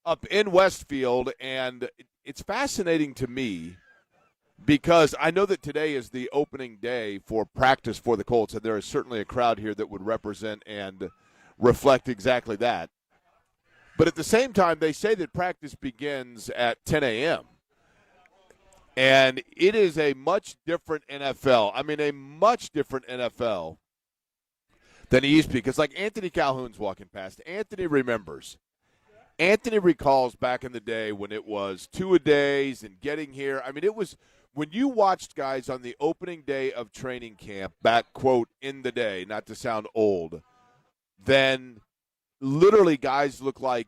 up in Westfield, and it's fascinating to me because I know that today is the opening day for practice for the Colts, and there is certainly a crowd here that would represent and reflect exactly that. But at the same time, they say that practice begins at 10 a.m., and it is a much different NFL. I mean, a much different NFL than it used to be. Because, like, Anthony Calhoun's walking past. Anthony remembers. Anthony recalls back in the day when it was two-a-days and getting here. I mean, it was when you watched guys on the opening day of training camp back, quote, in the day, not to sound old, then literally guys look like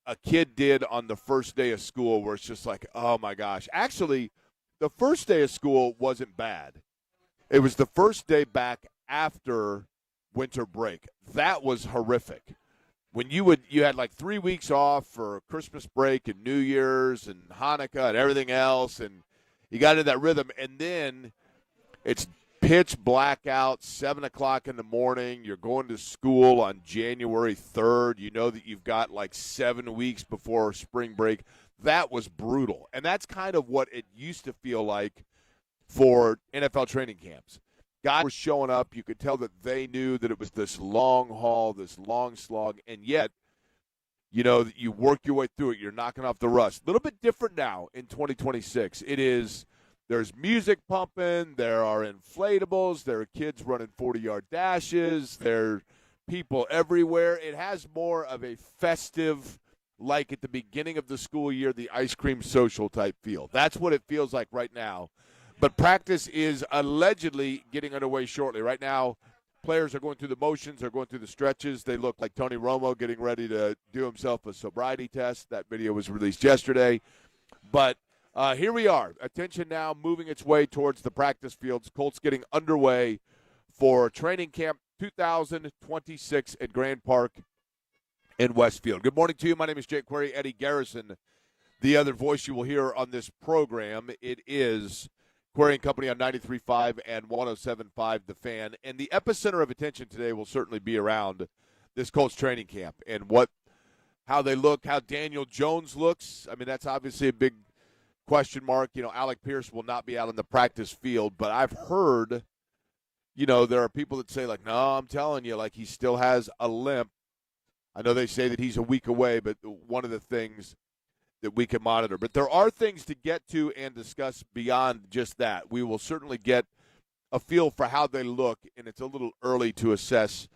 a kid did on the first day of school where it's just like, oh, my gosh. Actually, the first day of school wasn't bad. It was the first day back after winter break. That was horrific. When you had like 3 weeks off for Christmas break and New Year's and Hanukkah and everything else, and you got into that rhythm, and then it's pitch black out, 7 o'clock in the morning. You're going to school on January 3rd. You know that you've got like 7 weeks before spring break. That was brutal. And that's kind of what it used to feel like for NFL training camps. Guys were showing up. You could tell that they knew that it was this long haul, this long slog, and yet, you know, you work your way through it. You're knocking off the rust. A little bit different now in 2026. There's music pumping. There are inflatables. There are kids running 40-yard dashes. There are people everywhere. It has more of a festive, like at the beginning of the school year, the ice cream social type feel. That's what it feels like right now. But practice is allegedly getting underway shortly. Right now, players are going through the motions. They're going through the stretches. They look like Tony Romo getting ready to do himself a sobriety test. That video was released yesterday. But here we are. Attention now moving its way towards the practice fields. Colts getting underway for training camp 2026 at Grand Park in Westfield. Good morning to you. My name is Jake Query. Eddie Garrison, the other voice you will hear on this program. It is Query and Company on 93.5 and 107.5 The Fan. And the epicenter of attention today will certainly be around this Colts training camp and how they look, how Daniel Jones looks. I mean, that's obviously a big question mark. You know, Alec Pierce will not be out on the practice field, but I've heard, you know, there are people that say, like, no, I'm telling you, like, he still has a limp. I know they say that he's a week away, but one of the things that we can monitor. But there are things to get to and discuss beyond just that. We will certainly get a feel for how they look, and it's a little early to assess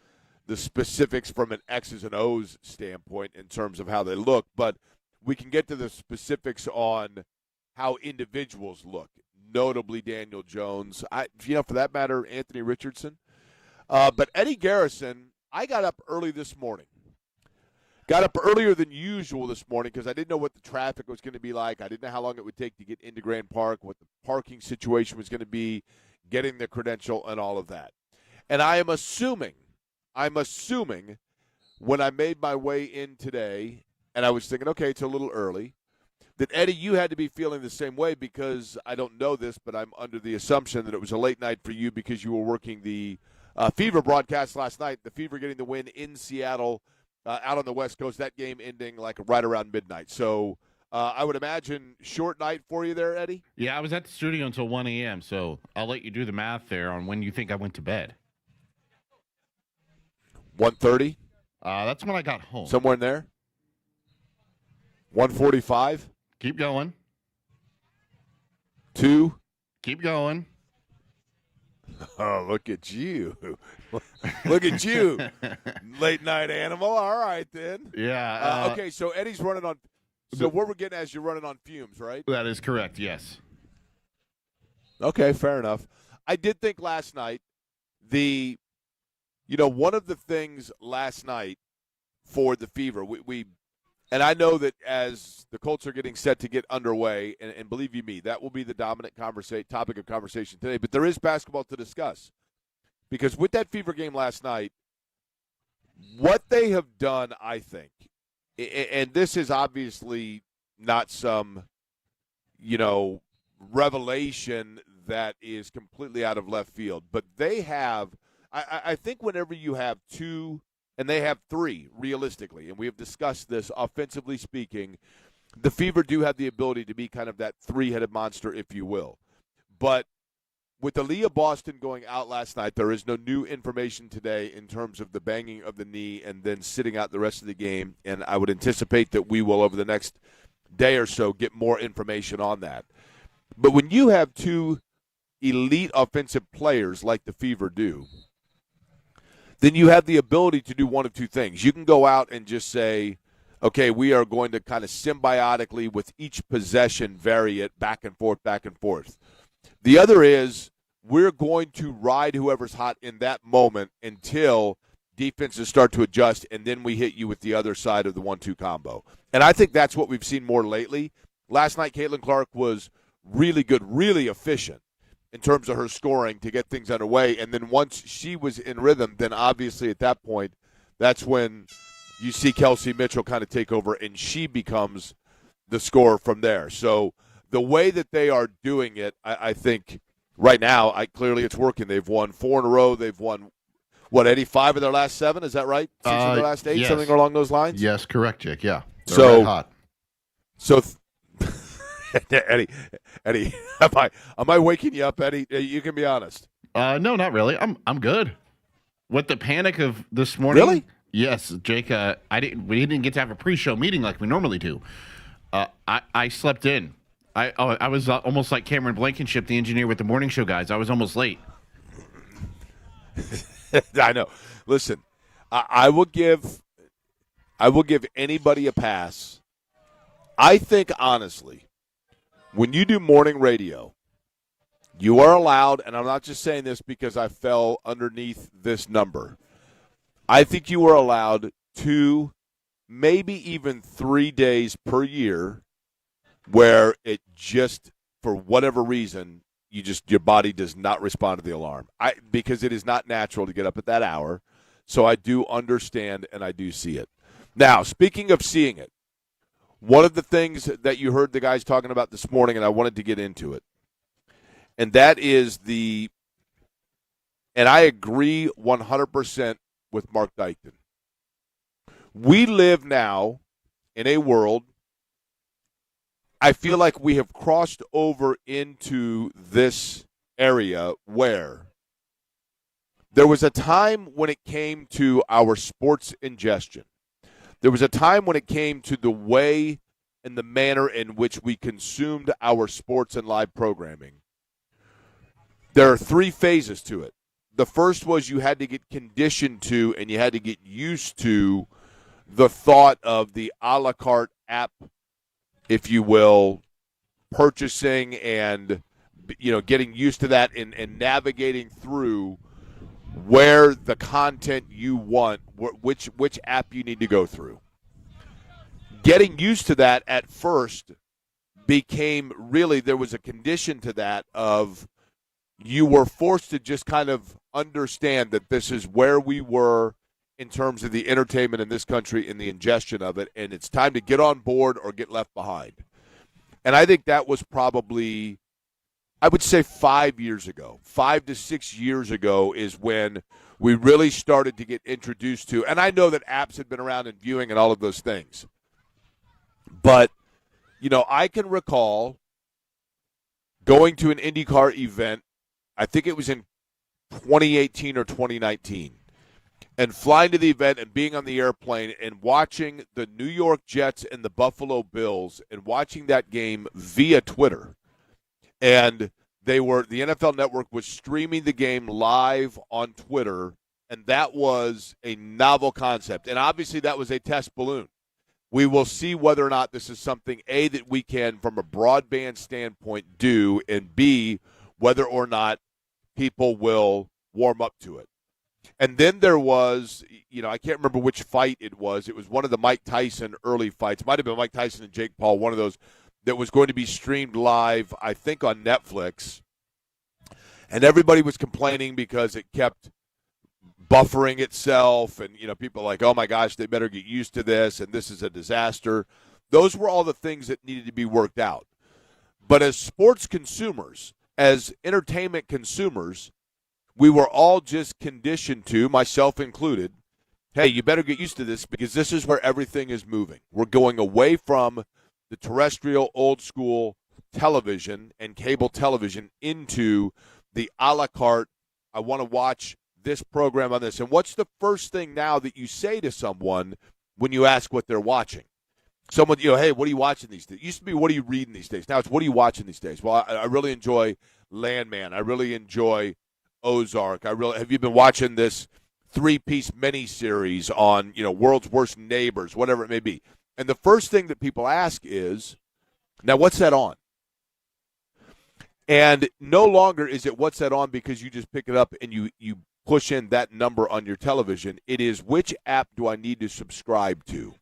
the specifics from an X's and O's standpoint in terms of how they look, but we can get to the specifics on how individuals look, notably Daniel Jones. For that matter, Anthony Richardson. But Eddie Garrison, I got up early this morning. Got up earlier than usual this morning because I didn't know what the traffic was going to be like. I didn't know how long it would take to get into Grand Park, what the parking situation was going to be, getting the credential, and all of that. And I'm assuming when I made my way in today, and I was thinking, okay, it's a little early, that, Eddie, you had to be feeling the same way because I don't know this, but I'm under the assumption that it was a late night for you because you were working the Fever broadcast last night, the Fever getting the win in Seattle, out on the West Coast, that game ending like right around midnight. So I would imagine short night for you there, Eddie? Yeah, I was at the studio until 1 a.m., so I'll let you do the math there on when you think I went to bed. 1:30? That's when I got home. Somewhere in there? 1:45? Keep going. 2? Keep going. Oh, look at you. Look at you. Late night animal. All right, then. Yeah. Okay, so Eddie's running on – so what we're getting as you're running on fumes, right? That is correct, yes. Okay, fair enough. I did think last night one of the things last night for the Fever, and I know that as the Colts are getting set to get underway, and believe you me, that will be the dominant topic of conversation today, but there is basketball to discuss. Because with that Fever game last night, what they have done, I think, and this is obviously not some, revelation that is completely out of left field, but they have, I think whenever you have two and they have 3 realistically, and we have discussed this offensively speaking. The Fever do have the ability to be kind of that 3-headed monster, if you will. But with Aaliyah Boston going out last night, there is no new information today in terms of the banging of the knee and then sitting out the rest of the game, and I would anticipate that we will, over the next day or so, get more information on that. But when you have 2 elite offensive players like the Fever do, then you have the ability to do one of 2 things. You can go out and just say, okay, we are going to kind of symbiotically with each possession vary it back and forth, back and forth. The other is we're going to ride whoever's hot in that moment until defenses start to adjust, and then we hit you with the other side of the 1-2 combo. And I think that's what we've seen more lately. Last night, Caitlin Clark was really good, really efficient in terms of her scoring to get things underway. And then once she was in rhythm, then obviously at that point, that's when you see Kelsey Mitchell kind of take over, and she becomes the scorer from there. So the way that they are doing it, I think right now, clearly it's working. They've won 4 in a row. They've won, what, Eddie, 5 of their last 7? Is that right? 6 of their last 8, yes. Something along those lines? Yes, correct, Jake. Yeah. They're So red hot. So, Eddie, am I waking you up, Eddie? You can be honest. No, not really. I'm good. With the panic of this morning. Really? Yes, Jake. We didn't get to have a pre-show meeting like we normally do. I slept in. I was almost like Cameron Blankenship, the engineer with the morning show guys. I was almost late. I know. Listen, I will give anybody a pass. I think, honestly, when you do morning radio, you are allowed, and I'm not just saying this because I fell underneath this number, I think you are allowed 2, maybe even 3 days per year where it just, for whatever reason, your body does not respond to the alarm. Because it is not natural to get up at that hour. So I do understand and I do see it. Now, speaking of seeing it, one of the things that you heard the guys talking about this morning, and I wanted to get into it, and that is and I agree 100% with Mark Dykton. We live now in a world, I feel like we have crossed over into this area where there was a time when it came to our sports ingestion. There was a time when it came to the way and the manner in which we consumed our sports and live programming. There are 3 phases to it. The first was you had to get conditioned to and you had to get used to the thought of the a la carte app, if you will, purchasing and getting used to that and navigating through where the content you want, which app you need to go through. Getting used to that at first became really, there was a condition to that of you were forced to just kind of understand that this is where we were in terms of the entertainment in this country and the ingestion of it, and it's time to get on board or get left behind. And I think that was probably, I would say 5 years ago. 5 to 6 years ago is when we really started to get introduced to, and I know that apps had been around and viewing and all of those things. But, I can recall going to an IndyCar event, I think it was in 2018 or 2019, and flying to the event and being on the airplane and watching the New York Jets and the Buffalo Bills and watching that game via Twitter. And the NFL Network was streaming the game live on Twitter, and that was a novel concept. And obviously that was a test balloon. We will see whether or not this is something, A, that we can, from a broadband standpoint, do, and B, whether or not people will warm up to it. And then there was, I can't remember which fight it was. It was one of the Mike Tyson early fights. Might have been Mike Tyson and Jake Paul, one of those that was going to be streamed live, I think, on Netflix. And everybody was complaining because it kept buffering itself. And, people like, oh, my gosh, they better get used to this, and this is a disaster. Those were all the things that needed to be worked out. But as sports consumers, as entertainment consumers, we were all just conditioned to, myself included, hey, you better get used to this because this is where everything is moving. We're going away from the terrestrial old school television and cable television into the a la carte, I want to watch this program on this. And what's the first thing now that you say to someone when you ask what they're watching? Someone, hey, what are you watching these days? It used to be, what are you reading these days? Now it's, what are you watching these days? Well, I really enjoy Landman. I really enjoy Ozark. Have you been watching this 3-piece miniseries on, World's Worst Neighbors, whatever it may be? And the first thing that people ask is, now what's that on? And no longer is it what's that on because you just pick it up and you push in that number on your television. It is, which app do I need to subscribe to?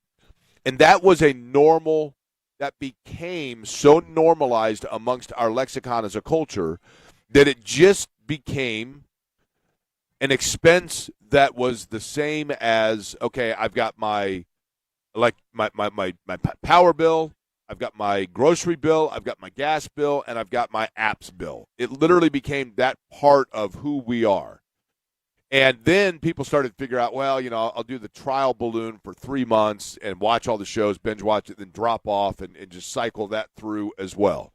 And that was that became so normalized amongst our lexicon as a culture that it just became an expense that was the same as, okay, I've got my power bill, I've got my grocery bill, I've got my gas bill, and I've got my apps bill. It literally became that part of who we are. And then people started to figure out, well, I'll do the trial balloon for 3 months and watch all the shows, binge watch it, then drop off and just cycle that through as well.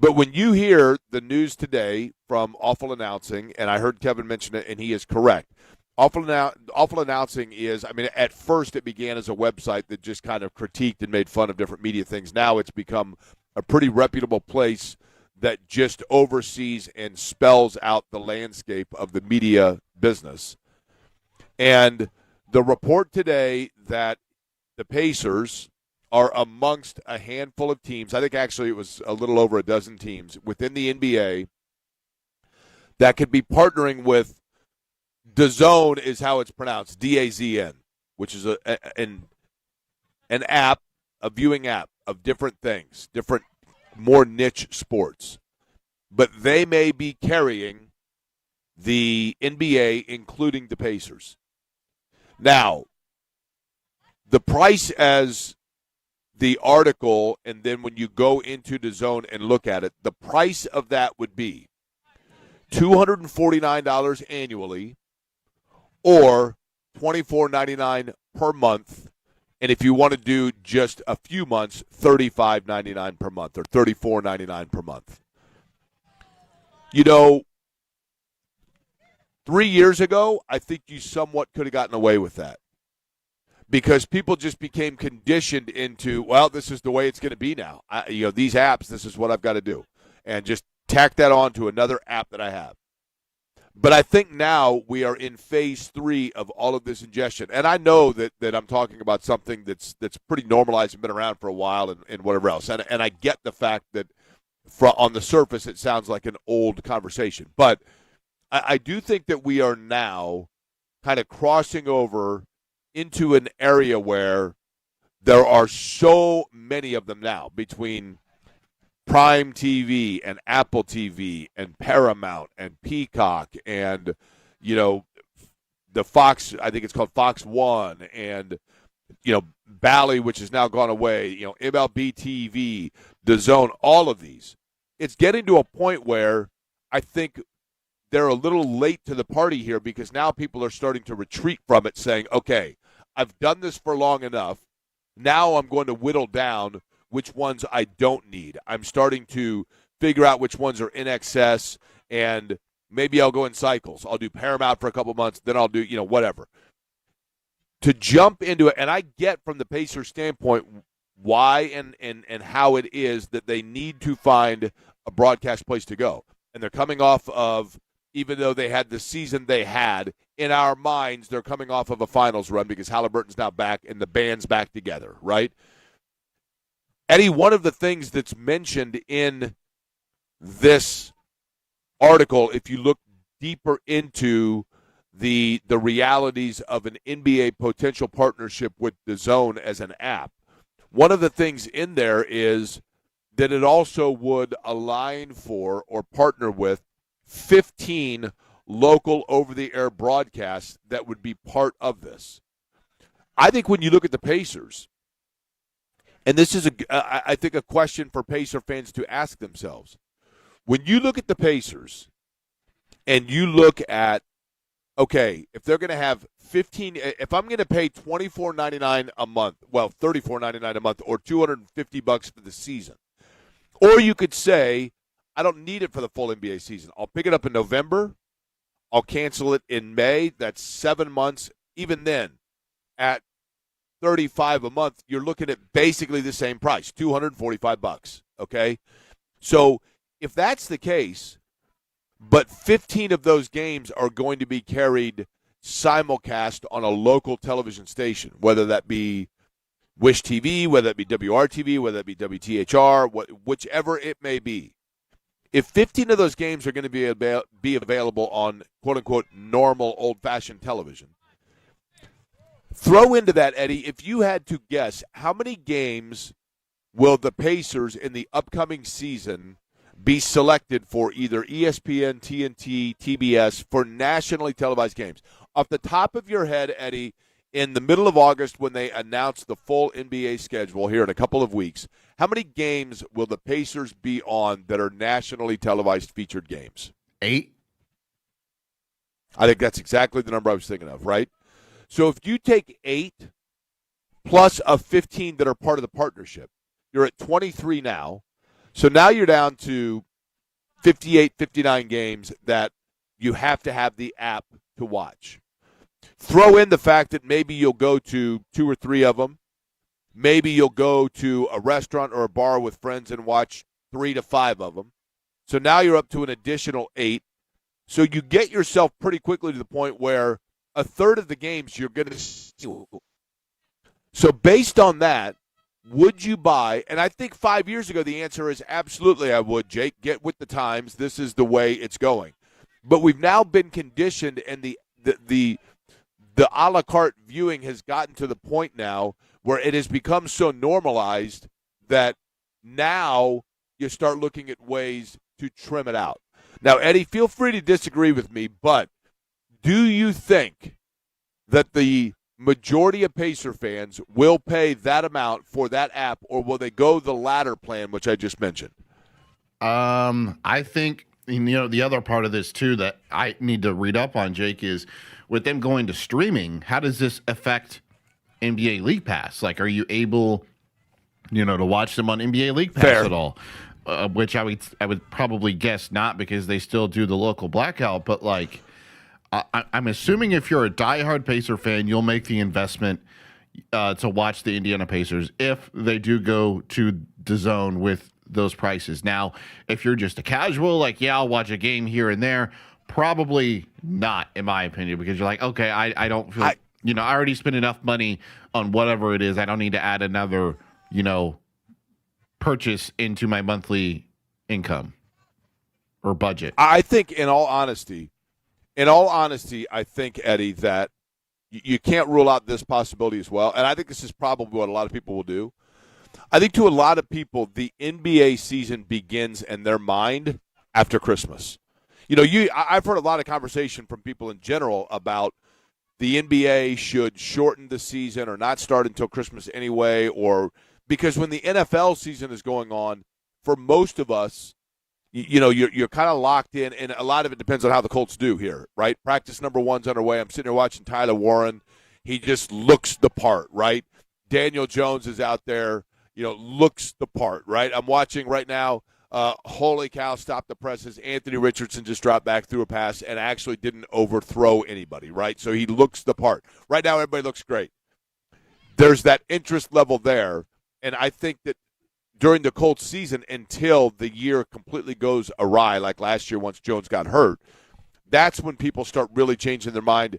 But when you hear the news today from Awful Announcing, and I heard Kevin mention it, and he is correct, Awful Announcing is, at first it began as a website that just kind of critiqued and made fun of different media things. Now it's become a pretty reputable place that just oversees and spells out the landscape of the media business. And the report today that the Pacers are amongst a handful of teams, I think actually it was a little over a dozen teams within the NBA that could be partnering with DAZN, is how it's pronounced, DAZN, which is an app, a viewing app of different things, different more niche sports. But they may be carrying the NBA, including the Pacers. Now, the price as the article, and then when you go into the zone and look at it, the price of that would be $249 annually or $24.99 per month. And if you want to do just a few months, $35.99 per month or $34.99 per month. 3 years ago, I think you somewhat could have gotten away with that because people just became conditioned into, well, this is the way it's going to be now. These apps, this is what I've got to do, and just tack that on to another app that I have. But I think now we are in phase 3 of all of this ingestion. And I know that I'm talking about something that's pretty normalized and been around for a while and whatever else. And I get the fact that on the surface it sounds like an old conversation. But I do think that we are now kind of crossing over into an area where there are so many of them now between Prime TV and Apple TV and Paramount and Peacock and, the Fox, I think it's called Fox One, and, Bally, which has now gone away, MLB TV, DAZN, all of these. It's getting to a point where I think they're a little late to the party here because now people are starting to retreat from it saying, okay, I've done this for long enough. Now I'm going to whittle down which ones I don't need. I'm starting to figure out which ones are in excess, and maybe I'll go in cycles. I'll do Paramount for a couple months, then I'll do, whatever. To jump into it, and I get from the Pacers standpoint why and how it is that they need to find a broadcast place to go. And they're coming off of, even though they had the season they had, in our minds, they're coming off of a finals run because Halliburton's now back and the band's back together, right? Eddie, one of the things that's mentioned in this article, if you look deeper into the realities of an NBA potential partnership with DAZN as an app, one of the things in there is that it also would align for or partner with 15 local over-the-air broadcasts that would be part of this. I think when you look at the Pacers, and this is, I think, a question for Pacer fans to ask themselves. When you look at the Pacers and you look at okay, if they're going to have 15, if I'm going to pay $24.99 a month, well, $34.99 a month, or $250 for the season, or you could say, I don't need it for the full NBA season. I'll pick it up in November. I'll cancel it in May. That's 7 months. Even then, at $35 a month, you're looking at basically the same price, $245. Okay, so if that's the case, but 15 of those games are going to be carried simulcast on a local television station, whether that be Wish TV, whether that be WRTV, whether that be WTHR, whichever it may be. If 15 of those games are going to be available on quote-unquote normal old-fashioned television, throw into that, Eddie, if you had to guess, how many games will the Pacers in the upcoming season be selected for either ESPN, TNT, TBS, for nationally televised games? Off the top of your head, Eddie, in the middle of August when they announce the full NBA schedule here in a couple of weeks, how many games will the Pacers be on that are nationally televised featured games? 8. I think that's exactly the number I was thinking of, right? So if you take 8 plus of 15 that are part of the partnership, you're at 23 now. So now you're down to 58, 59 games that you have to have the app to watch. Throw in the fact that maybe you'll go to 2 or 3 of them. Maybe you'll go to a restaurant or a bar with friends and watch 3 to 5 of them. So now you're up to an additional 8. So you get yourself pretty quickly to the point where a third of the games you're going to see. So based on that, would you buy? And I think 5 years ago the answer is absolutely I would, Jake. Get with the times. This is the way it's going. But we've now been conditioned, and the a la carte viewing has gotten to the point now where it has become so normalized that now you start looking at ways to trim it out. Now, Eddie, feel free to disagree with me, but do you think that the majority of Pacer fans will pay that amount for that app, or will they go the latter plan, which I just mentioned? I think, the other part of this too that I need to read up on, Jake, is with them going to streaming, how does this affect NBA League Pass? Like, are you able, to watch them on NBA League Pass Fair. at all? Which I would probably guess not, because they still do the local blackout. But like, I'm assuming if you're a diehard Pacer fan, you'll make the investment to watch the Indiana Pacers if they do go to DAZN with those prices. Now, if you're just a casual, like, yeah, I'll watch a game here and there, probably not, in my opinion, because you're like, okay, I don't feel, I already spent enough money on whatever it is. I don't need to add another, purchase into my monthly income or budget. I think, in all honesty, I think, Eddie, that you can't rule out this possibility as well. And I think this is probably what a lot of people will do. I think to a lot of people, the NBA season begins in their mind after Christmas. I've heard a lot of conversation from people in general about the NBA should shorten the season or not start until Christmas anyway, or because when the NFL season is going on, for most of us, you're kind of locked in, and a lot of it depends on how the Colts do here, right? Practice number 1's underway. I'm sitting here watching Tyler Warren. He just looks the part, right? Daniel Jones is out there, looks the part, right? I'm watching right now, holy cow, stop the presses. Anthony Richardson just dropped back, threw a pass, and actually didn't overthrow anybody, right? So he looks the part. Right now, everybody looks great. There's that interest level there, and I think that during the Colts season, until the year completely goes awry, like last year once Jones got hurt, that's when people start really changing their mind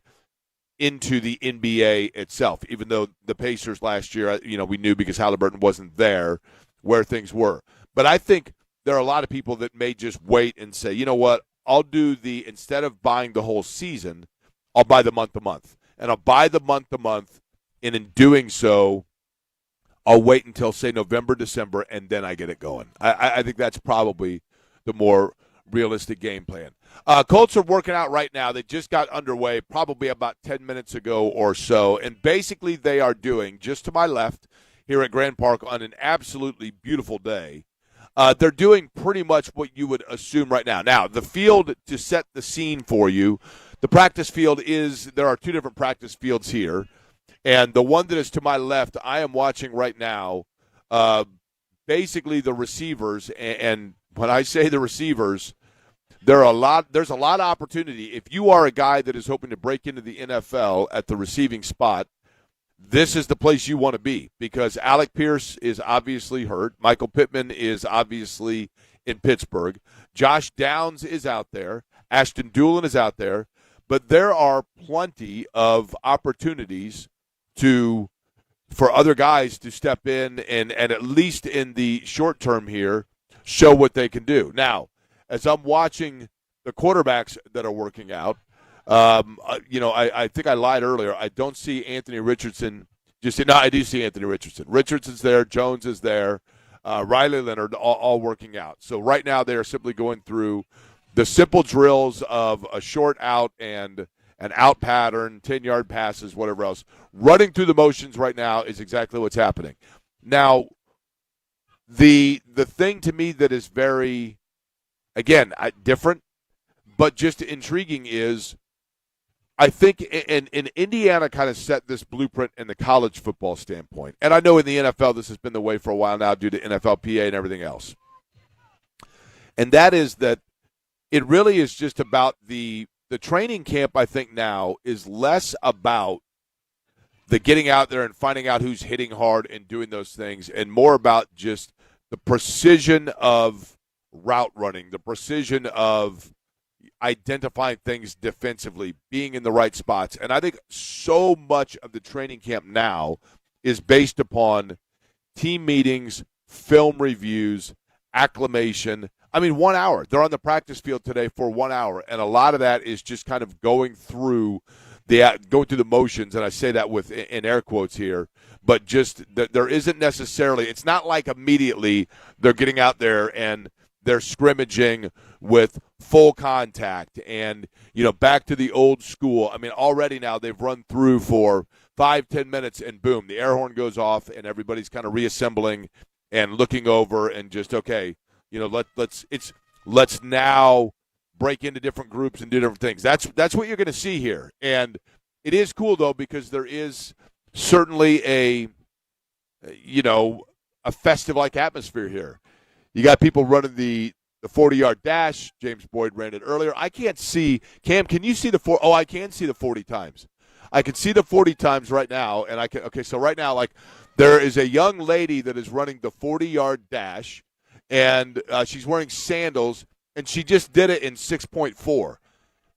into the NBA itself, even though the Pacers last year, we knew because Halliburton wasn't there where things were. But I think there are a lot of people that may just wait and say, you know what, I'll do instead of buying the whole season, I'll buy the month to month. And I'll buy the month to month, and in doing so, I'll wait until, say, November, December, and then I get it going. I think that's probably the more realistic game plan. Colts are working out right now. They just got underway probably about 10 minutes ago or so, and basically they are doing, just to my left here at Grand Park on an absolutely beautiful day, they're doing pretty much what you would assume right now. Now, the field, to set the scene for you, the practice field there are two different practice fields here. And the one that is to my left, I am watching right now, basically the receivers. And when I say the receivers, there's a lot of opportunity. If you are a guy that is hoping to break into the NFL at the receiving spot, this is the place you want to be, because Alec Pierce is obviously hurt. Michael Pittman is obviously in Pittsburgh. Josh Downs is out there. Ashton Doolin is out there. But there are plenty of opportunities for other guys to step in and at least in the short term here, show what they can do. Now, as I'm watching the quarterbacks that are working out, I think I lied earlier. I don't see Anthony Richardson. No, I do see Anthony Richardson. Richardson's there. Jones is there. Riley Leonard, all working out. So right now they are simply going through the simple drills of a short out and an out pattern, 10-yard passes, whatever else. Running through the motions right now is exactly what's happening. Now, the thing to me that is very, again, different, but just intriguing is, I think, and Indiana kind of set this blueprint in the college football standpoint. And I know in the NFL this has been the way for a while now due to NFLPA and everything else. And that is that it really is just about the training camp, I think, now is less about the getting out there and finding out who's hitting hard and doing those things, and more about just the precision of route running, the precision of identifying things defensively, being in the right spots. And I think so much of the training camp now is based upon team meetings, film reviews, acclimation. I mean, 1 hour. They're on the practice field today for 1 hour, and a lot of that is just kind of going through the motions, and I say that with in air quotes here, but just there isn't necessarily, it's not like immediately they're getting out there and they're scrimmaging with full contact and, back to the old school. I mean, already now they've run through for 5-10 minutes and boom, the air horn goes off and everybody's kind of reassembling and looking over and just, okay, let's now break into different groups and do different things. That's what you're going to see here. And it is cool, though, because there is certainly a festive-like atmosphere here. You got people running the 40-yard dash. James Boyd ran it earlier. I can't see. Cam, can you see the 4? Oh, I can see the 40 times. I can see the 40 times right now. And I can. Okay, so right now, there is a young lady that is running the 40-yard dash, and she's wearing sandals, and she just did it in 6.4.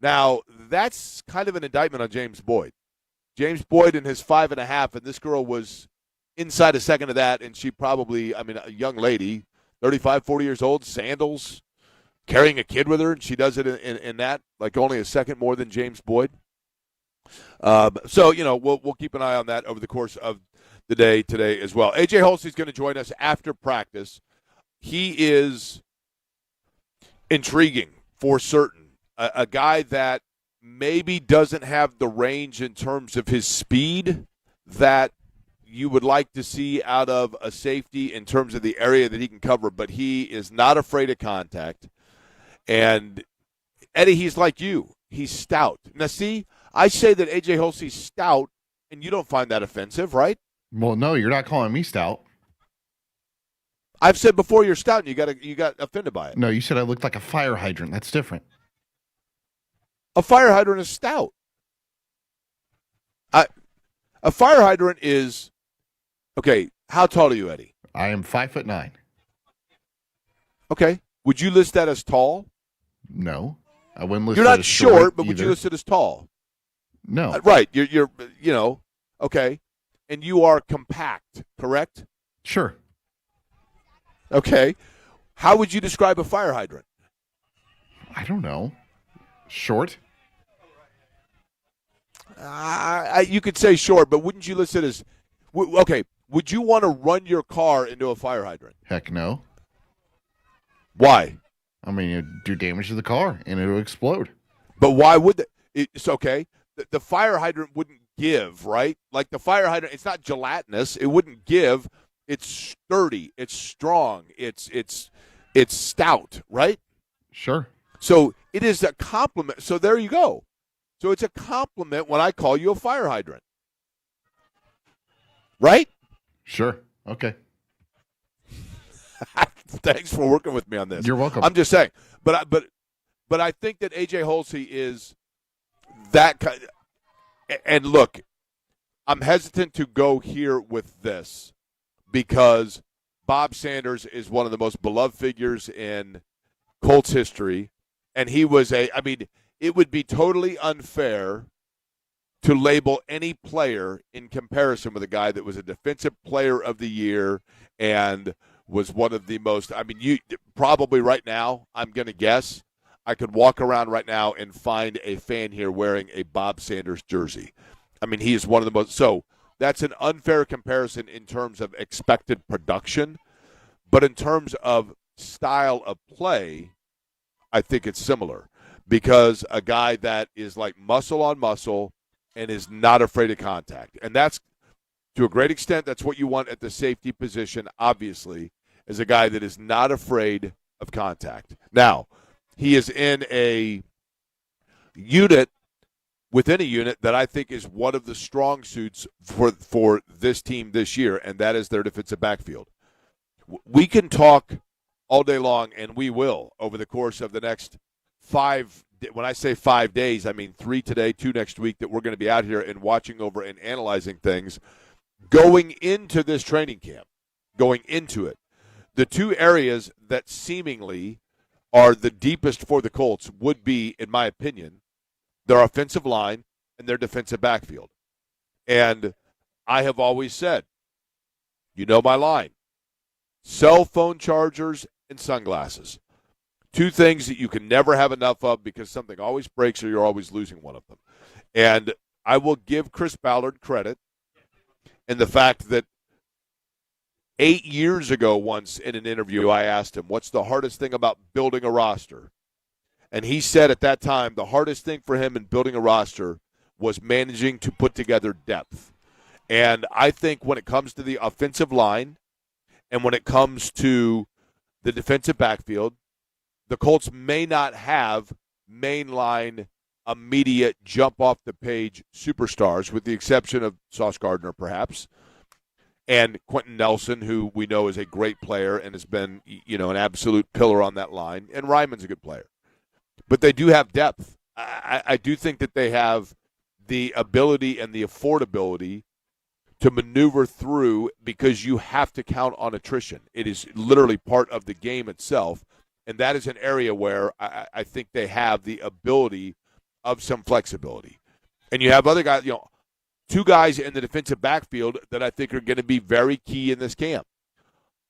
Now, that's kind of an indictment on James Boyd. James Boyd in his 5.5, and this girl was inside a second of that, and she probably, a young lady, 35, 40 years old, sandals, carrying a kid with her, and she does it in that, only a second more than James Boyd. So, we'll keep an eye on that over the course of the day today as well. A.J. Haulcy is going to join us after practice. He is intriguing for certain. A guy that maybe doesn't have the range in terms of his speed that you would like to see out of a safety in terms of the area that he can cover, but he is not afraid of contact. And, Eddie, he's like you. He's stout. Now, see, I say that A.J. Haulcy's stout, and you don't find that offensive, right? Well, no, you're not calling me stout. I've said before you're stout, and you got offended by it. No, you said I looked like a fire hydrant. That's different. A fire hydrant is stout. A fire hydrant is, okay, how tall are you, Eddie? I am 5'9". Okay. Would you list that as tall? No. I wouldn't list You're that not as short, but either. would you list it as tall? No. Right. You're okay. And you are compact, correct? Sure. Okay. How would you describe a fire hydrant? I don't know. Short? You could say short, but wouldn't you list it as okay? Would you want to run your car into a fire hydrant? Heck no. Why? I mean, it'd do damage to the car, and it'll explode. But why would it's okay. The fire hydrant wouldn't give, right? Like the fire hydrant, it's not gelatinous. It wouldn't give. It's sturdy. It's strong. It's stout, right? Sure. So it is a compliment. So there you go. So it's a compliment when I call you a fire hydrant. Right? Sure. Okay. Thanks for working with me on this. You're welcome. I'm just saying. But I think that A.J. Haulcy is that kind. And look, I'm hesitant to go here with this because Bob Sanders is one of the most beloved figures in Colts history. And he was it would be totally unfair to label any player in comparison with a guy that was a defensive player of the year and was one of the most, you probably right now, I'm going to guess, I could walk around right now and find a fan here wearing a Bob Sanders jersey. He is one of the most, so that's an unfair comparison in terms of expected production, but in terms of style of play, I think it's similar because a guy that is like muscle on muscle and is not afraid of contact. And that's, to a great extent, that's what you want at the safety position, obviously, is a guy that is not afraid of contact. Now, he is in a unit, within a unit, that I think is one of the strong suits for this team this year, and that is their defensive backfield. We can talk all day long, and we will, over the course of the next 5, when I say 5 days, I mean 3 today, 2 next week, that we're going to be out here and watching over and analyzing things. Going into this training camp, going into it, the 2 areas that seemingly are the deepest for the Colts would be, in my opinion, their offensive line and their defensive backfield. And I have always said, you know my line, cell phone chargers and sunglasses. 2 things that you can never have enough of because something always breaks or you're always losing one of them. And I will give Chris Ballard credit in the fact that 8 years ago once in an interview I asked him, what's the hardest thing about building a roster? And he said at that time the hardest thing for him in building a roster was managing to put together depth. And I think when it comes to the offensive line and when it comes to the defensive backfield, the Colts may not have mainline, immediate, jump-off-the-page superstars, with the exception of Sauce Gardner, perhaps, and Quentin Nelson, who we know is a great player and has been, an absolute pillar on that line, and Ryman's a good player. But they do have depth. I do think that they have the ability and the affordability to maneuver through because you have to count on attrition. It is literally part of the game itself. And that is an area where I think they have the ability of some flexibility. And you have other guys, 2 guys in the defensive backfield that I think are going to be very key in this camp.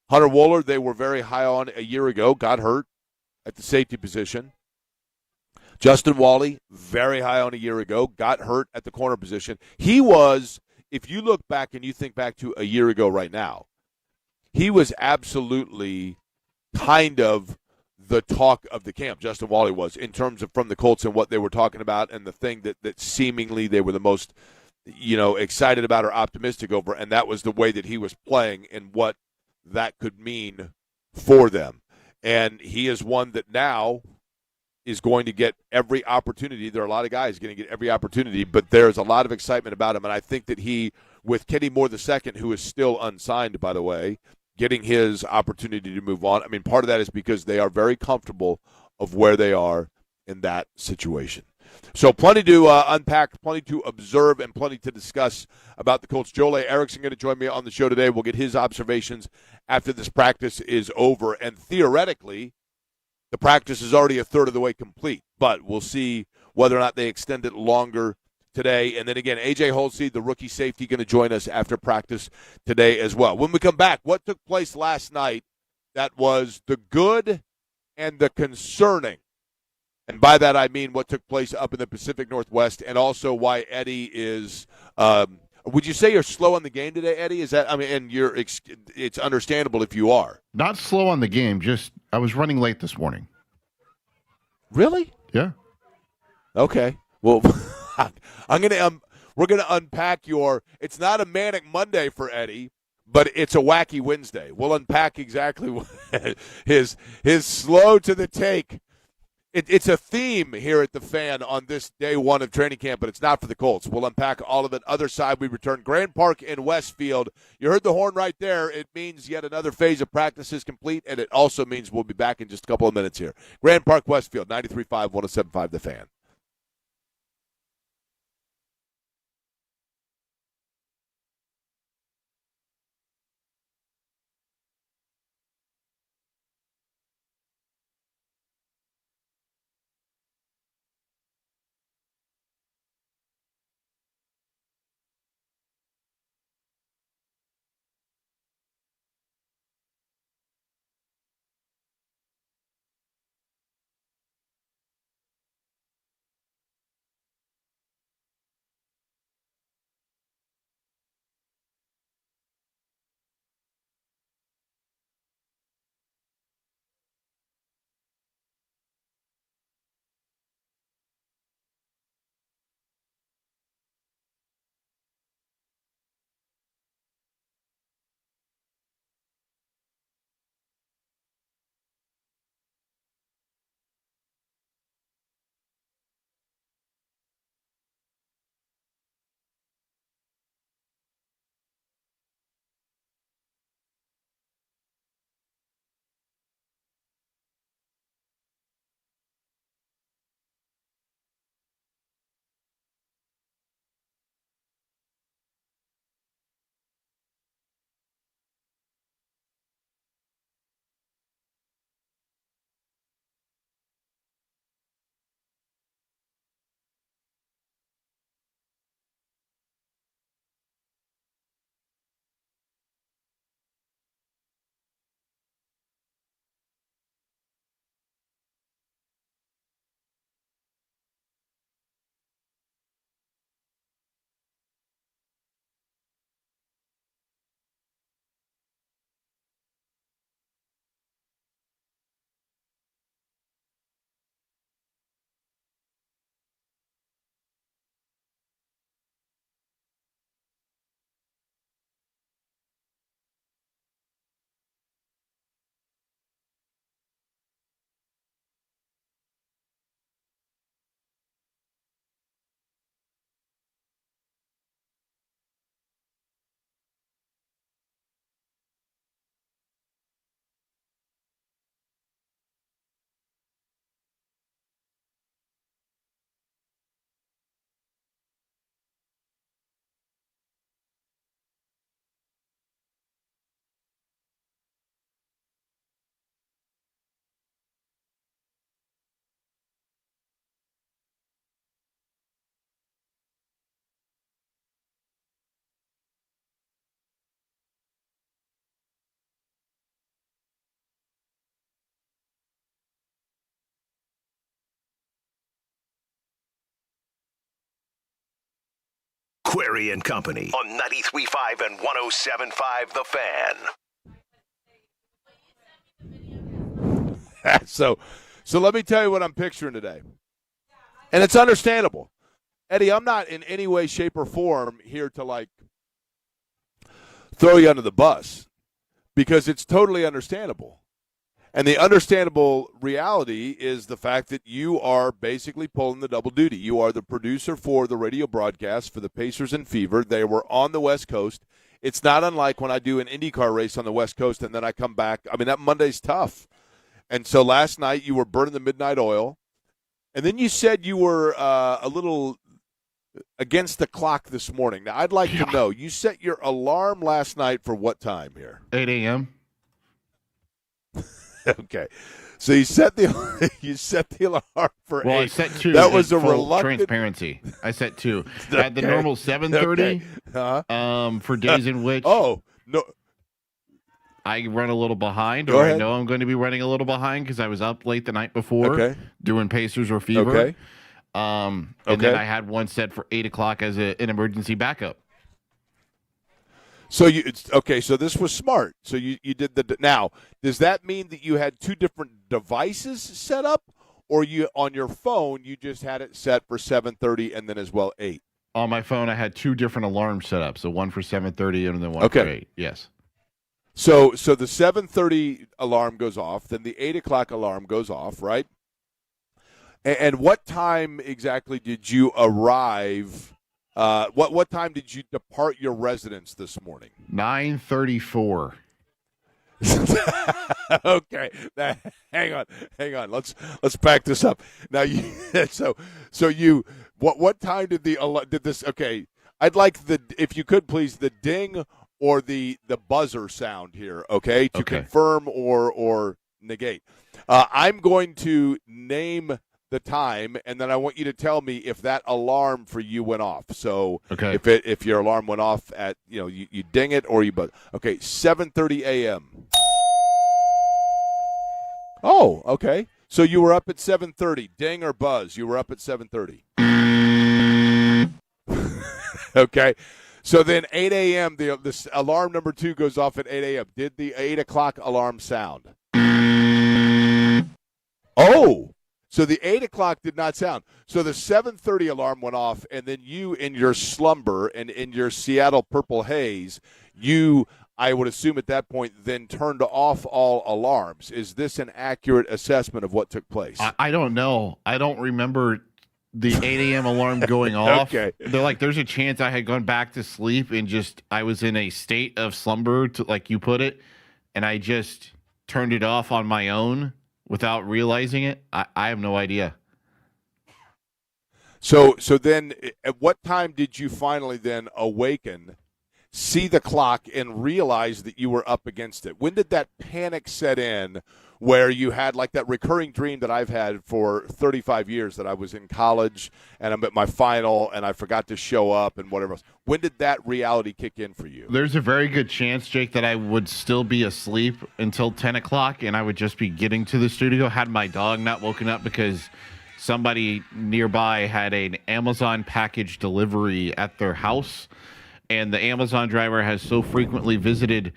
Hunter Wohler, they were very high on a year ago, got hurt at the safety position. Justin Wally, very high on a year ago, got hurt at the corner position. He was, if you look back and you think back to a year ago right now, he was absolutely kind of the talk of the camp. Justin Wally was, in terms of from the Colts and what they were talking about and the thing that seemingly they were the most, excited about or optimistic over, and that was the way that he was playing and what that could mean for them. And he is one that now is going to get every opportunity. There are a lot of guys going to get every opportunity, but there's a lot of excitement about him. And I think that he, with Kenny Moore II, who is still unsigned, by the way, getting his opportunity to move on. Part of that is because they are very comfortable of where they are in that situation. So plenty to unpack, plenty to observe, and plenty to discuss about the Colts. Joel Erickson going to join me on the show today. We'll get his observations after this practice is over. And theoretically, the practice is already a third of the way complete. But we'll see whether or not they extend it longer today. And then again, A.J. Haulcy, the rookie safety, going to join us after practice today as well. When we come back, what took place last night that was the good and the concerning? And by that I mean what took place up in the Pacific Northwest, and also why Eddie is would you say you're slow on the game today, Eddie? Is that, and it's understandable if you are. Not slow on the game, just I was running late this morning. Really? Yeah. Okay. Well, we're gonna unpack it's not a manic Monday for Eddie, but it's a wacky Wednesday. We'll unpack exactly what his slow to the take It's a theme here at the Fan on this day one of training camp, but it's not for the Colts. We'll unpack all of it. Other side, we return Grand Park in Westfield. You heard the horn right there. It means yet another phase of practice is complete, and it also means we'll be back in just a couple of minutes here. Grand Park, Westfield, 93.5, 107.5, The Fan. Query and Company on 93.5 and 107.5 The Fan. So let me tell you what I'm picturing today. And it's understandable. Eddie, I'm not in any way, shape, or form here to, throw you under the bus because it's totally understandable. And the understandable reality is the fact that you are basically pulling the double duty. You are the producer for the radio broadcast for the Pacers and Fever. They were on the West Coast. It's not unlike when I do an IndyCar race on the West Coast and then I come back. I mean, that Monday's tough. And so last night you were burning the midnight oil. And then you said you were a little against the clock this morning. Now, I'd like to know, you set your alarm last night for what time here? 8 a.m. Okay, so you set the alarm for 8. Well, I set 2. That was a full reluctant transparency. I set 2. I had the normal 7:30 for days in which no, I run a little behind, Go or ahead. I know I'm going to be running a little behind because I was up late the night before doing Pacers or Fever. Okay. And then I had one set for 8 o'clock as an emergency backup. So so this was smart. So you did now. Does that mean that you had 2 different devices set up, or you on your phone you just had it set for 7:30 and then as well 8? On my phone, I had 2 different alarms set up. So one for 7:30 and then one for 8. Yes. So the 7:30 alarm goes off, then the 8 o'clock alarm goes off, right? And what time exactly did you arrive? What time did you depart your residence this morning? 9:34. Okay, hang on. Let's back this up. Now, you what time did did this? Okay, I'd like if you could please the ding or the buzzer sound here. Okay, to Okay. confirm or negate. I'm going to name the time, and then I want you to tell me if that alarm for you went off. So Okay. if your alarm went off at you ding it or you buzz. Okay, 7:30 a.m. Oh, okay. So you were up at 7:30. Ding or buzz? You were up at 7:30. Okay. So then 8 a.m. The alarm number 2 goes off at 8 a.m. Did the 8 o'clock alarm sound? Oh, so the 8 o'clock did not sound. So the 7:30 alarm went off, and then you, in your slumber and in your Seattle purple haze, I would assume at that point, then turned off all alarms. Is this an accurate assessment of what took place? I don't know. I don't remember the 8 a.m. alarm going off. Okay. They're like, there's a chance I had gone back to sleep and I was in a state of slumber, like you put it, and I just turned it off on my own without realizing it. I have no idea. So then, at what time did you finally then awaken, see the clock, and realize that you were up against it? When did that panic set in where you had like that recurring dream that I've had for 35 years that I was in college and I'm at my final and I forgot to show up and whatever else? When did that reality kick in for you? There's a very good chance, Jake, that I would still be asleep until 10 o'clock and I would just be getting to the studio had my dog not woken up because somebody nearby had an Amazon package delivery at their house. And the Amazon driver has so frequently visited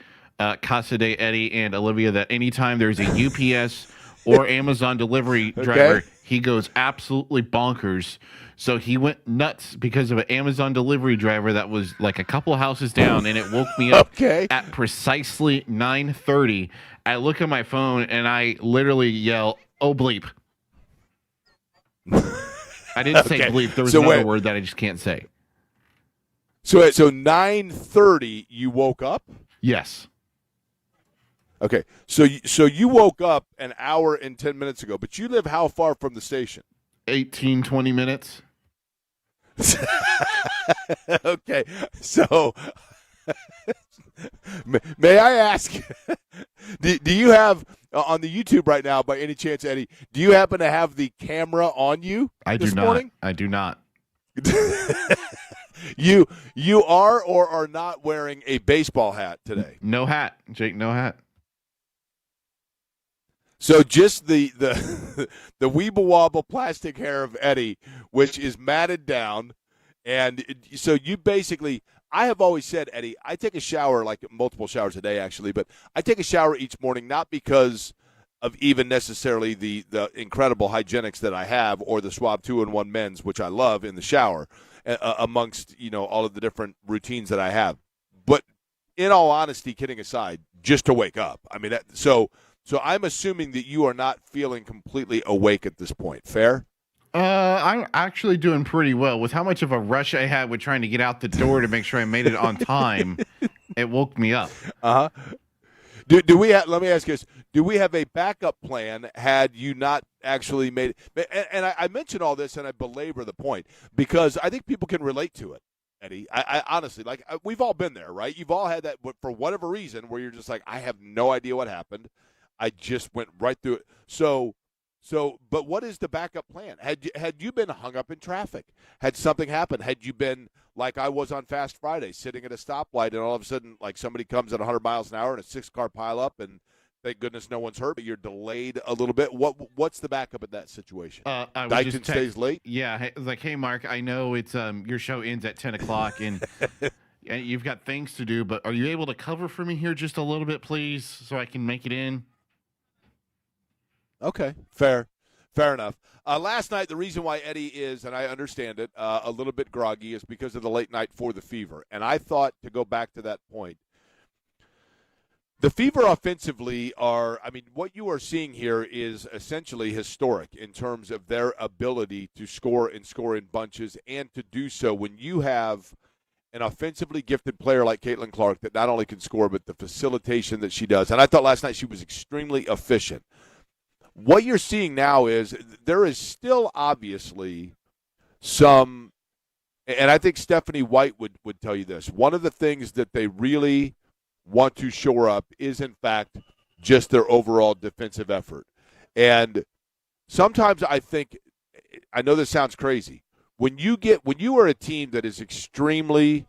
Casa de Eddie and Olivia that anytime there's a UPS or Amazon delivery driver, he goes absolutely bonkers. So he went nuts because of an Amazon delivery driver that was like a couple of houses down, and it woke me up at precisely 9:30. I look at my phone, and I literally yell, "Oh, bleep." I didn't say bleep. There was another word that I just can't say. So 9:30, you woke up? Yes. Okay. So you woke up an hour and 10 minutes ago, but you live how far from the station? 18, 20 minutes. Okay. So may I ask, do you have on the YouTube right now, by any chance, Eddie, do you happen to have the camera on you this morning? I do not. You are or are not wearing a baseball hat today? No hat, Jake. No hat. So just the weeble wobble plastic hair of Eddie, which is matted down, and so you basically. I have always said, Eddie, I take a shower, like multiple showers a day, actually, but I take a shower each morning not because of even necessarily the incredible hygienics that I have or the Swab 2-in-1 men's, which I love in the shower, amongst all of the different routines that I have. But in all honesty, kidding aside, just to wake up. I mean, so I'm assuming that you are not feeling completely awake at this point. Fair? I'm actually doing pretty well. With how much of a rush I had with trying to get out the door to make sure I made it on time, it woke me up. Uh-huh. Do we have, let me ask you this, do we have a backup plan had you not actually made it? And I mention all this and I belabor the point because I think people can relate to it, Eddie. I honestly, we've all been there, right? You've all had that for whatever reason where you're just like, I have no idea what happened. I just went right through it. So, but what is the backup plan? Had you been hung up in traffic? Had something happened? Had you been like I was on Fast Friday, sitting at a stoplight, and all of a sudden, like somebody comes at 100 miles an hour and a 6-car pileup, and thank goodness no one's hurt, but you're delayed a little bit. What's the backup in that situation? Dayton stays late? Yeah, like, hey, Mark, I know it's your show ends at 10 o'clock, and and you've got things to do, but are you able to cover for me here just a little bit, please, so I can make it in? Okay, fair enough. Last night, the reason why Eddie is, and I understand it, a little bit groggy is because of the late night for the fever. And I thought, to go back to that point, The Fever offensively what you are seeing here is essentially historic in terms of their ability to score and score in bunches, and to do so when you have an offensively gifted player like Caitlin Clark that not only can score, but the facilitation that she does. And I thought last night she was extremely efficient. What you're seeing now is there is still obviously some, and I think Stephanie White would tell you this, one of the things that they really want to shore up is, in fact, just their overall defensive effort. And sometimes I know this sounds crazy, when you are a team that is extremely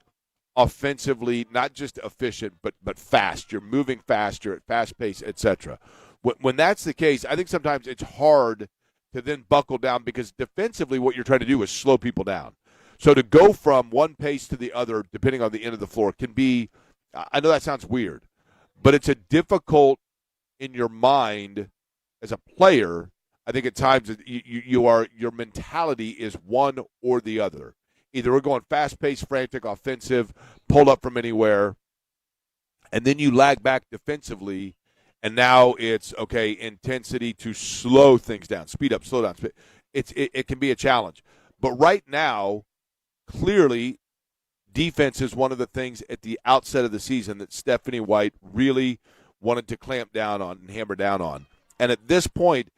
offensively, not just efficient, but fast, you're moving fast, you're at fast pace, etc. When that's the case, I think sometimes it's hard to then buckle down, because defensively what you're trying to do is slow people down. So to go from one pace to the other, depending on the end of the floor, can be, I know that sounds weird, but it's a difficult in your mind as a player. I think at times your mentality is one or the other. Either we're going fast-paced, frantic, offensive, pull up from anywhere, and then you lag back defensively, and now it's, okay, intensity to slow things down, speed up, slow down. It can be a challenge. But right now, clearly, defense is one of the things at the outset of the season that Stephanie White really wanted to clamp down on and hammer down on. And at this point,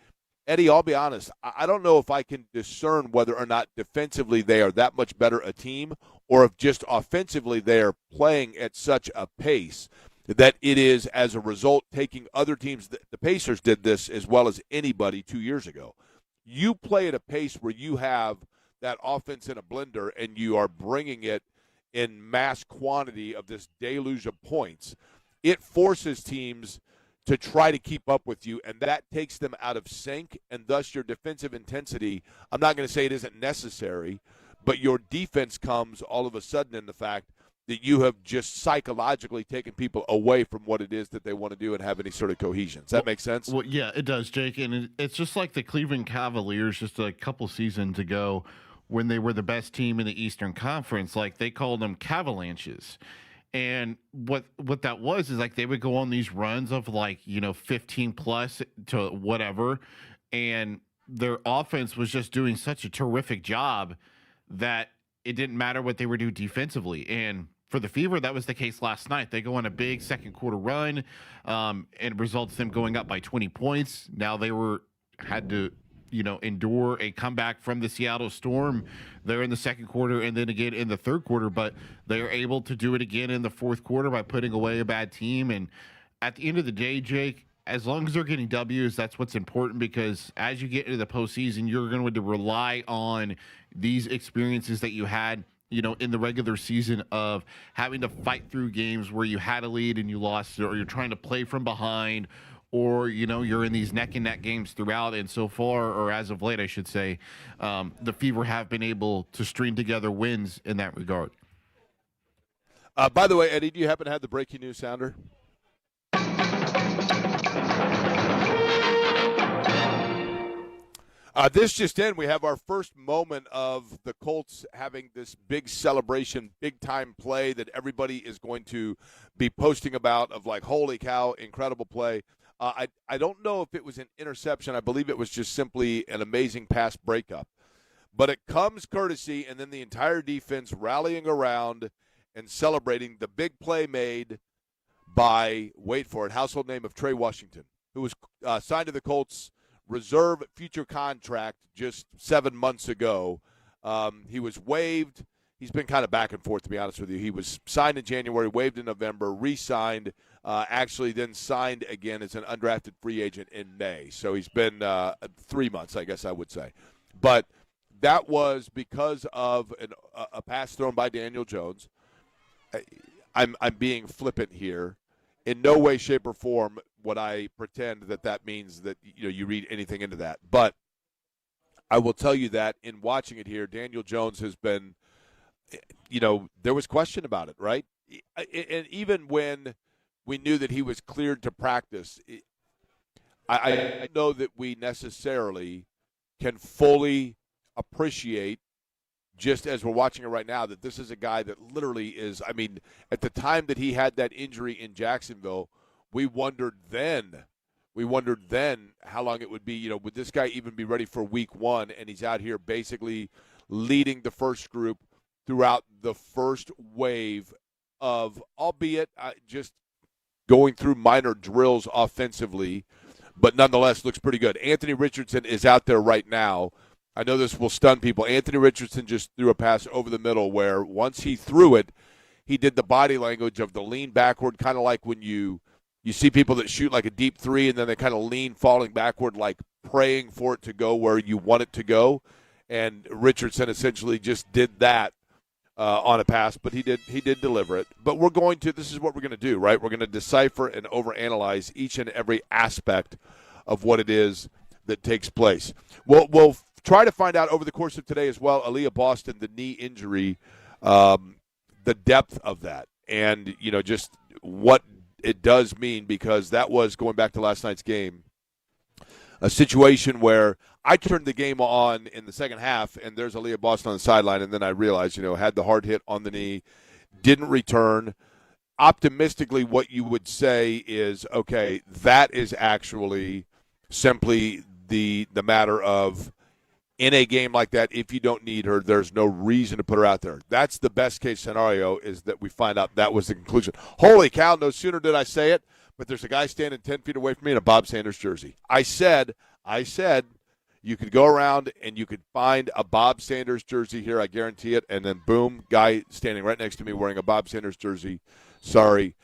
Eddie, I'll be honest, I don't know if I can discern whether or not defensively they are that much better a team, or if just offensively they are playing at such a pace that it is, as a result, taking other teams. The Pacers did this as well as anybody 2 years ago. You play at a pace where you have that offense in a blender and you are bringing it in mass quantity of this deluge of points. It forces teams to try to keep up with you, and that takes them out of sync, and thus your defensive intensity, I'm not going to say it isn't necessary, but your defense comes all of a sudden in the fact that you have just psychologically taken people away from what it is that they want to do and have any sort of cohesion. Does that make sense? Well, yeah, it does, Jake. And it's just like the Cleveland Cavaliers just a couple seasons ago when they were the best team in the Eastern Conference. Like, they called them Cavalanches. And what that was is, like, they would go on these runs of, 15 plus to whatever, and their offense was just doing such a terrific job that it didn't matter what they were doing defensively. And for the Fever, that was the case last night. They go on a big second quarter run, and it results them going up by 20 points. Now they had to endure a comeback from the Seattle Storm there in the second quarter and then again in the third quarter, but they are able to do it again in the fourth quarter by putting away a bad team. And at the end of the day, Jake, as long as they're getting W's, that's what's important, because as you get into the postseason, you're going to rely on these experiences that you had, in the regular season of having to fight through games where you had a lead and you lost, or you're trying to play from behind, or, you're in these neck and neck games throughout. And so far, or as of late, I should say, the Fever have been able to string together wins in that regard. By the way, Eddie, do you happen to have the breaking news sounder? This just in, we have our first moment of the Colts having this big celebration, big-time play that everybody is going to be posting about, of like, holy cow, incredible play. I don't know if it was an interception. I believe it was just simply an amazing pass breakup. But it comes courtesy, and then the entire defense rallying around and celebrating the big play made by, wait for it, household name of Trey Washington, who was signed to the Colts reserve future contract just 7 months ago. He was waived. He's been kind of back and forth, to be honest with you. He was signed in January, waived in November, re-signed, actually then signed again as an undrafted free agent in May. So he's been 3 months, I guess I would say. But that was because of a pass thrown by Daniel Jones. I'm being flippant here. In no way, shape, or form would I pretend that means that you read anything into that. But I will tell you that in watching it here, Daniel Jones has been, there was question about it, right? And even when we knew that he was cleared to practice, I know that we necessarily can fully appreciate, just as we're watching it right now, that this is a guy that literally is, at the time that he had that injury in Jacksonville, we wondered then. We wondered then how long it would be. Would this guy even be ready for week one? And he's out here basically leading the first group throughout the first wave of, albeit just going through minor drills offensively, but nonetheless looks pretty good. Anthony Richardson is out there right now. I know this will stun people. Anthony Richardson just threw a pass over the middle where once he threw it, he did the body language of the lean backward, kind of like when you see people that shoot like a deep three and then they kind of lean falling backward, like praying for it to go where you want it to go. And Richardson essentially just did that on a pass, but he did deliver it. But this is what we're going to do, right? We're going to decipher and overanalyze each and every aspect of what it is that takes place. We'll try to find out over the course of today as well, Aaliyah Boston, the knee injury, the depth of that, and just what it does mean, because that was, going back to last night's game, a situation where I turned the game on in the second half, and there's Aaliyah Boston on the sideline, and then I realized, had the hard hit on the knee, didn't return. Optimistically, what you would say is, okay, that is actually simply the matter of, in a game like that, if you don't need her, there's no reason to put her out there. That's the best case scenario, is that we find out that was the conclusion. Holy cow, no sooner did I say it, but there's a guy standing 10 feet away from me in a Bob Sanders jersey. I said you could go around and you could find a Bob Sanders jersey here, I guarantee it, and then boom, guy standing right next to me wearing a Bob Sanders jersey. Sorry,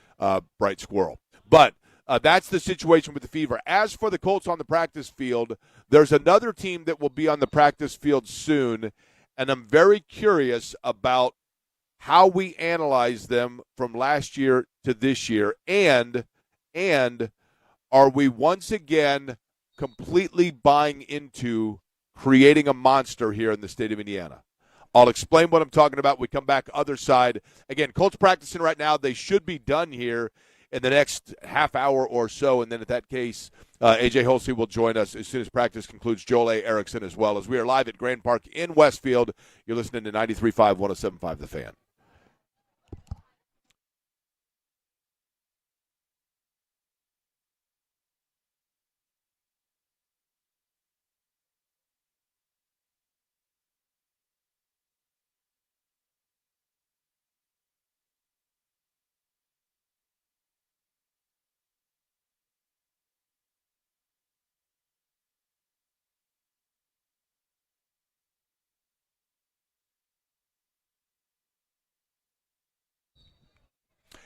bright squirrel. But that's the situation with the Fever. As for the Colts on the practice field, there's another team that will be on the practice field soon, and I'm very curious about how we analyze them from last year to this year, and are we once again completely buying into creating a monster here in the state of Indiana? I'll explain what I'm talking about. We come back other side. Again, Colts practicing right now. They should be done here in the next half hour or so, and then at that case, A.J. Haulcy will join us as soon as practice concludes. Joel A. Erickson as well, as we are live at Grand Park in Westfield. You're listening to 93.5, 107.5 The Fan.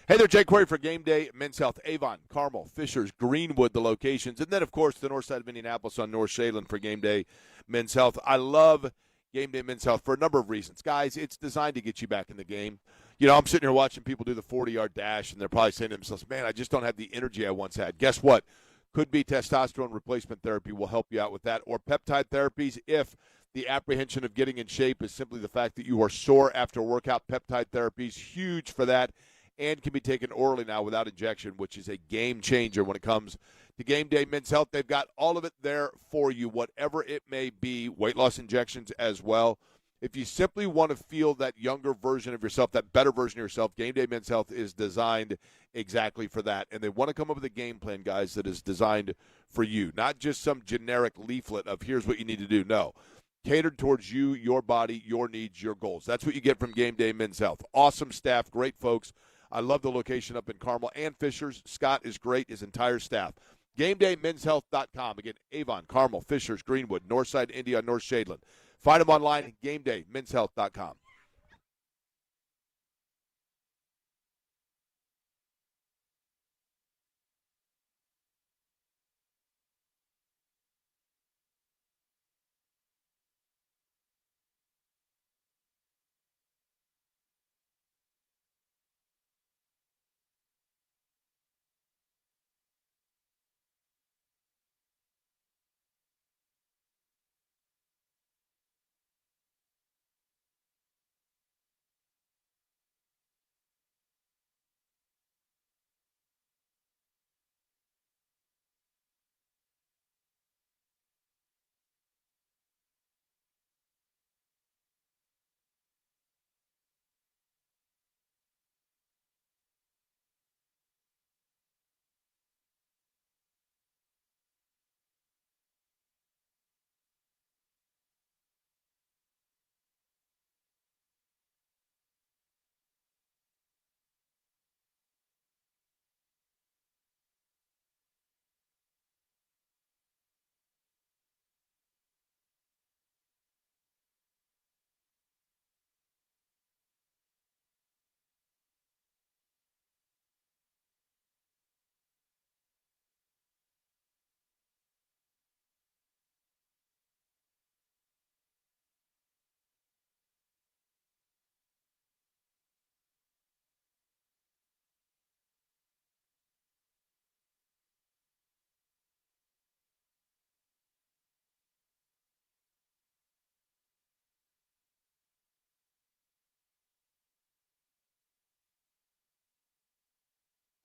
Hey there, Jake Query for Game Day Men's Health. Avon, Carmel, Fishers, Greenwood, the locations. And then, of course, the north side of Indianapolis on North Shadeland for Game Day Men's Health. I love Game Day Men's Health for a number of reasons. Guys, it's designed to get you back in the game. I'm sitting here watching people do the 40-yard dash, and they're probably saying to themselves, man, I just don't have the energy I once had. Guess what? Could be testosterone replacement therapy will help you out with that, or peptide therapies if the apprehension of getting in shape is simply the fact that you are sore after workout. Peptide therapies, huge for that, and can be taken orally now without injection, which is a game changer when it comes to Game Day Men's Health. They've got all of it there for you, whatever it may be, weight loss injections as well. If you simply want to feel that younger version of yourself, that better version of yourself, Game Day Men's Health is designed exactly for that. And they want to come up with a game plan, guys, that is designed for you, not just some generic leaflet of here's what you need to do. No. Catered towards you, your body, your needs, your goals. That's what you get from Game Day Men's Health. Awesome staff, great folks. I love the location up in Carmel and Fishers. Scott is great, his entire staff. GameDayMen'sHealth.com. Again, Avon, Carmel, Fishers, Greenwood, Northside, India, North Shadeland. Find them online at GameDayMen'sHealth.com.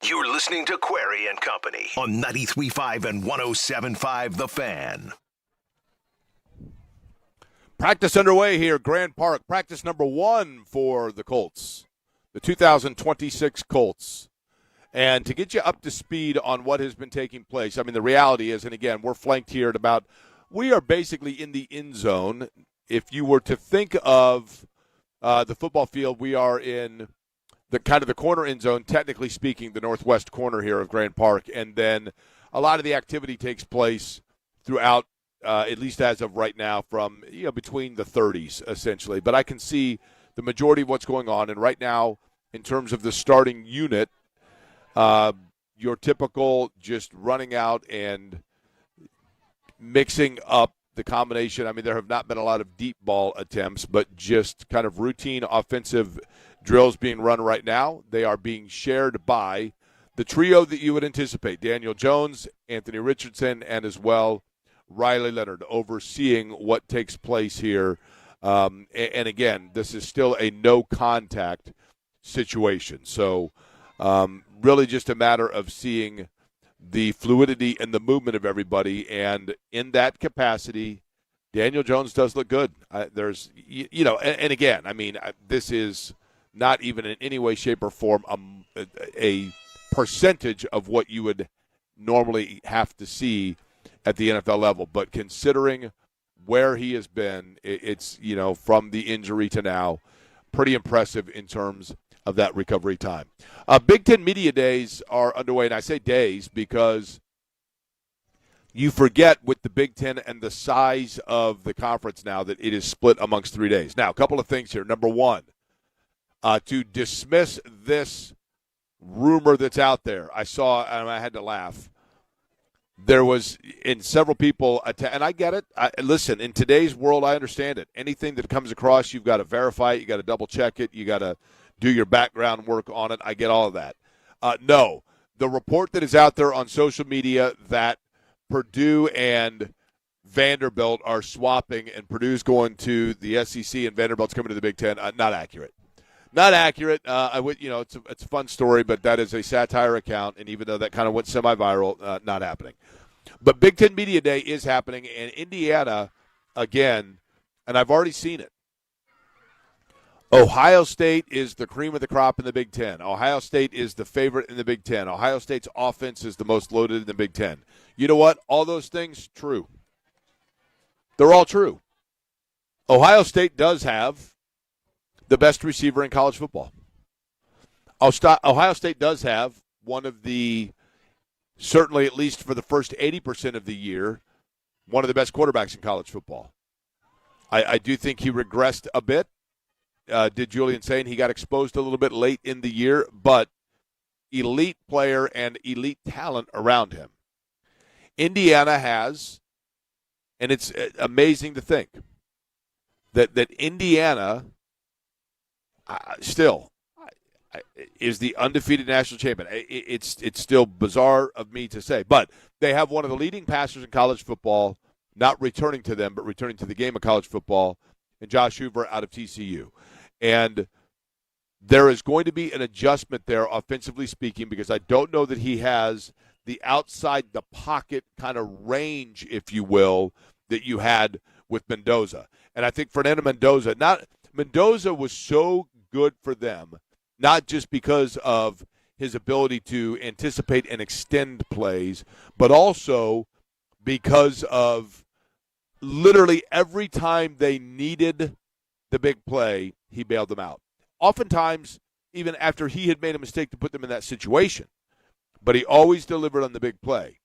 You're listening to Query and Company on 93.5 and 107.5 The Fan. Practice underway here, Grand Park. Practice number 1 for the Colts, the 2026 Colts. And to get you up to speed on what has been taking place, I mean, the reality is, and again, we're flanked here at about, we are basically in the end zone. If you were to think of the football field, we are in the kind of the corner end zone, technically speaking, the northwest corner here of Grand Park. And then a lot of the activity takes place throughout, at least as of right now, from between the 30s, essentially. But I can see the majority of what's going on. And right now, in terms of the starting unit, your typical just running out and mixing up the combination. I mean, there have not been a lot of deep ball attempts, but just kind of routine offensive drills being run right now. They are being shared by the trio that you would anticipate: Daniel Jones, Anthony Richardson, and as well Riley Leonard, overseeing what takes place here. And again, this is still a no-contact situation. So really just a matter of seeing the fluidity and the movement of everybody, and in that capacity, Daniel Jones does look good. There's, and again, I mean, this is not even in any way, shape, or form a percentage of what you would normally have to see at the NFL level, but considering where he has been, it's, from the injury to now, pretty impressive in terms of that recovery time. Big Ten Media Days are underway, and I say days because you forget with the Big Ten and the size of the conference now that it is split amongst 3 days. Now, a couple of things here. Number one, to dismiss this rumor that's out there, I saw, and I had to laugh. There was, in several people, and I get it. Listen, in today's world, I understand it. Anything that comes across, you've got to verify it. You got to double check it. You got to do your background work on it. I get all of that. No, the report that is out there on social media that Purdue and Vanderbilt are swapping, and Purdue's going to the SEC and Vanderbilt's coming to the Big Ten, not accurate. Not accurate. It's a fun story, but that is a satire account, and even though that kind of went semi-viral, not happening. But Big Ten Media Day is happening, and Indiana, again, and I've already seen it. Ohio State is the cream of the crop in the Big Ten. Ohio State is the favorite in the Big Ten. Ohio State's offense is the most loaded in the Big Ten. You know what? All those things, true. They're all true. Ohio State does have the best receiver in college football. Ohio State does have one of the, certainly at least for the first 80% of the year, one of the best quarterbacks in college football. I do think he regressed a bit. Did Julian saying he got exposed a little bit late in the year, but elite player and elite talent around him. Indiana has, and it's amazing to think that Indiana still is the undefeated national champion. It's still bizarre of me to say, but they have one of the leading passers in college football, not returning to them, but returning to the game of college football, and Josh Hoover out of TCU. And there is going to be an adjustment there, offensively speaking, because I don't know that he has the outside the pocket kind of range, if you will, that you had with Mendoza. And I think Fernando Mendoza was so good for them, not just because of his ability to anticipate and extend plays, but also because of literally every time they needed the big play, he bailed them out. Oftentimes, even after he had made a mistake to put them in that situation. But he always delivered on the big play.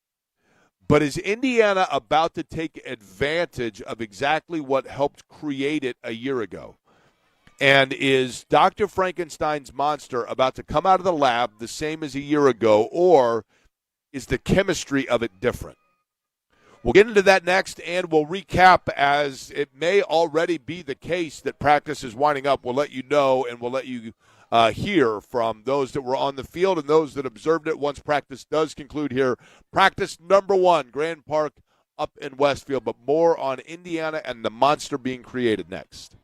But is Indiana about to take advantage of exactly what helped create it a year ago? And is Dr. Frankenstein's monster about to come out of the lab the same as a year ago, or is the chemistry of it different? We'll get into that next, and we'll recap, as it may already be the case that practice is winding up. We'll let you know, and we'll let you hear from those that were on the field and those that observed it once practice does conclude here. Practice number 1, Grand Park up in Westfield, but more on Indiana and the monster being created next.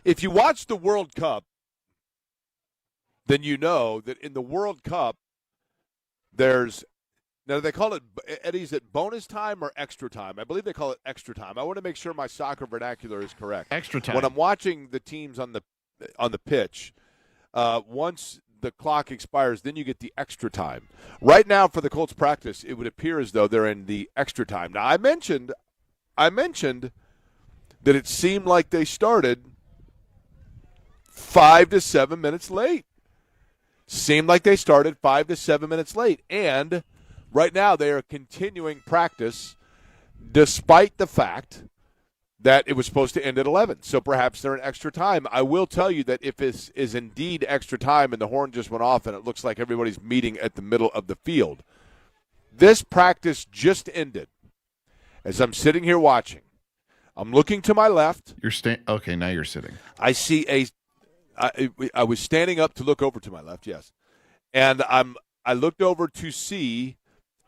If you watch the World Cup, then you know that in the World Cup, there's now they call it, Eddie, is it bonus time or extra time? I believe they call it extra time. I want to make sure my soccer vernacular is correct. Extra time. When I'm watching the teams on the pitch, once the clock expires, then you get the extra time. Right now for the Colts practice, it would appear as though they're in the extra time. Now I mentioned that it seemed like they started 5 to 7 minutes late. Seemed like they started 5 to 7 minutes late. And right now they are continuing practice despite the fact that it was supposed to end at 11. So perhaps they're in extra time. I will tell you that if this is indeed extra time and the horn just went off and it looks like everybody's meeting at the middle of the field, this practice just ended. As I'm sitting here watching, I'm looking to my left. Okay, now you're sitting. I see I was standing up to look over to my left, yes. And I looked over to see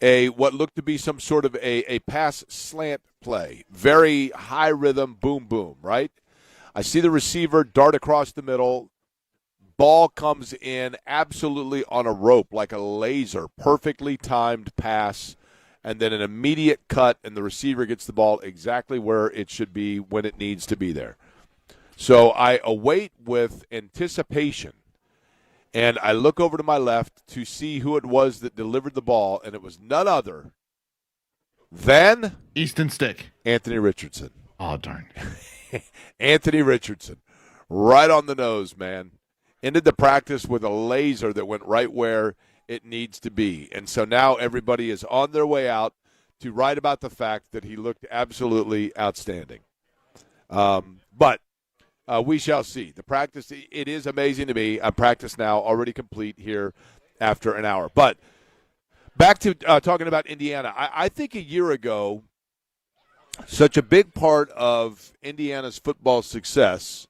what looked to be some sort of a pass slant play. Very high rhythm, boom, boom, right? I see the receiver dart across the middle. Ball comes in absolutely on a rope like a laser. Perfectly timed pass. And then an immediate cut, and the receiver gets the ball exactly where it should be when it needs to be there. So I await with anticipation, and I look over to my left to see who it was that delivered the ball, and it was none other than Easton Stick. Anthony Richardson. Oh, darn. Anthony Richardson. Right on the nose, man. Ended the practice with a laser that went right where it needs to be. And so now everybody is on their way out to write about the fact that he looked absolutely outstanding. But we shall see. The practice, it is amazing to me. Practice now already complete here after an hour. But back to talking about Indiana. I think a year ago, such a big part of Indiana's football success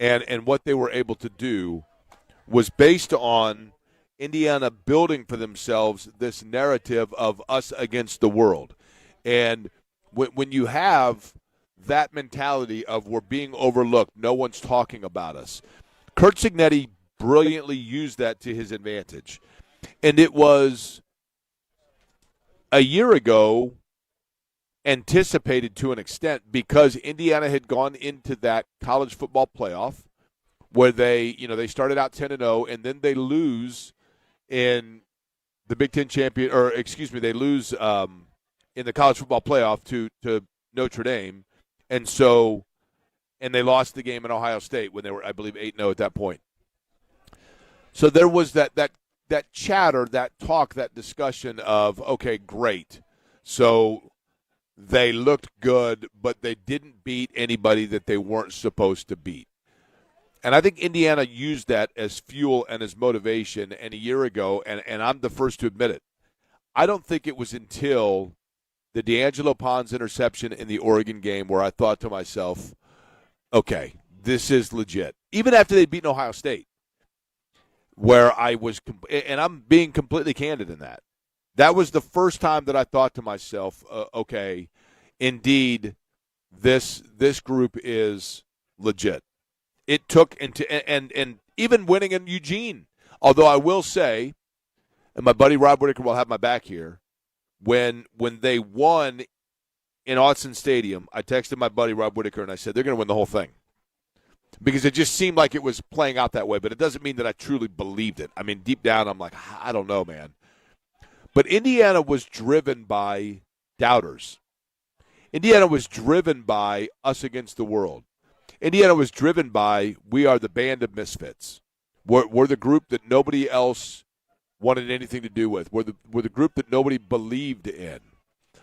and what they were able to do was based on Indiana building for themselves this narrative of us against the world. And when you have that mentality of we're being overlooked, no one's talking about us, Curt Cignetti brilliantly used that to his advantage. And it was a year ago anticipated to an extent because Indiana had gone into that college football playoff where they started out 10-0 and then they lose in the Big Ten they lose in the college football playoff to Notre Dame, and they lost the game in Ohio State when they were, I believe, 8-0 at that point. So there was that chatter, that talk, that discussion of, okay, great. So they looked good, but they didn't beat anybody that they weren't supposed to beat. And I think Indiana used that as fuel and as motivation. And a year ago, and I'm the first to admit it, I don't think it was until the D'Angelo Pons interception in the Oregon game where I thought to myself, okay, this is legit. Even after they'd beaten Ohio State, where I was – and I'm being completely candid in that. That was the first time that I thought to myself, okay, indeed, this group is legit. It took and even winning in Eugene. Although I will say, and my buddy Rob Whitaker will have my back here, when they won in Autzen Stadium, I texted my buddy Rob Whitaker and I said they're going to win the whole thing because it just seemed like it was playing out that way. But it doesn't mean that I truly believed it. I mean, deep down, I'm like, I don't know, man. But Indiana was driven by doubters. Indiana was driven by us against the world. Indiana was driven by we are the band of misfits. We're the group that nobody else wanted anything to do with. We're the group that nobody believed in.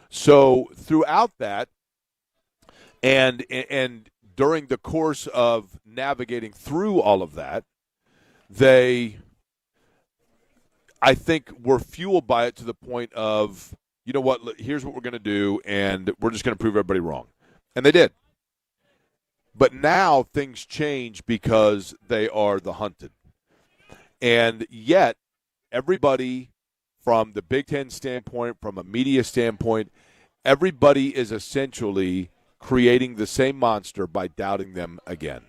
So throughout that, and during the course of navigating through all of that, they, I think, were fueled by it to the point of, you know what, here's what we're going to do, and we're just going to prove everybody wrong. And they did. But now things change because they are the hunted. And yet, everybody from the Big Ten standpoint, from a media standpoint, everybody is essentially creating the same monster by doubting them again.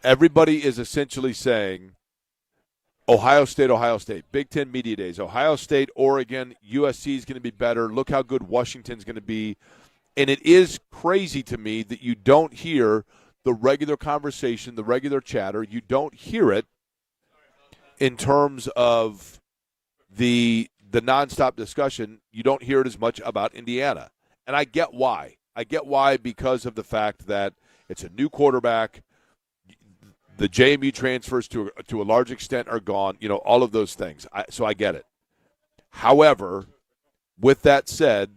everybody is essentially saying Ohio State, Big Ten Media Days, Ohio State, Oregon, USC is going to be better. Look how good Washington's going to be. And it is crazy to me that you don't hear the regular conversation, the regular chatter. You don't hear it in terms of the nonstop discussion. You don't hear it as much about Indiana. And I get why. I get why because of the fact that it's a new quarterback. The JMU transfers to a large extent are gone, all of those things. So I get it. However, with that said,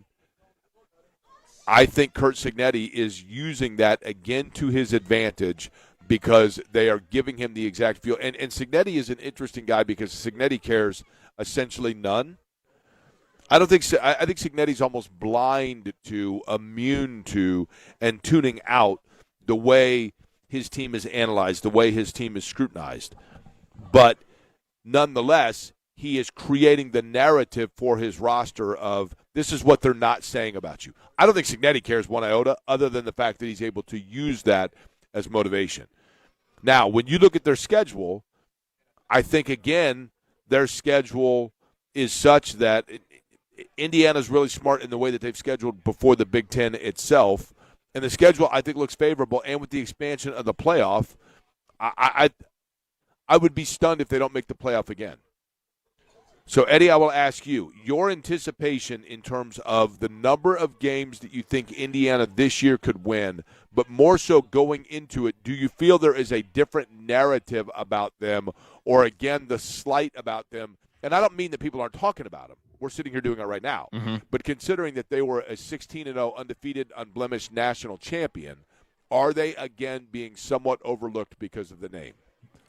I think Curt Cignetti is using that again to his advantage because they are giving him the exact feel. And Cignetti is an interesting guy because Cignetti cares essentially none. I think Cignetti's almost blind to, immune to, and tuning out the way his team is analyzed, the way his team is scrutinized. But nonetheless, he is creating the narrative for his roster of this is what they're not saying about you. I don't think Cignetti cares one iota other than the fact that he's able to use that as motivation. Now, when you look at their schedule, I think, again, their schedule is such that Indiana's really smart in the way that they've scheduled before the Big Ten itself. And the schedule, I think, looks favorable. And with the expansion of the playoff, I would be stunned if they don't make the playoff again. So, Eddie, I will ask you, your anticipation in terms of the number of games that you think Indiana this year could win, but more so going into it, do you feel there is a different narrative about them or, again, the slight about them? And I don't mean that people aren't talking about them. We're sitting here doing it right now. Mm-hmm. But considering that they were a 16-0 undefeated, unblemished national champion, are they, again, being somewhat overlooked because of the name?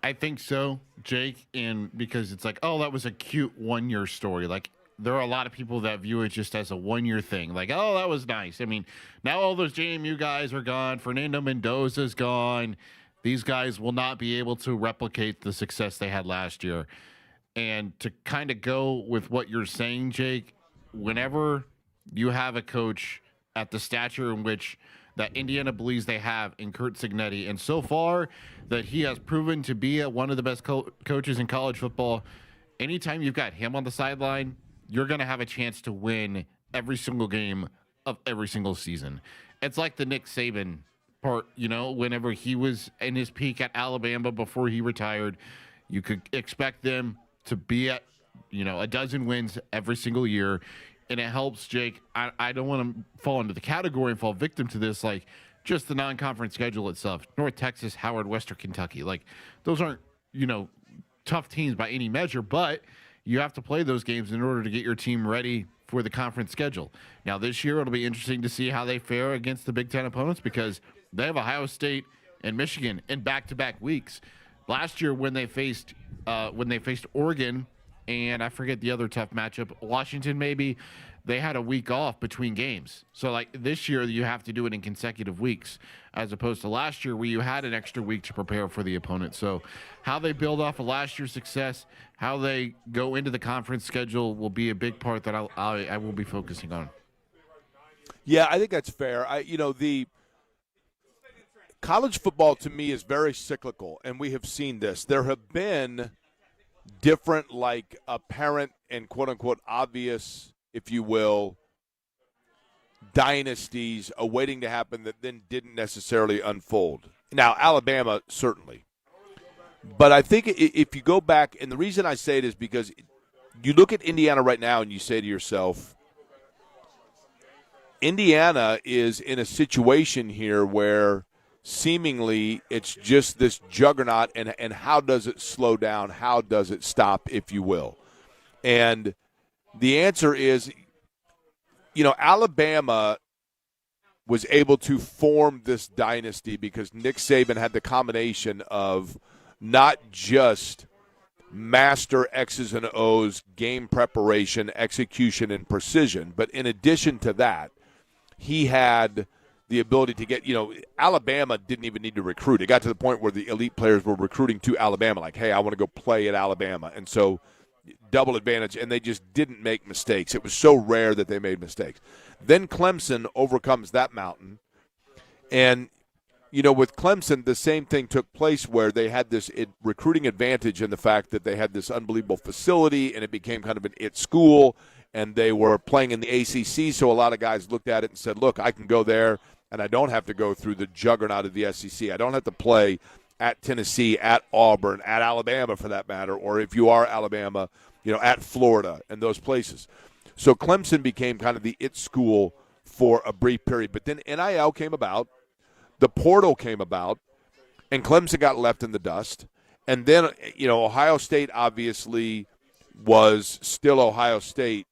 I think so, Jake, and because it's like, oh, that was a cute one-year story. Like, there are a lot of people that view it just as a one-year thing. Like, oh, that was nice. I mean, now all those JMU guys are gone. Fernando Mendoza's gone. These guys will not be able to replicate the success they had last year. And to kind of go with what you're saying, Jake, whenever you have a coach at the stature in which that Indiana believes they have in Curt Cignetti, and so far that he has proven to be one of the best coaches in college football, anytime you've got him on the sideline, you're going to have a chance to win every single game of every single season. It's like the Nick Saban part, whenever he was in his peak at Alabama before he retired, you could expect them to be at, a dozen wins every single year. And it helps, Jake. I don't want to fall into the category and fall victim to this, like just the non-conference schedule itself. North Texas, Howard, Western Kentucky. Like, those aren't, tough teams by any measure, but you have to play those games in order to get your team ready for the conference schedule. Now, this year, it'll be interesting to see how they fare against the Big Ten opponents because they have Ohio State and Michigan in back-to-back weeks. Last year, when they faced Oregon, and I forget the other tough matchup, Washington maybe, they had a week off between games. So, like, this year you have to do it in consecutive weeks as opposed to last year where you had an extra week to prepare for the opponent. So how they build off of last year's success, how they go into the conference schedule will be a big part that I will be focusing on. Yeah, I think that's fair. The college football to me is very cyclical, and we have seen this. There have been different, like, apparent and quote-unquote obvious, if you will, dynasties awaiting to happen that then didn't necessarily unfold. Now, Alabama, certainly. But I think if you go back, and the reason I say it is because you look at Indiana right now and you say to yourself, Indiana is in a situation here where seemingly it's just this juggernaut, and how does it slow down? How does it stop, if you will? And the answer is, Alabama was able to form this dynasty because Nick Saban had the combination of not just master X's and O's, game preparation, execution, and precision, but in addition to that, he had the ability to get, Alabama didn't even need to recruit. It got to the point where the elite players were recruiting to Alabama, like, hey, I want to go play at Alabama. And so double advantage, and they just didn't make mistakes. It was so rare that they made mistakes. Then Clemson overcomes that mountain, and with Clemson, the same thing took place where they had this recruiting advantage in the fact that they had this unbelievable facility, and it became kind of an it school, and they were playing in the ACC, so a lot of guys looked at it and said, look, I can go there, and I don't have to go through the juggernaut of the SEC. I don't have to play at Tennessee, at Auburn, at Alabama for that matter, or if you are Alabama, at Florida and those places. So Clemson became kind of the it school for a brief period. But then NIL came about, the portal came about, and Clemson got left in the dust. And then, Ohio State obviously was still Ohio State,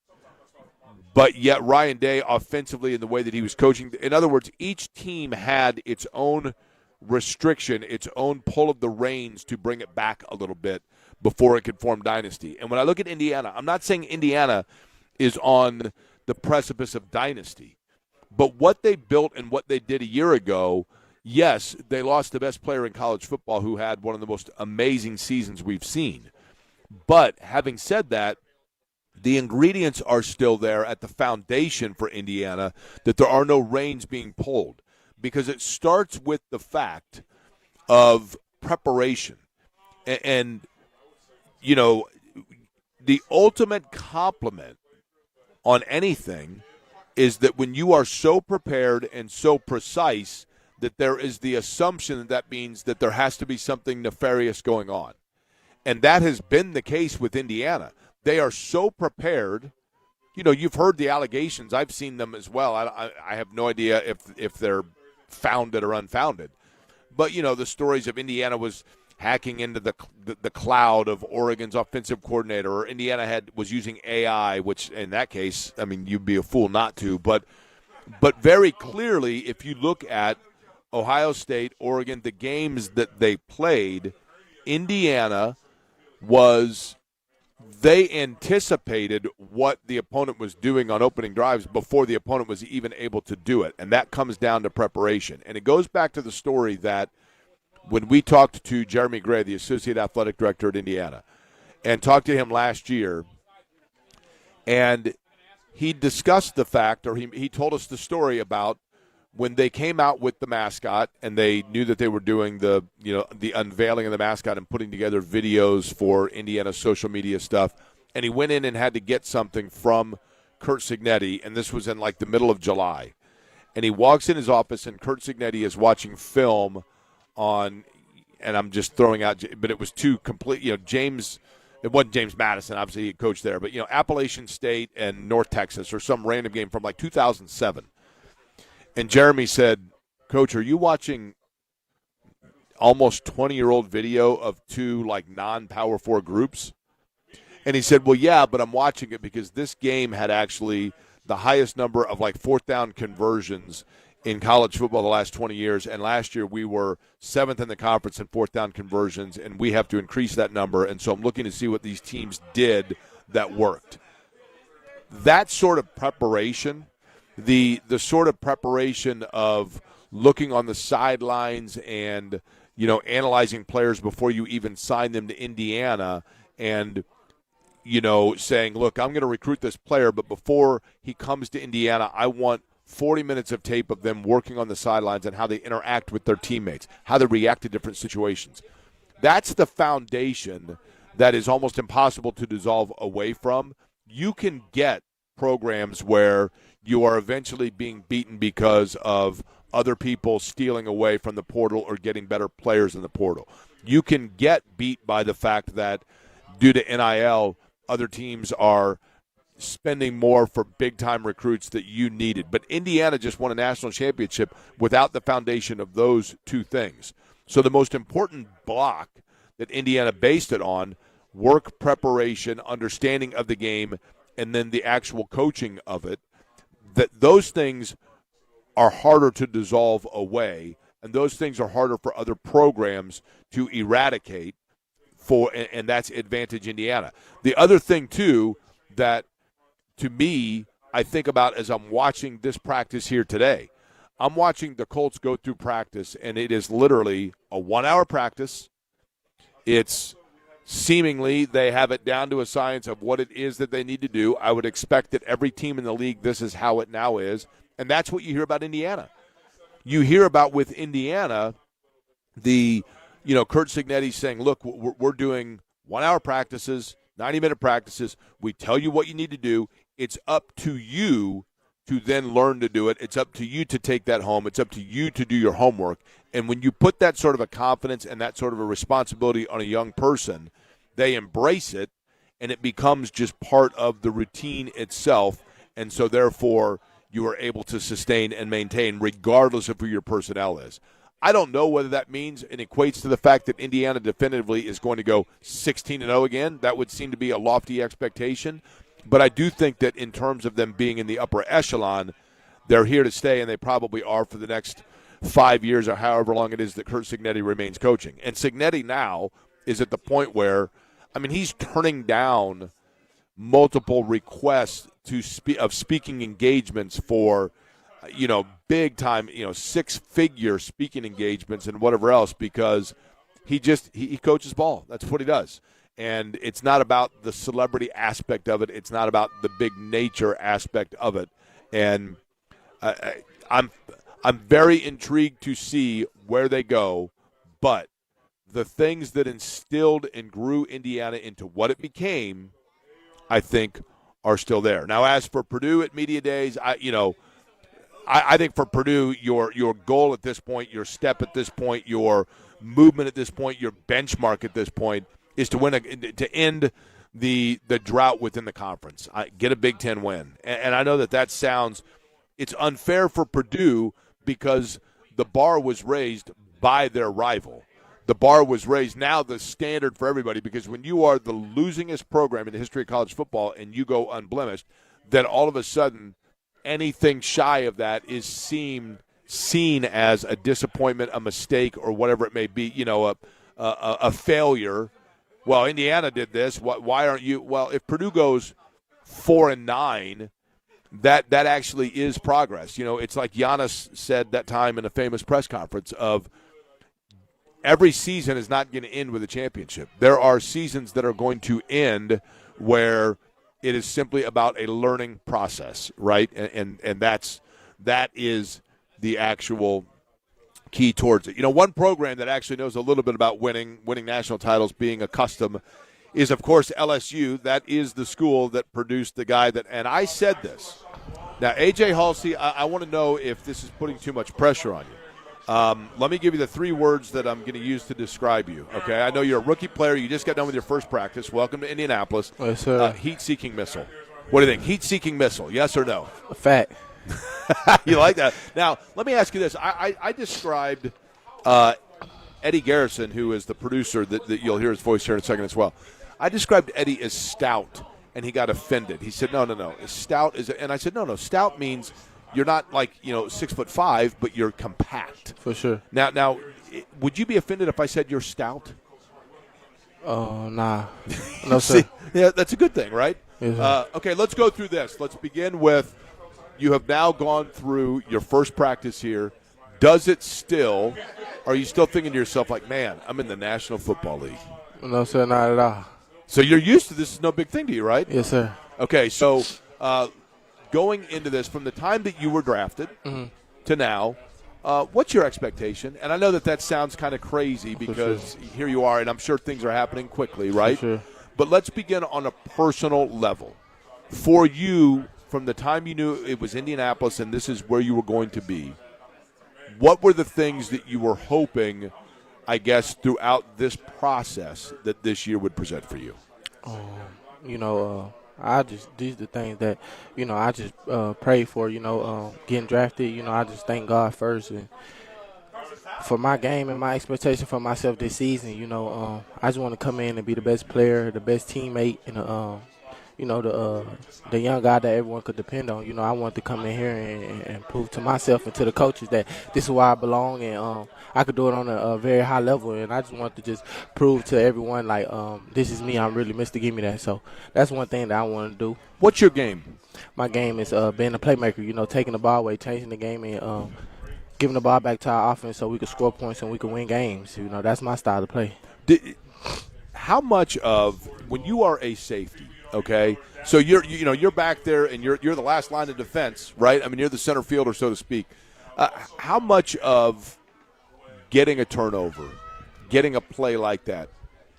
but yet Ryan Day offensively in the way that he was coaching. In other words, each team had its own restriction, its own pull of the reins to bring it back a little bit before it could form dynasty. And when I look at Indiana, I'm not saying Indiana is on the precipice of dynasty, but what they built and what they did a year ago, yes, they lost the best player in college football who had one of the most amazing seasons we've seen. But having said that, the ingredients are still there at the foundation for Indiana, that there are no reins being pulled, because it starts with the fact of preparation. And the ultimate compliment on anything is that when you are so prepared and so precise that there is the assumption that means that there has to be something nefarious going on. And that has been the case with Indiana. They are so prepared. You've heard the allegations. I've seen them as well. I have no idea if they're founded or unfounded. But, the stories of Indiana was hacking into the cloud of Oregon's offensive coordinator, or Indiana was using AI, which in that case, I mean, you'd be a fool not to. But very clearly, if you look at Ohio State, Oregon, the games that they played, Indiana they anticipated what the opponent was doing on opening drives before the opponent was even able to do it. And that comes down to preparation. And it goes back to the story that when we talked to Jeremy Gray, the Associate Athletic Director at Indiana, and talked to him last year, and he discussed the fact, or he told us the story about when they came out with the mascot and they knew that they were doing the unveiling of the mascot and putting together videos for Indiana's social media stuff, and he went in and had to get something from Curt Cignetti, and this was in like the middle of July. And he walks in his office, and Curt Cignetti is watching film on, and I'm just throwing out, but it was two complete, James, it wasn't James Madison, obviously he coached there, but, Appalachian State and North Texas, or some random game from like 2007. And Jeremy said, Coach, are you watching almost 20-year-old video of two like non-Power 4 groups? And he said, well, yeah, but I'm watching it because this game had actually the highest number of like fourth down conversions in college football the last 20 years, and last year we were 7th in the conference in fourth down conversions, and we have to increase that number, and so I'm looking to see what these teams did that worked. That sort of preparation, the sort of preparation of looking on the sidelines and, analyzing players before you even sign them to Indiana and, saying, look, I'm going to recruit this player, but before he comes to Indiana, I want 40 minutes of tape of them working on the sidelines and how they interact with their teammates, how they react to different situations. That's the foundation that is almost impossible to dissolve away from. You can get programs where you are eventually being beaten because of other people stealing away from the portal or getting better players in the portal. You can get beat by the fact that due to NIL, other teams are spending more for big-time recruits that you needed. But Indiana just won a national championship without the foundation of those two things. So the most important block that Indiana based it on, work preparation, understanding of the game, and then the actual coaching of it, that those things are harder to dissolve away, and those things are harder for other programs to eradicate, and that's Advantage Indiana. The other thing, too, that to me, I think about as I'm watching this practice here today. I'm watching the Colts go through practice, and it is literally a 1-hour practice. It's seemingly they have it down to a science of what it is that they need to do. I would expect that every team in the league, this is how it now is, and that's what you hear about Indiana. you hear about with Indiana, Kurt Signetti saying, look, we're doing 1 hour practices, 90-minute practices. We tell you what you need to do. It's up to you to then learn to do it. It's up to you to take that home. It's up to you to do your homework. And when you put that sort of a confidence and that sort of a responsibility on a young person, they embrace it, and it becomes just part of the routine itself. And so, therefore, you are able to sustain and maintain regardless of who your personnel is. I don't know whether that means and equates to the fact that Indiana definitively is going to go 16-0 again. That would seem to be a lofty expectation. But I do think that in terms of them being in the upper echelon, they're here to stay, and they probably are for the next 5 years or however long it is that Curt Signetti remains coaching. And Signetti now is at the point where, he's turning down multiple requests of speaking engagements for, big time, 6-figure speaking engagements and whatever else, because he coaches ball. That's what he does. And it's not about the celebrity aspect of it. It's not about the big nature aspect of it. And I'm very intrigued to see where they go, but the things that instilled and grew Indiana into what it became, I think, are still there. Now, as for Purdue at Media Days, I think for Purdue, your goal at this point, your step at this point, your movement at this point, your benchmark at this point is to end the drought within the conference. Get a Big Ten win. And I know that sounds – it's unfair for Purdue because the bar was raised by their rival. The bar was raised. Now the standard for everybody, because when you are the losingest program in the history of college football and you go unblemished, then all of a sudden anything shy of that is seen as a disappointment, a mistake, or whatever it may be, a failure. Well, Indiana did this. Why aren't you? Well, if Purdue goes 4-9, that actually is progress. It's like Giannis said that time in a famous press conference of every season is not going to end with a championship. There are seasons that are going to end where it is simply about a learning process, right? And that is the actual key towards it. One program that actually knows a little bit about winning national titles, being a custom, is, of course, LSU. That is the school that produced the guy that – and I said this. Now, A.J. Haulcy, I want to know if this is putting too much pressure on you. Let me give you the 3 words that I'm going to use to describe you, okay? I know you're a rookie player. You just got done with your first practice. Welcome to Indianapolis. Yes, sir. Heat-seeking missile. What do you think? Heat-seeking missile, yes or no? A fact. You like that? Now, let me ask you this. I described Eddie Garrison, who is the producer that you'll hear his voice here in a second as well. I described Eddie as stout, and he got offended. He said, no. Stout is – and I said, no. Stout means you're not like, 6'5", but you're compact. For sure. Now, would you be offended if I said you're stout? Oh, nah. No, sir. See, yeah, that's a good thing, right? Yes, sir. Okay, let's go through this. Let's begin with – you have now gone through your first practice here. Does it still – are you still thinking to yourself like, man, I'm in the National Football League? No, sir, not at all. So you're used to this. Is no big thing to you, right? Yes, sir. Okay, so going into this, from the time that you were drafted to now, what's your expectation? And I know that sounds kind of crazy because here you are, and I'm sure things are happening quickly, right? For sure. But let's begin on a personal level. For you, from the time you knew it was Indianapolis and this is where you were going to be, what were the things that you were hoping, I guess, throughout this process that this year would present for you? These are the things that, I just pray for, getting drafted. I just thank God first and for my game and my expectation for myself this season. I just want to come in and be the best player, the best teammate, and the young guy that everyone could depend on. I want to come in here and prove to myself and to the coaches that this is where I belong, and I could do it on a very high level. And I just want to just prove to everyone, like, this is me. I'm really Mr. Give Me That. So that's one thing that I want to do. What's your game? My game is being a playmaker, taking the ball away, changing the game, and giving the ball back to our offense so we can score points and we can win games. That's my style of play. How much of, when you are a safety, okay, so you're back there and you're the last line of defense, right? You're the center fielder, so to speak. How much of getting a turnover, getting a play like that,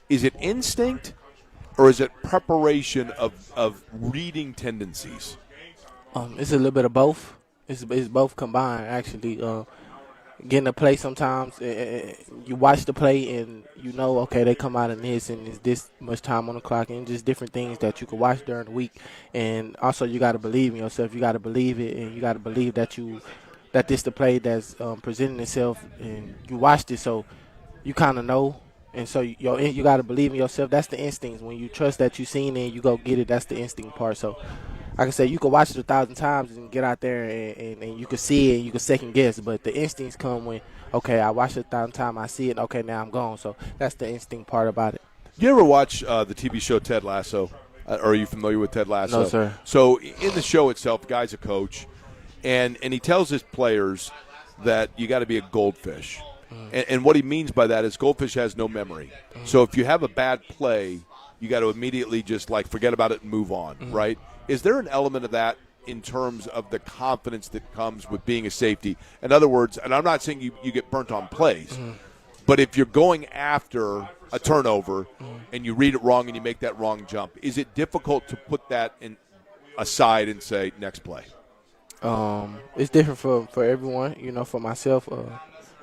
is it instinct or is it preparation of reading tendencies? It's a little bit of both. It's both combined, actually. Getting a play sometimes, you watch the play and you know, okay, they come out in this and it's this much time on the clock, and just different things that you can watch during the week. And also, you got to believe in yourself. You got to believe it, and you got to believe that this the play that's presenting itself, and you watched it, so you kind of know. And so you got to believe in yourself. That's the instincts. When you trust that you seen it and you go get it, that's the instinct part. So like I said, you can watch it 1,000 times and get out there and you can see it and you can second guess. But the instincts come when, okay, I watched it 1,000 times, I see it, okay, now I'm gone. So that's the instinct part about it. You ever watch the TV show Ted Lasso? Or are you familiar with Ted Lasso? No, sir. So in the show itself, the guy's a coach, and he tells his players that you got to be a goldfish. And what he means by that is goldfish has no memory. So if you have a bad play, you got to immediately just like forget about it and move on, right? Is there an element of that in terms of the confidence that comes with being a safety? In other words, and I'm not saying you get burnt on plays, but if you're going after a turnover and you read it wrong and you make that wrong jump, is it difficult to put that aside and say next play? It's different for everyone. You know, for myself,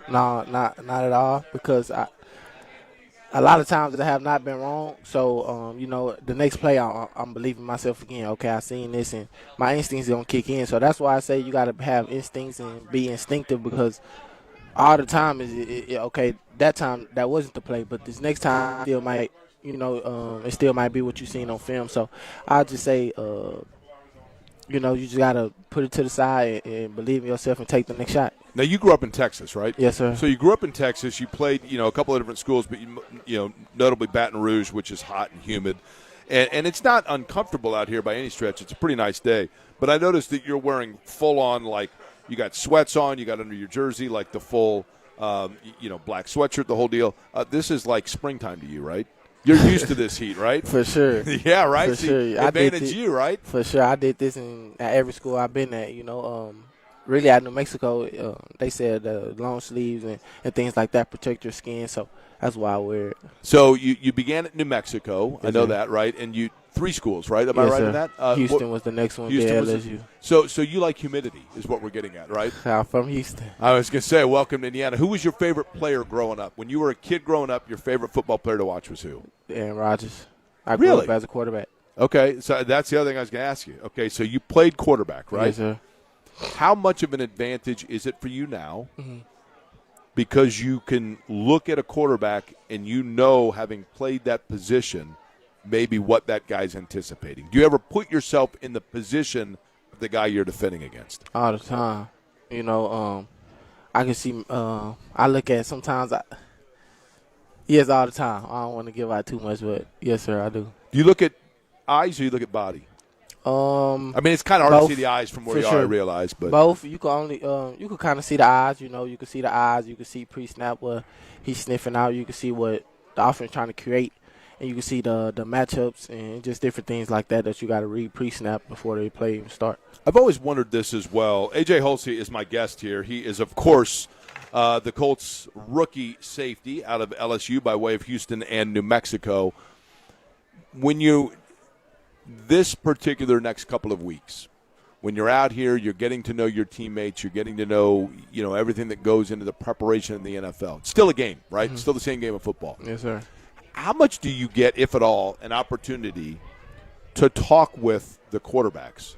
no, not at all, because a lot of times I have not been wrong. So, you know, the next play, I'm believing myself again. Okay, I seen this, and my instincts don't kick in. So that's why I say you got to have instincts and be instinctive, because all the time okay, that time that wasn't the play, but this next time still might, you know, it still might be what you seen on film. So I'll just say, you know, you just got to put it to the side and believe in yourself and take the next shot. Now, you grew up in Texas, right? Yes, sir. So you grew up in Texas. You played, you know, a couple of different schools, but, you know, notably Baton Rouge, which is hot and humid. And it's not uncomfortable out here by any stretch. It's a pretty nice day. But I noticed that you're wearing full-on, like, you got sweats on, you got under your jersey, like the full, you know, black sweatshirt, the whole deal. This is like springtime to you, right? You're used to this heat, right? For sure. Yeah, right? For sure. Advantage you, right? For sure. I did this at every school I've been at, you know. Really, at New Mexico, they said long sleeves and things like that protect your skin, so that's why I wear it. So you began at New Mexico. Yes, I know sir. that, right? And you 3 schools, right? Am I Yes, right sir. in that? Houston was the next one. Houston There, was LSU. So you like humidity is what we're getting at, right? I'm from Houston. I was going to say, welcome to Indiana. Who was your favorite player growing up? When you were a kid growing up, your favorite football player to watch was who? Aaron Rodgers. I grew Really? up as a quarterback. Okay, so that's the other thing I was going to ask you. Okay, so you played quarterback, right? Yes, sir. How much of an advantage is it for you now? Because you can look at a quarterback and you know, having played that position, maybe what that guy's anticipating. Do you ever put yourself in the position of the guy you're defending against? All the time. You know, I can see, I look at sometimes, yes, all the time. I don't want to give out too much, but yes, sir, I do. Do you look at eyes or you look at body? I mean, it's kind of hard to see the eyes from where you are, I realize. But both. You can only you can kind of see the eyes. You know, you can see the eyes. You can see pre-snap what he's sniffing out. You can see what the offense trying to create, and you can see the matchups and just different things like that you got to read pre-snap before they play even start. I've always wondered this as well. A.J. Haulcy is my guest here. He is, of course, the Colts rookie safety out of LSU by way of Houston and New Mexico. When you this particular next couple of weeks, when you're out here, you're getting to know your teammates, you're getting to know, you know, everything that goes into the preparation in the NFL. It's still a game, right? It's still the same game of football. Yes, sir. How much do you get, if at all, an opportunity to talk with the quarterbacks,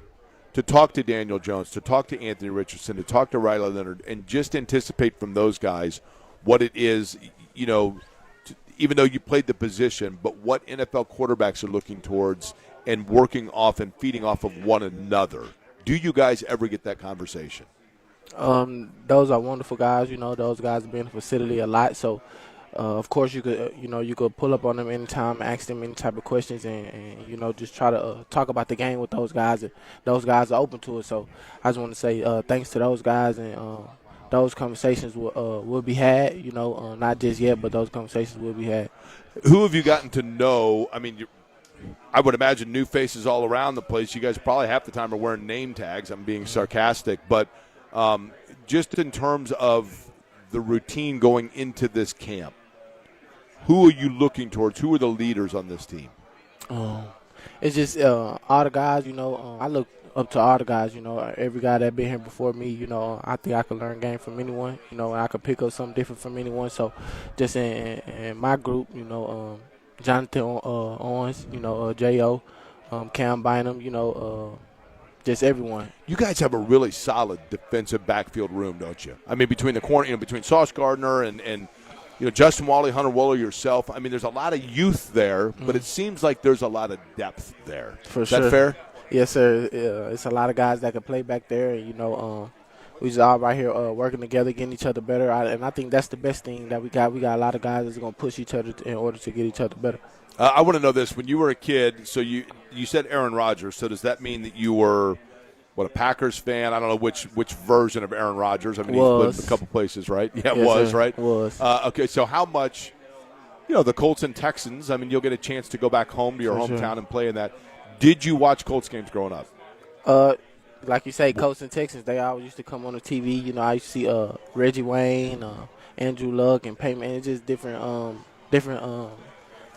to talk to Daniel Jones, to talk to Anthony Richardson, to talk to Riley Leonard, and just anticipate from those guys what it is, you know, even though you played the position, but what NFL quarterbacks are looking towards and working off and feeding off of one another? Do you guys ever get that conversation? Those are wonderful guys. You know, those guys have been in the facility a lot. So, of course, you could, you could pull up on them anytime, ask them any type of questions, and you know, just try to talk about the game with those guys. And those guys are open to it. So, I just want to say thanks to those guys, and those conversations will be had. You know, not just yet, but those conversations will be had. Who have you gotten to know? I mean, I would imagine new faces all around the place. You guys probably half the time are wearing name tags. I'm being sarcastic, but Just in terms of the routine going into this camp, who are you looking towards? Who are the leaders on this team? It's just all the guys, I look up to all the guys, every guy that been here before me, I think I could learn game from anyone, and I could pick up something different from anyone. So just in my group, Jonathan Owens, J.O., Cam Bynum, just everyone. You guys have a really solid defensive backfield room, don't you? I mean, between the corner, between Sauce Gardner and Justin Wally, Hunter Wooler, yourself. I mean, there's a lot of youth there, but it seems like there's a lot of depth there. Is that fair? Yes, sir. It's a lot of guys that can play back there. And, we just all right here working together, getting each other better. And I think that's the best thing that we got. We got a lot of guys that's going to push each other in order to get each other better. I want to know this. When you were a kid, so you said Aaron Rodgers. So does that mean that you were, a Packers fan? I don't know which version of Aaron Rodgers. I mean, he's lived in a couple places, right? Yeah, it was, sir. right? Was. Okay, so how much, the Colts and Texans, I mean, you'll get a chance to go back home to your hometown and play in that. Did you watch Colts games growing up? Like you say, Colts and Texans, they always used to come on the TV. I used to see Reggie Wayne, Andrew Luck, and Peyton. It's just different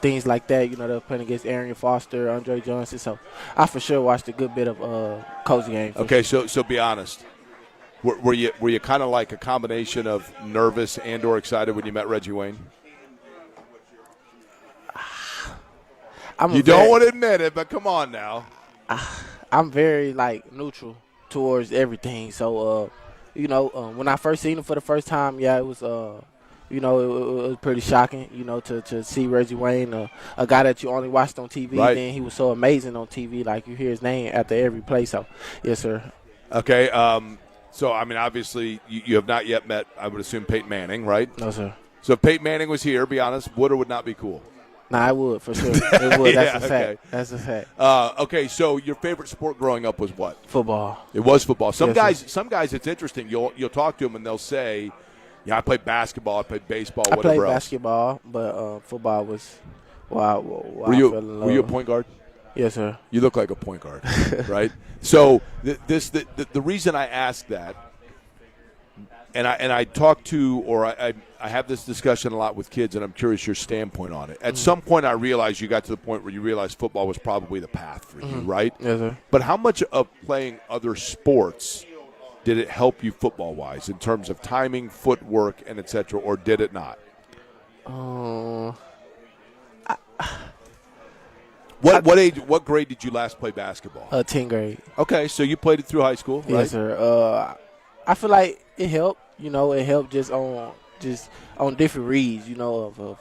things like that. They're playing against Arian Foster, Andre Johnson. So I for sure watched a good bit of Colts games. Okay, so be honest. Were you kind of like a combination of nervous and/or excited when you met Reggie Wayne? You don't want to admit it, but come on now. I'm very neutral towards everything. So when I first seen him for the first time, it was it was pretty shocking, to see Reggie Wayne, a guy that you only watched on TV. Right. Then he was so amazing on TV, like you hear his name after every play. So yes, sir. Okay. So I mean, obviously, you have not yet met, I would assume, Peyton Manning, right? No, sir. So if Peyton Manning was here, be honest, would or would not be cool? Nah, I would for sure. It would. Yeah, That's a fact. That's a fact. Okay, so your favorite sport growing up was what? Football. It was football. Some Yes, guys, it's interesting. You'll talk to them and they'll say, "Yeah, I played basketball, I played baseball, I whatever played else." Basketball, but football was why I Were fell in love. you a point guard? Yes, sir. You look like a point guard, right? So the reason I ask that, and I talk to, or I have this discussion a lot with kids, and I'm curious your standpoint on it. At some point, I realized you got to the point where you realized football was probably the path for you, right? Yes, sir. But how much of playing other sports did it help you football-wise in terms of timing, footwork, and et cetera, or did it not? What grade did you last play basketball? 10th grade. Okay, so you played it through high school, right? Yes, sir. I feel like it helped. It helped just on different reads. Of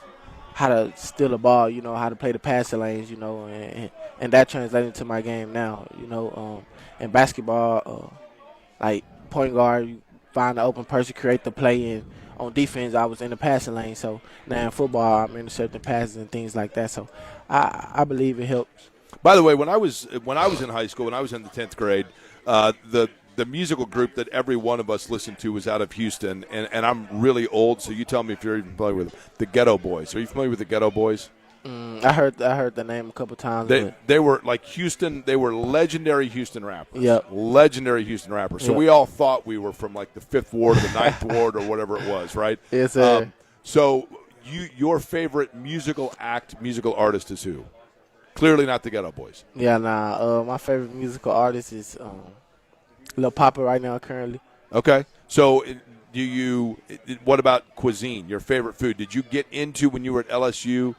how to steal the ball. How to play the passing lanes. And that translated into my game now. In basketball, like point guard, you find the open person, create the play, and on defense, I was in the passing lane. So now in football, I'm intercepting passes and things like that. So I believe it helps. By the way, when I was in high school, when I was in the 10th grade, the musical group that every one of us listened to was out of Houston, and I'm really old, so you tell me if you're even familiar with them. The Ghetto Boys. Are you familiar with the Ghetto Boys? I heard the name a couple times. They were like Houston. They were legendary Houston rappers. Yep. Legendary Houston rappers. So yep. we all thought we were from like the 5th Ward or the 9th Ward or whatever it was, right? Yes, sir. So your favorite musical artist is who? Clearly not the Ghetto Boys. Yeah, my favorite musical artist is Lil Papa right now currently. Okay. So what about cuisine, your favorite food? Did you get into when you were at LSU?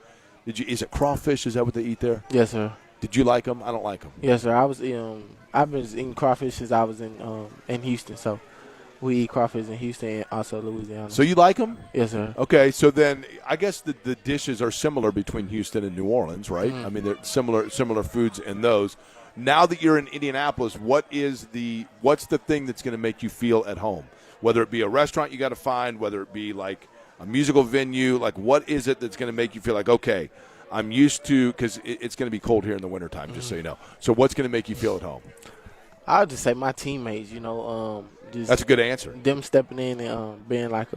Is it crawfish? Is that what they eat there? Yes, sir. Did you like them? I don't like them. Yes, sir. I've been eating crawfish since I was in Houston. So we eat crawfish in Houston and also Louisiana. So you like them? Yes, sir. Okay. So then I guess the dishes are similar between Houston and New Orleans, right? I mean, they're similar foods in those. Now that you're in Indianapolis, what's the thing that's going to make you feel at home? Whether it be a restaurant you got to find, whether it be like a musical venue, like what is it that's going to make you feel like, okay, I'm used to, because it's going to be cold here in the wintertime, just so you know. So what's going to make you feel at home? I would just say my teammates, just that's a good answer. Them stepping in and being like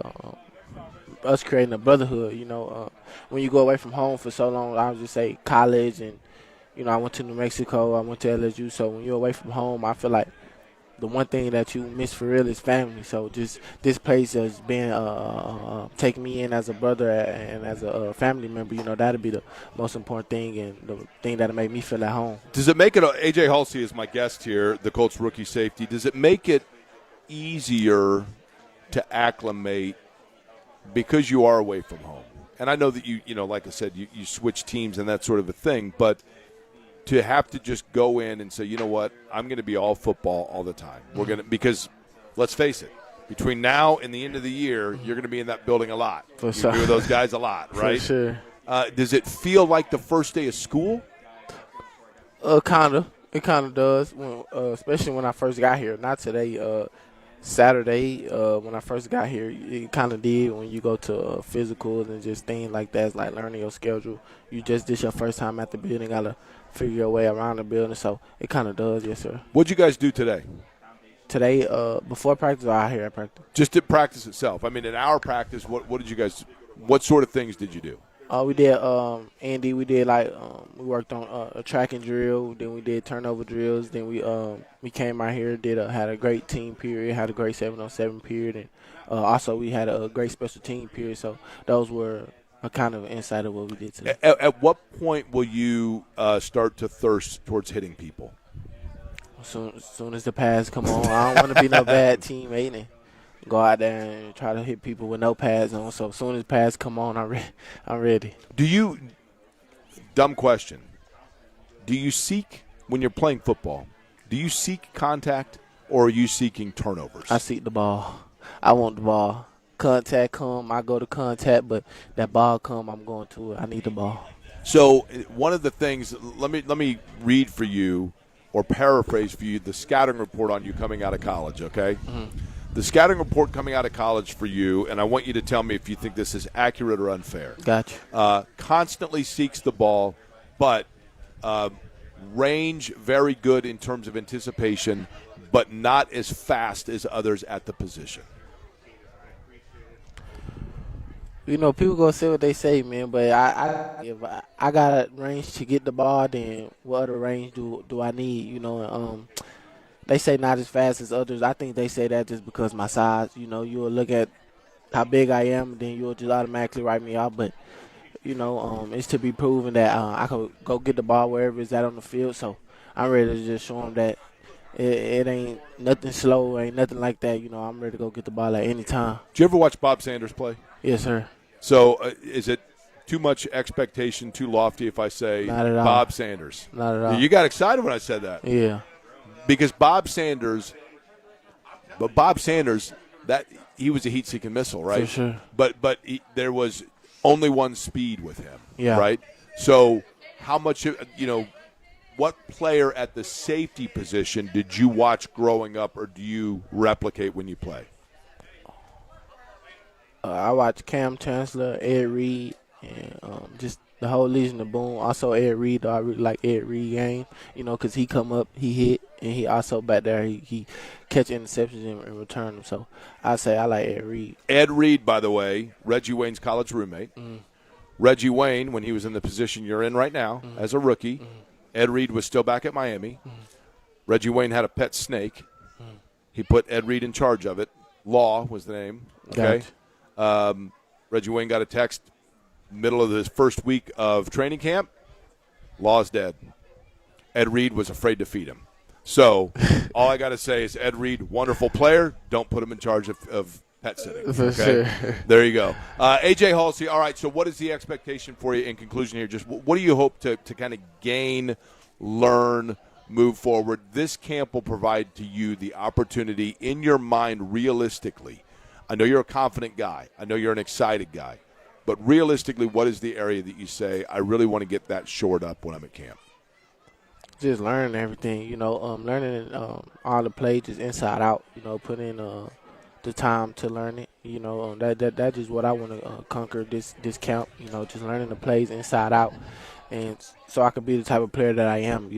us creating a brotherhood, when you go away from home for so long, I would just say college and, I went to New Mexico, I went to LSU, so when you're away from home, I feel like the one thing that you miss for real is family. So just this place has been taking me in as a brother and as a family member. That'll be the most important thing and the thing that'll make me feel at home. Does it make it – A.J. Haulcy is my guest here, the Colts rookie safety. Does it make it easier to acclimate because you are away from home? And I know that you like I said, you switch teams and that sort of a thing, but to have to just go in and say, you know what, I'm going to be all football all the time. We're going to, because let's face it, between now and the end of the year, you're going to be in that building a lot. For sure. You're with those guys a lot, right? For sure. Does it feel like the first day of school? Kind of. It kind of does, especially when I first got here. Not today. Saturday, when I first got here, it kind of did when you go to physicals and just things like that. It's like learning your schedule. This your first time at the building, got to figure your way around the building. So it kind of does, yes, sir. What'd you guys do today? Today, before practice or out here at practice? Just at practice itself. I mean, in our practice, what did you guys – what sort of things did you do? We did Andy. We did we worked on a tracking drill. Then we did turnover drills. Then we came out here, had a great team period, had a great 7-on-7 period, and also we had a great special team period. So those were a kind of insight of what we did today. At what point will you start to thirst towards hitting people? As soon as the pads come on, I don't want to be no bad teammate and go out there and try to hit people with no pads on. So as soon as pads come on, I'm ready. Do you – dumb question. Do you seek, when you're playing football, do you seek contact or are you seeking turnovers? I seek the ball. I want the ball. Contact come, I go to contact, but that ball come, I'm going to it. I need the ball. So one of the things – let me read for you or paraphrase for you the scouting report on you coming out of college, okay? Mm-hmm. The scouting report coming out of college for you, and I want you to tell me if you think this is accurate or unfair. Gotcha. Constantly seeks the ball, but range very good in terms of anticipation, but not as fast as others at the position. People gonna say what they say, man. But if I got a range to get the ball, then what other range do I need? They say not as fast as others. I think they say that just because my size. You'll look at how big I am, and then you'll just automatically write me out. But, it's to be proven that I can go get the ball wherever it's at on the field. So I'm ready to just show them that it ain't nothing slow, ain't nothing like that. I'm ready to go get the ball at any time. Did you ever watch Bob Sanders play? Yes, sir. So is it too much expectation, too lofty if I say Not at all. Bob Sanders? Not at all. You got excited when I said that. Yeah. Because Bob Sanders, that he was a heat-seeking missile, right? For sure. But there was only one speed with him, yeah. Right? So how much, what player at the safety position did you watch growing up or do you replicate when you play? I watched Cam Chancellor, Ed Reed, and just the whole Legion of Boom. Also Ed Reed, though I really like Ed Reed game, because he come up, he hit, and he also back there, he catch interceptions and return them. So I say I like Ed Reed. Ed Reed, by the way, Reggie Wayne's college roommate. Mm. Reggie Wayne, when he was in the position you're in right now as a rookie, Ed Reed was still back at Miami. Reggie Wayne had a pet snake. He put Ed Reed in charge of it. Law was the name. Okay. Gotcha. Reggie Wayne got a text middle of his first week of training camp. Law's dead. Ed Reed was afraid to feed him. So all I got to say is Ed Reed, wonderful player. Don't put him in charge of pet sitting. For okay? sure. There you go. A.J. Haulcy, all right, so what is the expectation for you in conclusion here? Just what do you hope to kind of gain, learn, move forward? This camp will provide to you the opportunity in your mind realistically. I know you're a confident guy. I know you're an excited guy. But realistically, what is the area that you say, I really want to get that shored up when I'm at camp? Just learning everything, learning all the plays just inside out, put in the time to learn it, that's just what I want to conquer this camp, just learning the plays inside out. And so I can be the type of player that I am,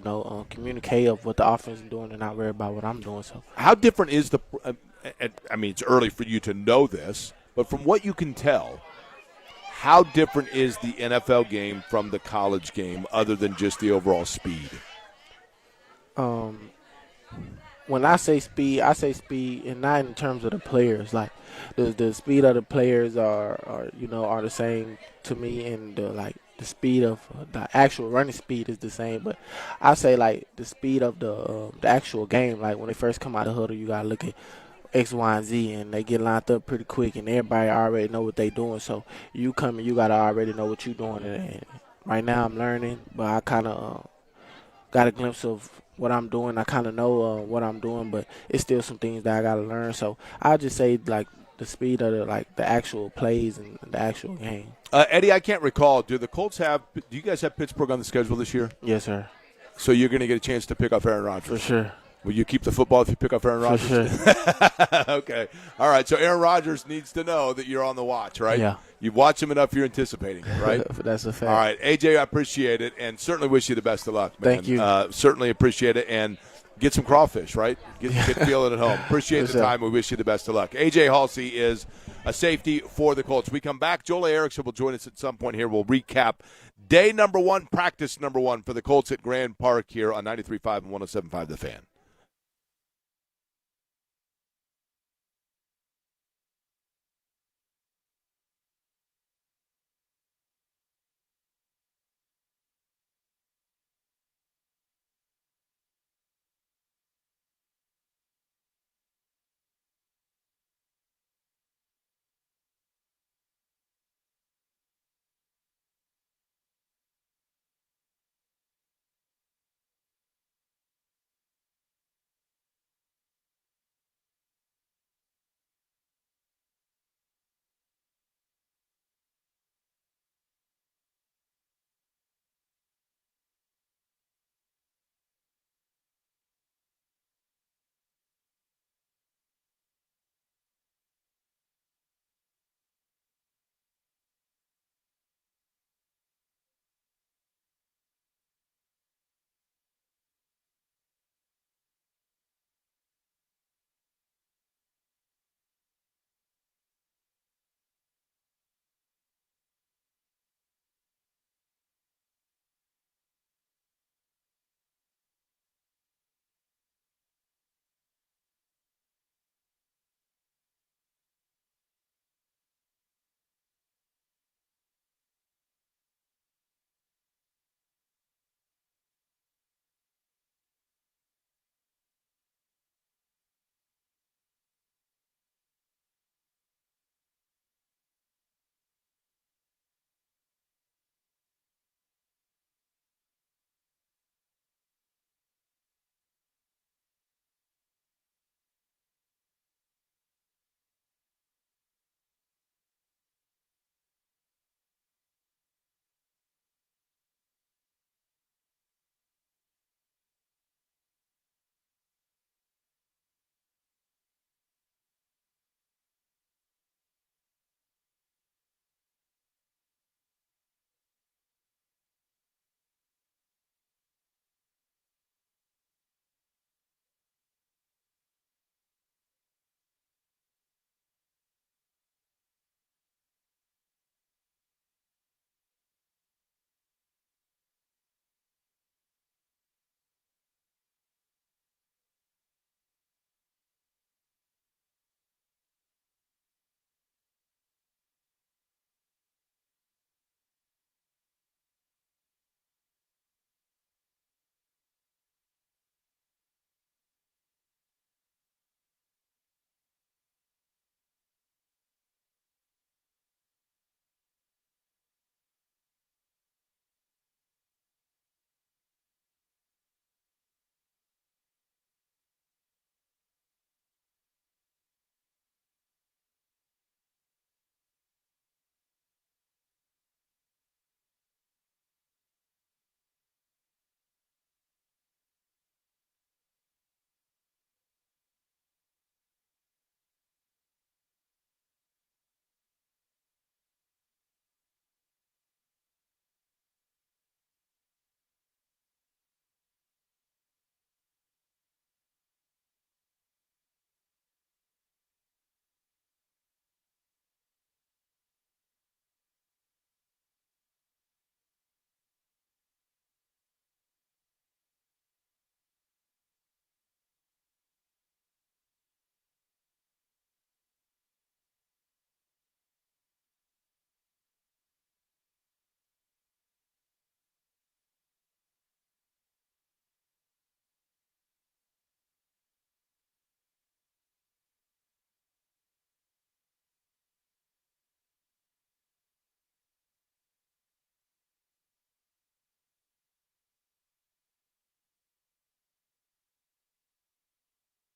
communicate of what the offense is doing and not worry about what I'm doing. So how different is it's early for you to know this, but from what you can tell, how different is the NFL game from the college game other than just the overall speed? when I say speed, and not in terms of the players. Like the speed of the players are the same to me, and the speed of the actual running speed is the same. But I say like the speed of the actual game. Like when they first come out of the huddle, you gotta look at X, Y, and Z, and they get lined up pretty quick, and everybody already know what they doing. So you come and you gotta already know what you doing. And right now I'm learning, but I kind of got a glimpse of what I'm doing. I kind of know what I'm doing, but it's still some things that I gotta learn. So I just say like the speed of the actual plays and the actual game. Eddie, I can't recall. Do you guys have Pittsburgh on the schedule this year? Yes, sir. So you're going to get a chance to pick up Aaron Rodgers? For sure. Will you keep the football if you pick up Aaron For Rodgers? sure. Okay. All right. So Aaron Rodgers needs to know that you're on the watch, right? Yeah. You watch him enough, you're anticipating it, right? That's a fact. All right. AJ, I appreciate it, and certainly wish you the best of luck, man. Thank you. Certainly appreciate it, and get some crawfish, right? Get feeling at home. Appreciate For the sure. time. We wish you the best of luck. AJ Haulcy is a safety for the Colts. We come back. Joel Erickson will join us at some point here. We'll recap day number 1, practice number 1 for the Colts at Grand Park here on 93.5 and 107.5 The Fan.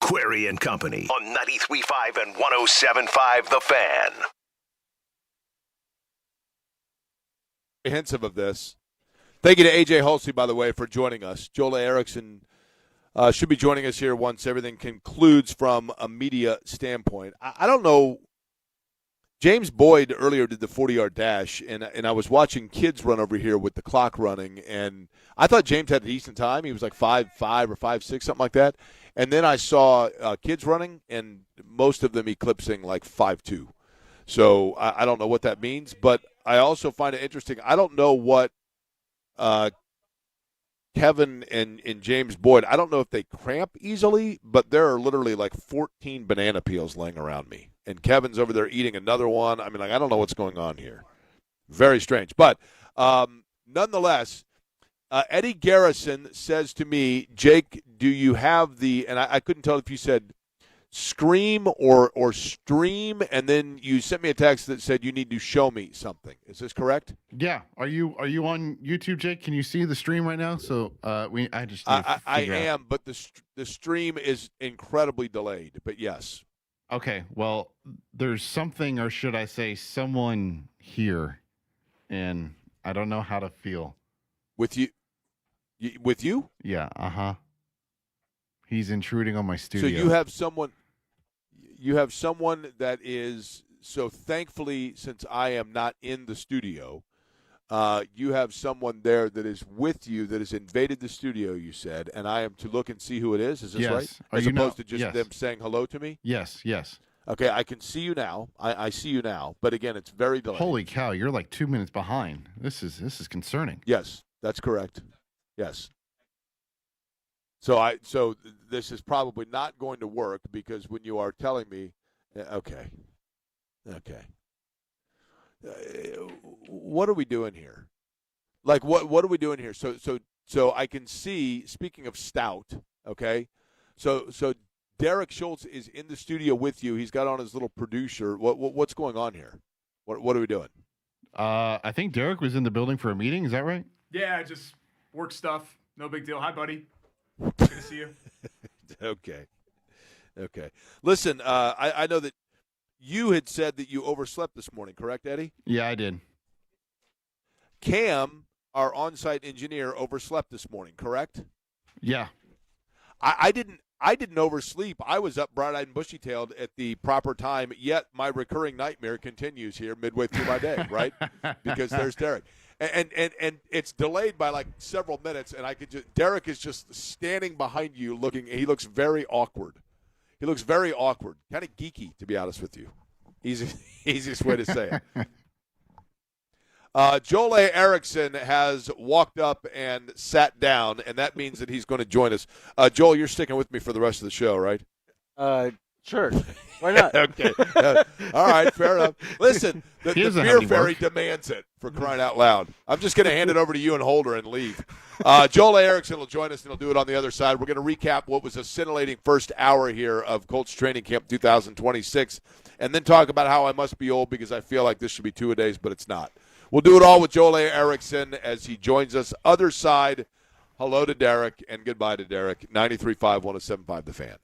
Query and Company on 93.5 and 107.5 The Fan. Comprehensive of this. Thank you to AJ Haulcy, by the way, for joining us. Joel Erickson should be joining us here once everything concludes from a media standpoint. I don't know. James Boyd earlier did the 40-yard dash, and I was watching kids run over here with the clock running, and I thought James had a decent time. He was like 5'5" or 5'6", something like that. And then I saw kids running, and most of them eclipsing like 5'2". So I don't know what that means, but I also find it interesting. I don't know what Kevin and James Boyd, I don't know if they cramp easily, but there are literally like 14 banana peels laying around me. And Kevin's over there eating another one. I mean, like, I don't know what's going on here. Very strange. But nonetheless, Eddie Garrison says to me, Jake, do you have the, and I couldn't tell if you said scream or stream, and then you sent me a text that said you need to show me something. Is this correct? Yeah. Are you on YouTube, Jake? Can you see the stream right now? So I just need to I figure out. am, but the stream is incredibly delayed. But yes. Okay. Well, there's something, or should I say, someone here, and I don't know how to feel. With you? With you? Yeah. He's intruding on my studio. So you have someone. You have someone that is, so thankfully, since I am not in the studio, you have someone there that is with you that has invaded the studio, you said, and I am to look and see who it is. Is this Yes. right? Are As you opposed now- to just yes. them saying hello to me? Yes. Okay, I can see you now. I see you now. But again, it's very delayed. Holy cow, you're like 2 minutes behind. This is concerning. Yes, that's correct. Yes. So this is probably not going to work because when you are telling me, okay. What are we doing here? Like what are we doing here? So I can see. Speaking of stout, okay. So Derek Schultz is in the studio with you. He's got on his little producer. What's going on here? What are we doing? I think Derek was in the building for a meeting. Is that right? Yeah, just work stuff. No big deal. Hi, buddy. Good to see you. Okay. Listen, I know that you had said that you overslept this morning, correct, Eddie? Yeah, I did. Cam, our on-site engineer, overslept this morning, correct? Yeah. I didn't oversleep. I was up bright-eyed and bushy-tailed at the proper time, yet my recurring nightmare continues here midway through my day, right? Because there's Derek. And it's delayed by like several minutes, and Derek is just standing behind you looking. He looks very awkward. Kind of geeky, to be honest with you. Easiest way to say it. Joel Erickson has walked up and sat down, and that means that he's going to join us. Joel, you're sticking with me for the rest of the show, right? Sure. Why not? Okay. All right, fair enough. Listen, the doesn't have beer any fairy work. demands it, for crying out loud. I'm just going to hand it over to you and Holder and leave. Joel Erickson will join us, and he'll do it on the other side. We're going to recap what was a scintillating first hour here of Colts Training Camp 2026, and then talk about how I must be old because I feel like this should be two-a-days, but it's not. We'll do it all with Joel Erickson as he joins us. Other side, hello to Derek, and goodbye to Derek. 93.5, 107.5 The Fan.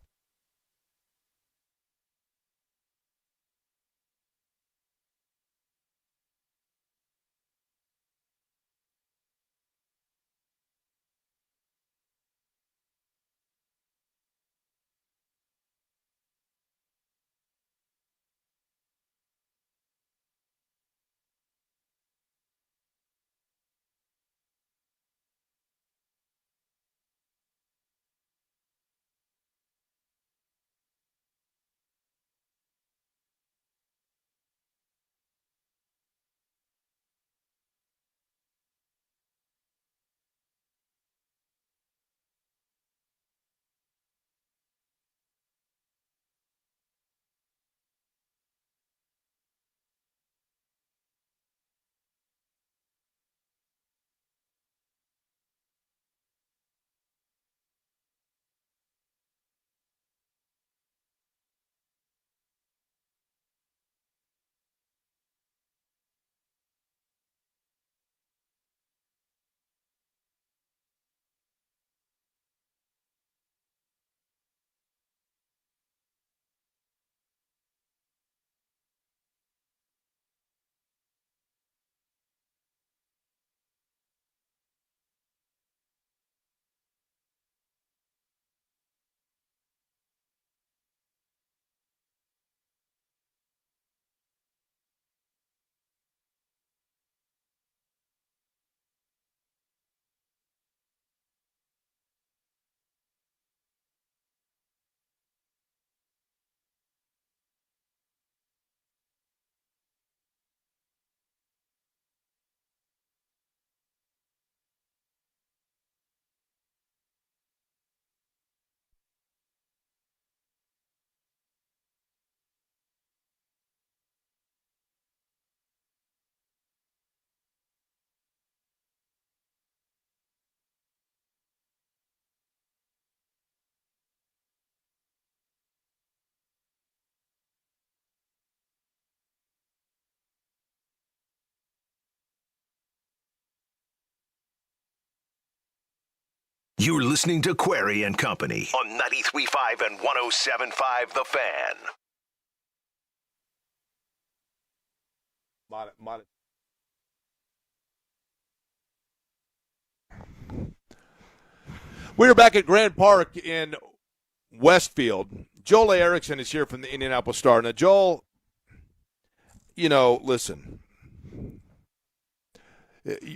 You're listening to Query and Company on 93.5 and 107.5 The Fan. We're back at Grand Park in Westfield. Joel Erickson is here from the Indianapolis Star. Now, Joel, listen,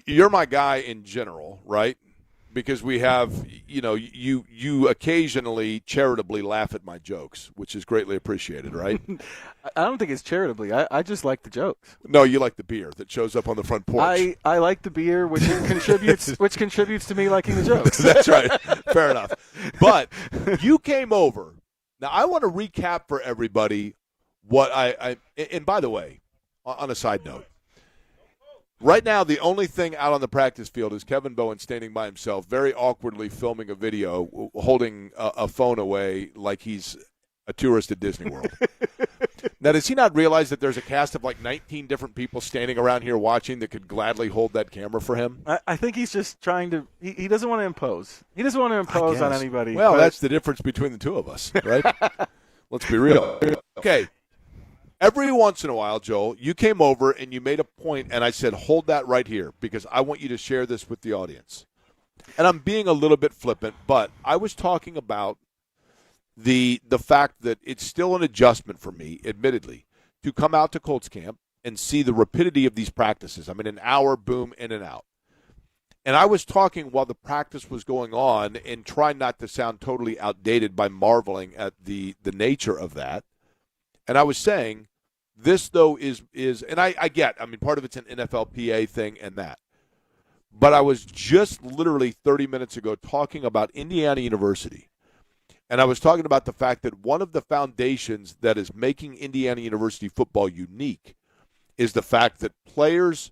you're my guy in general, right? Because we have, you occasionally charitably laugh at my jokes, which is greatly appreciated, right? I don't think it's charitably. I just like the jokes. No, you like the beer that shows up on the front porch. I like the beer, which contributes to me liking the jokes. That's right. Fair enough. But you came over. Now, I want to recap for everybody what and by the way, on a side note, right now, the only thing out on the practice field is Kevin Bowen standing by himself, very awkwardly filming a video, holding a phone away like he's a tourist at Disney World. Now, does he not realize that there's a cast of like 19 different people standing around here watching that could gladly hold that camera for him? I think he's just trying to – he doesn't want to impose. He doesn't want to impose on anybody. Well, that's the difference between the two of us, right? Let's be real. Okay. Every once in a while, Joel, you came over and you made a point, and I said, hold that right here because I want you to share this with the audience. And I'm being a little bit flippant, but I was talking about the fact that it's still an adjustment for me, admittedly, to come out to Colts camp and see the rapidity of these practices. I mean, an hour, boom, in and out. And I was talking while the practice was going on and trying not to sound totally outdated by marveling at the nature of that. And I was saying, this, though, is and I mean, part of it's an NFLPA thing and that. But I was just literally 30 minutes ago talking about Indiana University. And I was talking about the fact that one of the foundations that is making Indiana University football unique is the fact that players,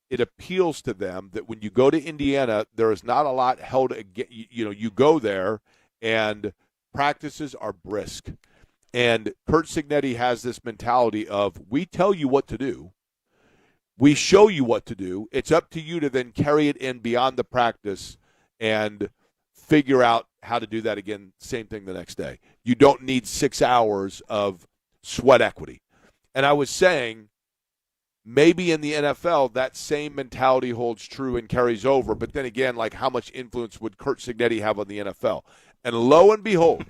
it appeals to them that when you go to Indiana, there is not a lot held against, you go there and practices are brisk. And Curt Cignetti has this mentality of, we tell you what to do. We show you what to do. It's up to you to then carry it in beyond the practice and figure out how to do that again, same thing the next day. You don't need 6 hours of sweat equity. And I was saying, maybe in the NFL, that same mentality holds true and carries over. But then again, like, how much influence would Curt Cignetti have on the NFL? And lo and behold,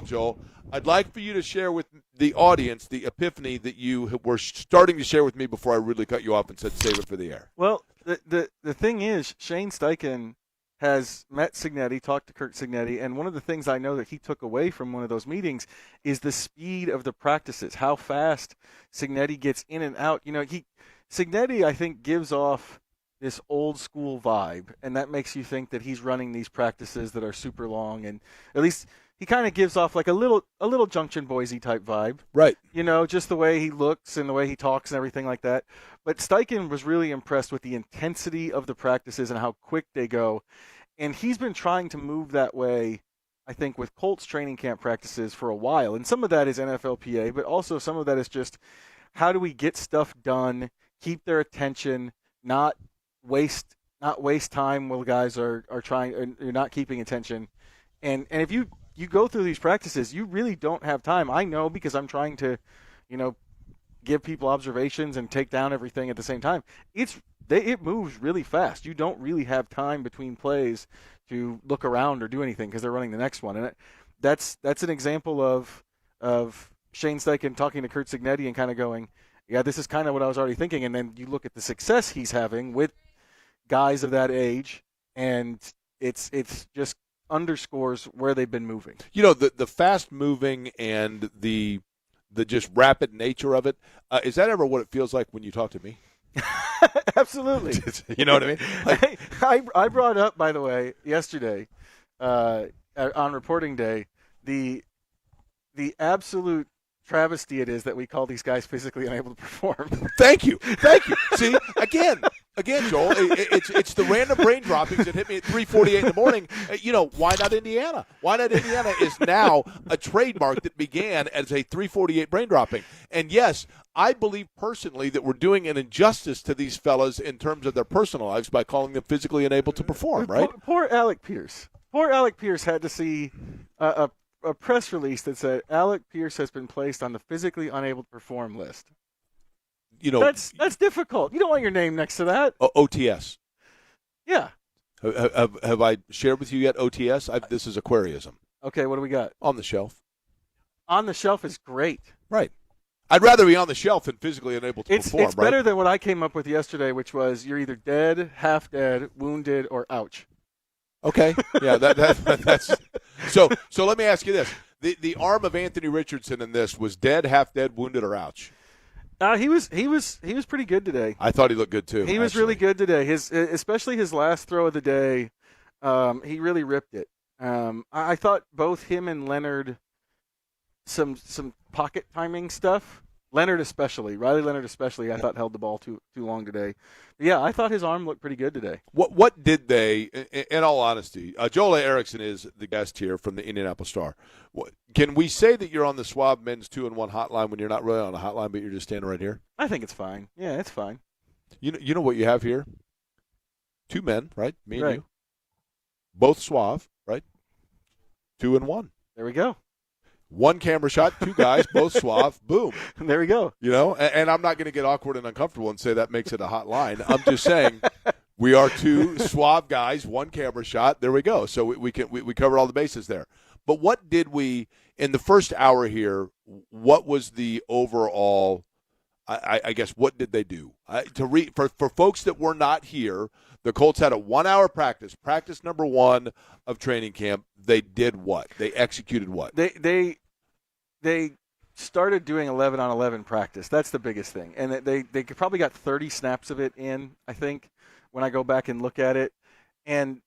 Joel, I'd like for you to share with the audience the epiphany that you were starting to share with me before I really cut you off and said save it for the air. Well, the thing is, Shane Steichen has met Cignetti, talked to Curt Cignetti, and one of the things I know that he took away from one of those meetings is the speed of the practices, how fast Cignetti gets in and out. Cignetti, I think, gives off this old school vibe, and that makes you think that he's running these practices that are super long, and at least he kind of gives off like a little Junction Boise type vibe. Right. Just the way he looks and the way he talks and everything like that. But Steichen was really impressed with the intensity of the practices and how quick they go. And he's been trying to move that way, I think, with Colts training camp practices for a while. And some of that is NFLPA, but also some of that is just how do we get stuff done, keep their attention, not waste time while guys are trying or you're not keeping attention. And if you go through these practices, you really don't have time. I know because I'm trying to, give people observations and take down everything at the same time. It moves really fast. You don't really have time between plays to look around or do anything because they're running the next one. And that's an example of Shane Steichen talking to Curt Cignetti and kind of going, yeah, this is kind of what I was already thinking. And then you look at the success he's having with guys of that age, and it's just underscores where they've been moving. The fast moving and the just rapid nature of it, is that ever what it feels like when you talk to me? Absolutely. You know what I mean? Like, I brought up, by the way, yesterday on reporting day, the absolute travesty it is that we call these guys physically unable to perform. Thank you. See, again, Again, Joel, it's the random brain droppings that hit me at 3:48 in the morning. Why not Indiana? Why not Indiana is now a trademark that began as a 3:48 brain dropping. And yes, I believe personally that we're doing an injustice to these fellas in terms of their personal lives by calling them physically unable to perform, right? Poor Alec Pierce. Poor Alec Pierce had to see a press release that said Alec Pierce has been placed on the physically unable to perform list. That's difficult. You don't want your name next to that. OTS. Yeah. Have I shared with you yet OTS? This is Aquariism. Okay, what do we got? On the shelf. On the shelf is great. Right. I'd rather be on the shelf than physically unable to perform. It's better than what I came up with yesterday, which was you're either dead, half dead, wounded, or ouch. Okay. Yeah, that's so let me ask you this. The arm of Anthony Richardson in this was dead, half dead, wounded, or ouch? He was pretty good today. I thought he looked good too. He was really good today. Especially his last throw of the day, he really ripped it. I thought both him and Leonard some pocket timing stuff. Riley Leonard especially, I thought held the ball too long today. But yeah, I thought his arm looked pretty good today. What did they? In all honesty, Joel Erickson is the guest here from the Indianapolis Star. Can we say that you're on the Schwab Men's 2-in-1 hotline when you're not really on a hotline, but you're just standing right here? I think it's fine. Yeah, it's fine. You know what you have here? Two men, right? Me and right. you. Both suave, right? 2-in-1. There we go. One camera shot, two guys, both suave, boom. There we go. And I'm not going to get awkward and uncomfortable and say that makes it a hot line. I'm just saying we are two suave guys, one camera shot. There we go. So we covered all the bases there. But what did we in the first hour here? What was the overall? I guess what did they do for folks that were not here? The Colts had a 1-hour practice number 1 of training camp. They did what? They executed what? They started doing 11-on-11 practice. That's the biggest thing. And they probably got 30 snaps of it in, I think, when I go back and look at it. And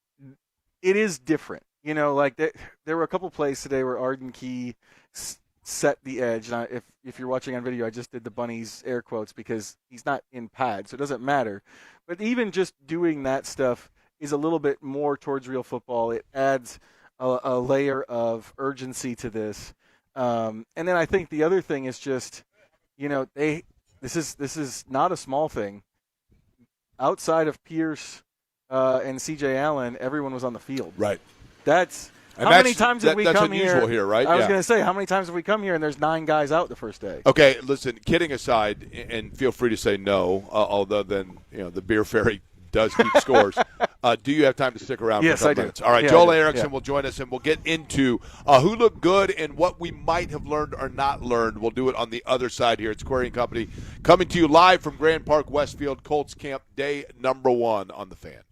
it is different. Like there were a couple plays today where Arden Key set the edge. And if you're watching on video, I just did the bunnies air quotes because he's not in pad, so it doesn't matter. But even just doing that stuff is a little bit more towards real football. It adds a layer of urgency to this. And then I think the other thing is just, this is not a small thing. Outside of Pierce and C.J. Allen, everyone was on the field. Right. How many times have we come here? That's unusual here, right? I was going to say, how many times have we come here and there's 9 guys out the first day? Okay, listen, kidding aside, and feel free to say no, although then, the beer fairy does keep scores. Do you have time to stick around yes, for a I couple do. minutes? All right, yeah, Joel Erickson will join us, and we'll get into who looked good and what we might have learned or not learned. We'll do it on the other side here. It's Query & Company coming to you live from Grand Park, Westfield, Colts Camp, day number 1 on The Fan.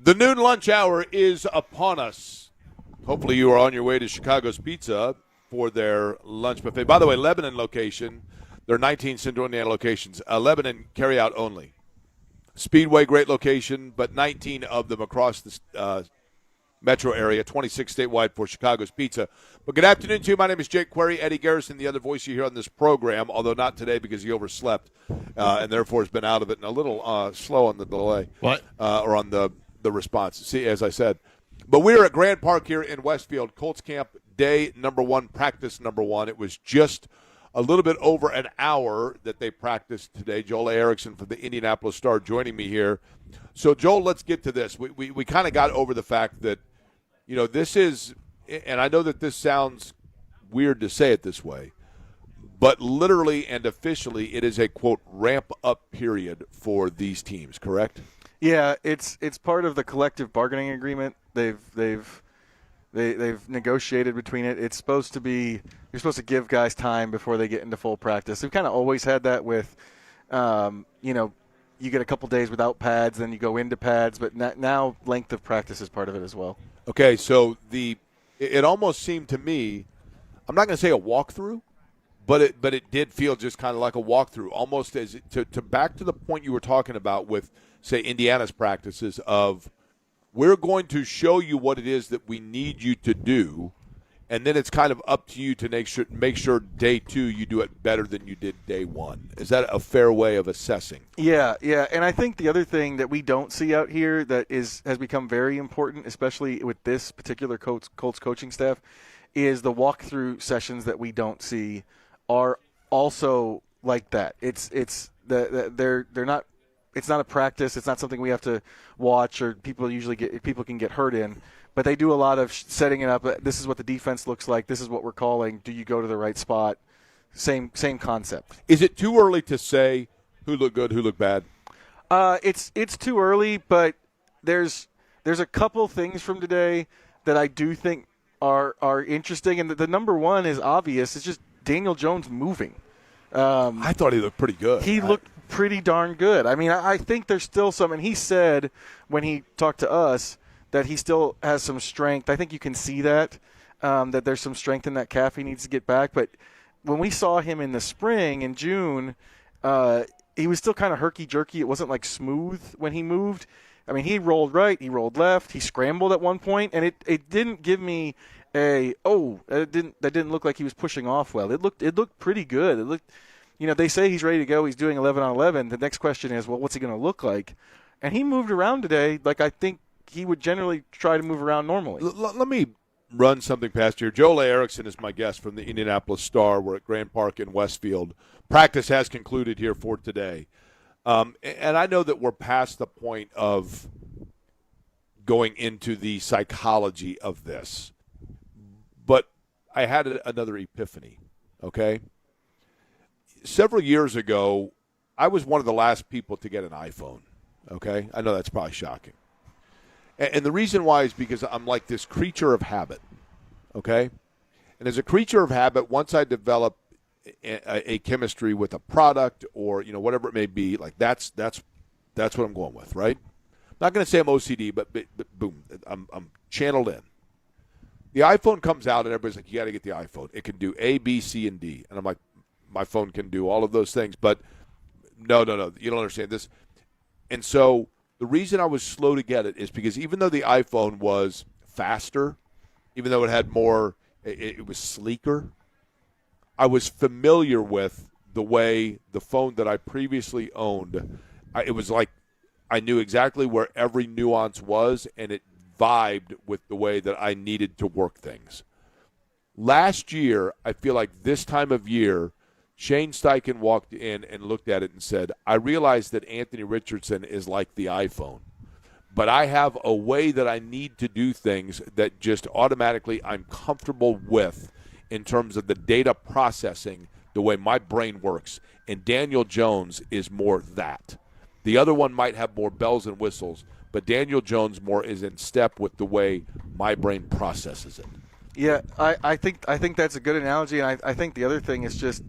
The noon lunch hour is upon us. Hopefully you are on your way to Chicago's Pizza for their lunch buffet. By the way, Lebanon location, there are 19 Central Indiana locations. Lebanon carry-out only. Speedway, great location, but 19 of them across the metro area, 26 statewide for Chicago's Pizza. But good afternoon to you. My name is Jake Query. Eddie Garrison, the other voice you hear on this program, although not today because he overslept and therefore has been out of it and a little slow on the delay. What? Or on the response. See, as I said. But we're at Grand Park here in Westfield. Colts camp day number 1, practice number 1. It was just a little bit over an hour that they practiced today. Joel Erickson from the Indianapolis Star joining me here. So, Joel, let's get to this. We kind of got over the fact that, you know, this is, and I know that this sounds weird to say it this way, but literally and officially it is a, quote, ramp-up period for these teams, correct? Yeah, it's part of the collective bargaining agreement. They've negotiated between it. It's supposed to be you're supposed to give guys time before they get into full practice. We've kind of always had that with, you get a couple days without pads, then you go into pads. But now length of practice is part of it as well. Okay, so it almost seemed to me, I'm not going to say a walkthrough, but it did feel just kind of like a walkthrough, almost as to back to the point you were talking about with, say, Indiana's practices of we're going to show you what it is that we need you to do, and then it's kind of up to you to make sure day 2 you do it better than you did day 1. Is that a fair way of assessing? Yeah, and I think the other thing that we don't see out here that has become very important, especially with this particular Colts coaching staff, is the walkthrough sessions that we don't see are also like that. They're not. It's not a practice. It's not something we have to watch or people can get hurt in. But they do a lot of setting it up. This is what the defense looks like. This is what we're calling. Do you go to the right spot? Same concept. Is it too early to say who looked good, who looked bad? It's too early, but there's a couple things from today that I do think are interesting. And the number one is obvious. It's just Daniel Jones moving. I thought he looked pretty good. He looked pretty darn good. I mean, I think there's still some, and he said when he talked to us that he still has some strength. I think you can see that there's some strength in that calf he needs to get back. But when we saw him in the spring, in June, he was still kind of herky-jerky. It wasn't like smooth when he moved. I mean, he rolled right, he rolled left, he scrambled at one point, and it didn't give me that didn't look like he was pushing off well. It looked pretty good. It looked, they say he's ready to go. He's doing 11 on 11. The next question is, well, what's he going to look like? And he moved around today like I think he would generally try to move around normally. Let me run something past here. Joel Erickson is my guest from the Indianapolis Star. We're at Grand Park in Westfield. Practice has concluded here for today. And I know that we're past the point of going into the psychology of this. But I had another epiphany, okay? Several years ago, I was one of the last people to get an iPhone, okay? I know that's probably shocking. And the reason why is because I'm like this creature of habit, okay? And as a creature of habit, once I develop a chemistry with a product or, whatever it may be, like that's what I'm going with, right? I'm not going to say I'm OCD, but boom, I'm channeled in. The iPhone comes out, and everybody's like, you got to get the iPhone. It can do A, B, C, and D. And I'm like, my phone can do all of those things. But no, you don't understand this. And so the reason I was slow to get it is because even though the iPhone was faster, even though it had more, it was sleeker, I was familiar with the way the phone that I previously owned, it was like I knew exactly where every nuance was, and it vibed with the way that I needed to work things. Last year, I feel like this time of year, Shane Steichen walked in and looked at it and said, I realize that Anthony Richardson is like the iPhone, but I have a way that I need to do things that just automatically I'm comfortable with in terms of the data processing, the way my brain works. And Daniel Jones is more that. The other one might have more bells and whistles, but Daniel Jones more is in step with the way my brain processes it. Yeah, I think that's a good analogy, and I think the other thing is just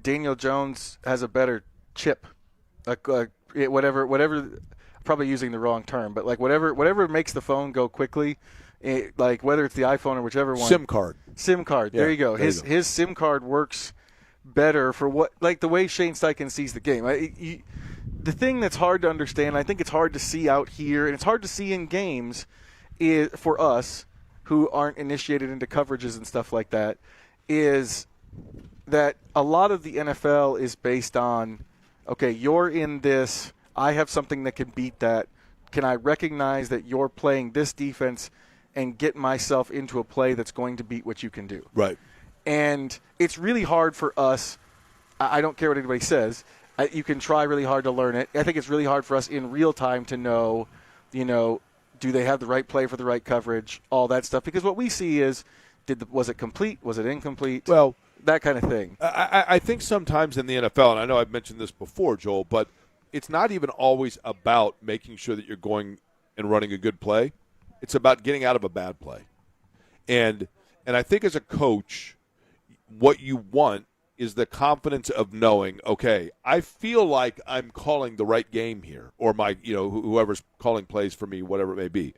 Daniel Jones has a better chip, whatever. probably using the wrong term, but like whatever makes the phone go quickly, like whether it's the iPhone or whichever one. SIM card. Yeah, there you go. His SIM card works better for the way Shane Steichen sees the game. The thing that's hard to understand, I think it's hard to see out here, and it's hard to see in games, is for us who aren't initiated into coverages and stuff like that, is that a lot of the NFL is based on, okay, you're in this, I have something that can beat that. Can I recognize that you're playing this defense and get myself into a play that's going to beat what you can do? Right. And it's really hard for us. I don't care what anybody says. You can try really hard to learn it. I think it's really hard for us in real time to know, do they have the right play for the right coverage, all that stuff. Because what we see is, was it complete? Was it incomplete? Well, that kind of thing. I think sometimes in the NFL, and I know I've mentioned this before, Joel, but it's not even always about making sure that you're going and running a good play. It's about getting out of a bad play. And I think as a coach, what you want is the confidence of knowing, okay, I feel like I'm calling the right game here, or my, whoever's calling plays for me, whatever it may be.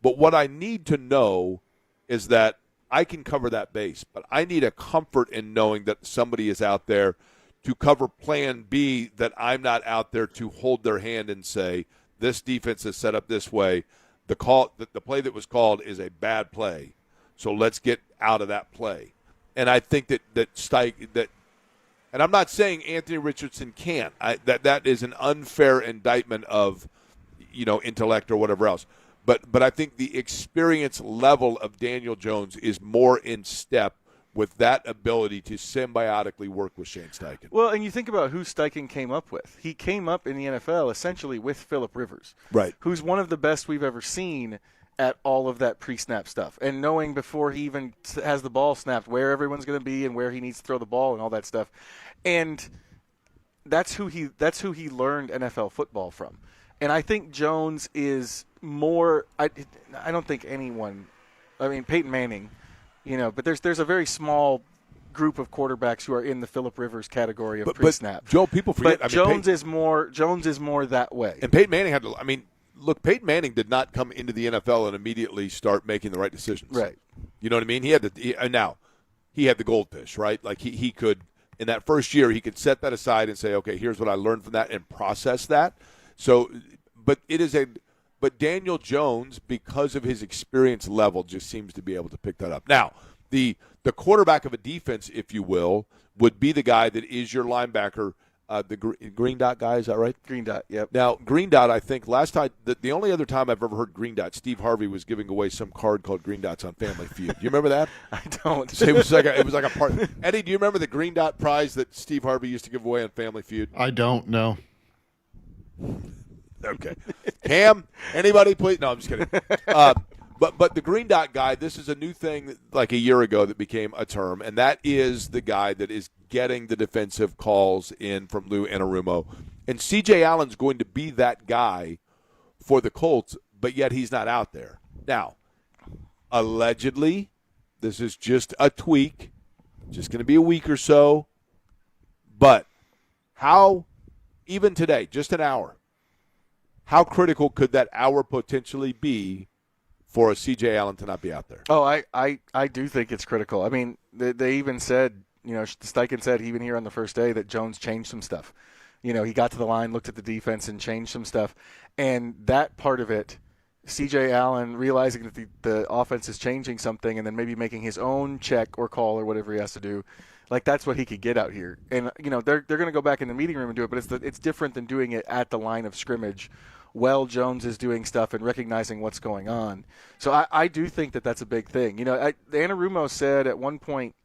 But what I need to know is that I can cover that base, but I need a comfort in knowing that somebody is out there to cover plan B, that I'm not out there to hold their hand and say, this defense is set up this way. The play that was called is a bad play, so let's get out of that play. And I think that and I'm not saying Anthony Richardson can't. That is an unfair indictment of, intellect or whatever else. But I think the experience level of Daniel Jones is more in step with that ability to symbiotically work with Shane Steichen. Well, and you think about who Steichen came up with. He came up in the NFL essentially with Phillip Rivers, right? Who's one of the best we've ever seen at all of that pre-snap stuff, and knowing before he even has the ball snapped where everyone's going to be and where he needs to throw the ball and all that stuff. And that's who he learned NFL football from. And I think Jones is more. I don't think anyone. I mean, Peyton Manning, but there's a very small group of quarterbacks who are in the Phillip Rivers category of pre-snap. But Joe, people forget. But Jones is more that way. And Peyton Manning had to. I mean, look, Peyton Manning did not come into the NFL and immediately start making the right decisions. Right. You know what I mean? He had now he had the goldfish, right? Like he could, in that first year, he could set that aside and say, okay, here's what I learned from that, and process that. So, but Daniel Jones, because of his experience level, just seems to be able to pick that up. Now, the quarterback of a defense, if you will, would be the guy that is your linebacker. The green dot guy, is that right? Green dot, yep. Now, green dot, I think last time, the only other time I've ever heard green dot, Steve Harvey was giving away some card called Green Dots on Family Feud. You remember that? I don't. So it was like a part. Eddie, do you remember the green dot prize that Steve Harvey used to give away on Family Feud? I don't know. Okay. Cam, anybody please? No, I'm just kidding. But the green dot guy, this is a new thing like a year ago that became a term, and that is the guy that is getting the defensive calls in from Lou Anarumo. And C.J. Allen's going to be that guy for the Colts, but yet he's not out there. Now, allegedly, this is just a tweak, just going to be a week or so, but how, even today, just an hour, how critical could that hour potentially be for a C.J. Allen to not be out there? Oh, I do think it's critical. I mean, they even said, Steichen said even here on the first day that Jones changed some stuff. He got to the line, looked at the defense, and changed some stuff. And that part of it, C.J. Allen realizing that the offense is changing something and then maybe making his own check or call or whatever he has to do, like that's what he could get out here. And, they're going to go back in the meeting room and do it, but it's different than doing it at the line of scrimmage while Jones is doing stuff and recognizing what's going on. So I do think that that's a big thing. Anarumo said at one point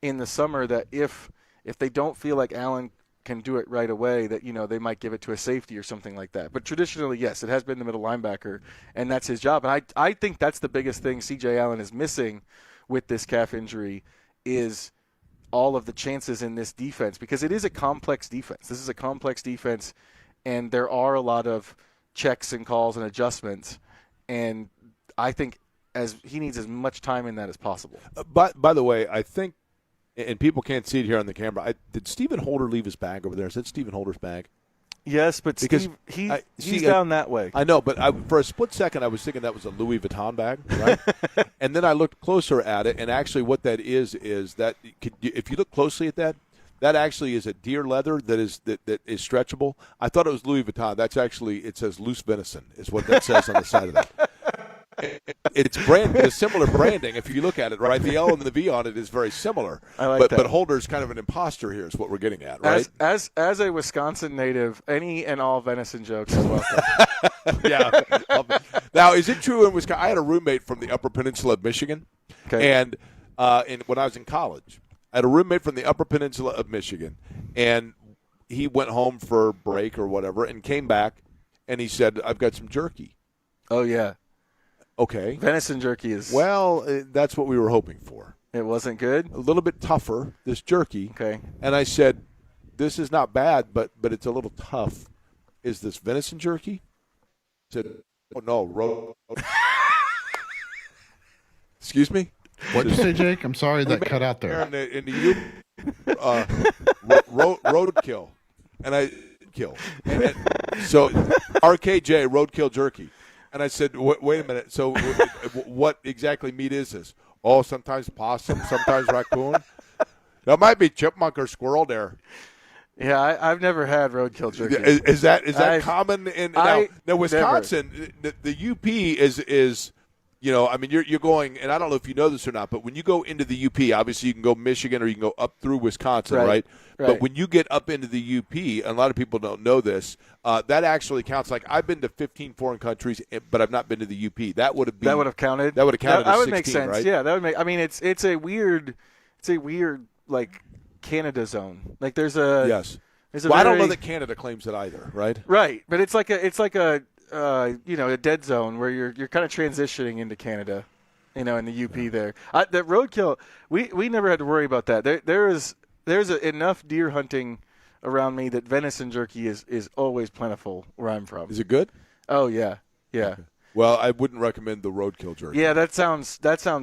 in the summer that if they don't feel like Allen can do it right away, that they might give it to a safety or something like that. But traditionally, yes, it has been the middle linebacker, and that's his job. And I think that's the biggest thing C.J. Allen is missing with this calf injury is all of the chances in this defense, because it is a complex defense. This is a complex defense, and there are a lot of checks and calls and adjustments, and I think as he needs as much time in that as possible. By the way, I think, and people can't see it here on the camera, did Stephen Holder leave his bag over there? Is that Stephen Holder's bag? Yes, but Because he's down that way. I know, but for a split second, I was thinking that was a Louis Vuitton bag, right? And then I looked closer at it, and actually what that is that if you look closely at that actually is a deer leather that is stretchable. I thought it was Louis Vuitton. That's actually, it says loose venison is what that says on the side of that. It's a similar branding. If you look at it, right, the L and the V on it is very similar. I like that. But Holder's kind of an imposter here is what we're getting at, right? As a Wisconsin native, any and all venison jokes is welcome. Yeah. Now, is it true in Wisconsin? I had a roommate from the Upper Peninsula of Michigan, and when I was in college, I had a roommate from the Upper Peninsula of Michigan, and he went home for a break or whatever and came back, and he said, "I've got some jerky." Oh, yeah. Okay. Venison jerky is... Well, that's what we were hoping for. It wasn't good? A little bit tougher, this jerky. Okay. And I said, "This is not bad, but it's a little tough. Is this venison jerky?" He said, "Oh, no, Excuse me? What did you say, Jake? I'm sorry that cut out there. In the roadkill. And I kill. So RKJ, roadkill jerky. And I said, wait a minute. So what exactly meat is this? Oh, sometimes possum, sometimes raccoon. That might be chipmunk or squirrel there. Yeah, I've never had roadkill jerky. Is that common in now Wisconsin? The UP is I mean, you're going, and I don't know if you know this or not, but when you go into the UP, obviously you can go Michigan or you can go up through Wisconsin, right? But when you get up into the UP, and a lot of people don't know this, that actually counts. Like, I've been to 15 foreign countries, but I've not been to the UP. That would have counted. That would have counted. That as would 16, make sense. right? Yeah, that would make. I mean, it's a weird like Canada zone. Like there's a yes. I don't know that Canada claims it either, right? Right, but it's like a a dead zone where you're kind of transitioning into Canada, in the UP there. The roadkill, we never had to worry about that. There's enough deer hunting around me that venison jerky is always plentiful where I'm from. Is it good? Oh yeah. Okay. Well, I wouldn't recommend the roadkill jerky. Yeah, that sounds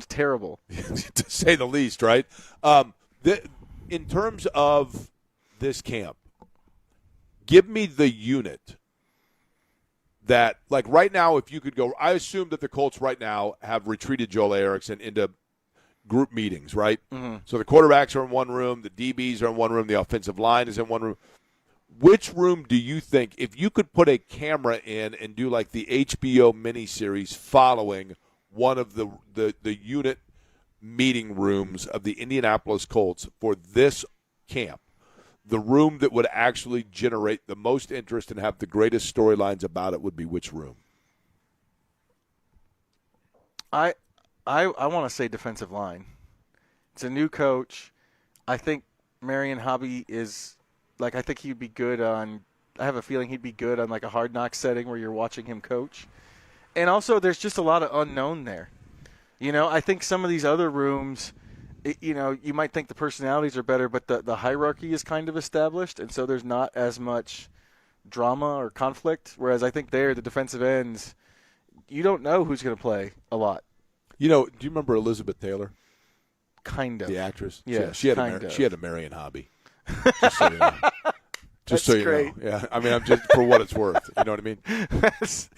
terrible, to say the least, right? In terms of this camp, give me the unit that, like right now, if you could go, I assume that the Colts right now have retreated Joel Erickson into group meetings, right? Mm-hmm. So the quarterbacks are in one room, the DBs are in one room, the offensive line is in one room. Which room do you think, if you could put a camera in and do like the HBO miniseries following one of the unit meeting rooms of the Indianapolis Colts for this camp, the room that would actually generate the most interest and have the greatest storylines about it would be which room? I want to say defensive line. It's a new coach. I think Marion Hobby is I think he'd be good on. I have a feeling he'd be good on like a Hard Knock setting where you're watching him coach. And also, there's just a lot of unknown there. I think some of these other rooms, you might think the personalities are better, but the hierarchy is kind of established, and so there's not as much drama or conflict. Whereas I think the defensive ends, you don't know who's going to play a lot. Do you remember Elizabeth Taylor? Kind of. The actress? Yeah, she had a Marion Hobby. Just so you know. Just That's so great. You know. Yeah, I mean, I'm just for what it's worth. You know what I mean? That's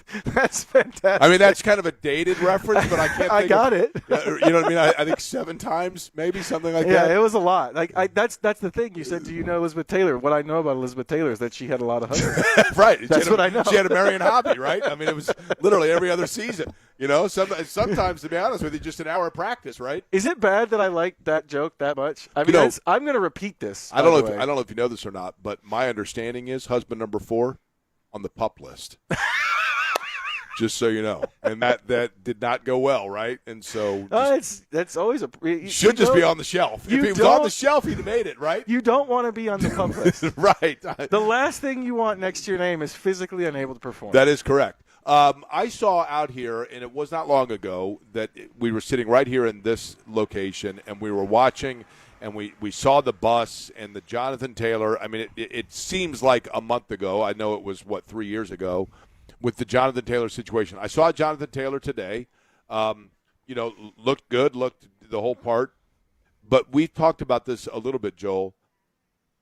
fantastic. I mean, that's kind of a dated reference, but I can't. I got it. You know what I mean? I think 7 times, maybe something like that. Yeah, it was a lot. That's the thing. You said, "Do you know Elizabeth Taylor?" What I know about Elizabeth Taylor is that she had a lot of husbands. Right. That's what I know. She had a Marion Hobby, right? I mean, it was literally every other season. Sometimes, to be honest with you, just an hour of practice, right? Is it bad that I like that joke that much? I mean, I'm going to repeat this. I don't know if you know this or not, but my understanding is husband number 4 on the pup list. Just so you know, and that did not go well, right? And so that's always should just be on the shelf. If he was on the shelf, he'd have made it, right? You don't want to be on the pup list, right? The last thing you want next to your name is physically unable to perform. That is correct. I saw out here, and it was not long ago, that we were sitting right here in this location, and we were watching, and we saw the bus and the Jonathan Taylor. I mean, it seems like a month ago. I know it was, 3 years ago with the Jonathan Taylor situation. I saw Jonathan Taylor today. Looked good, looked the whole part. But we've talked about this a little bit, Joel.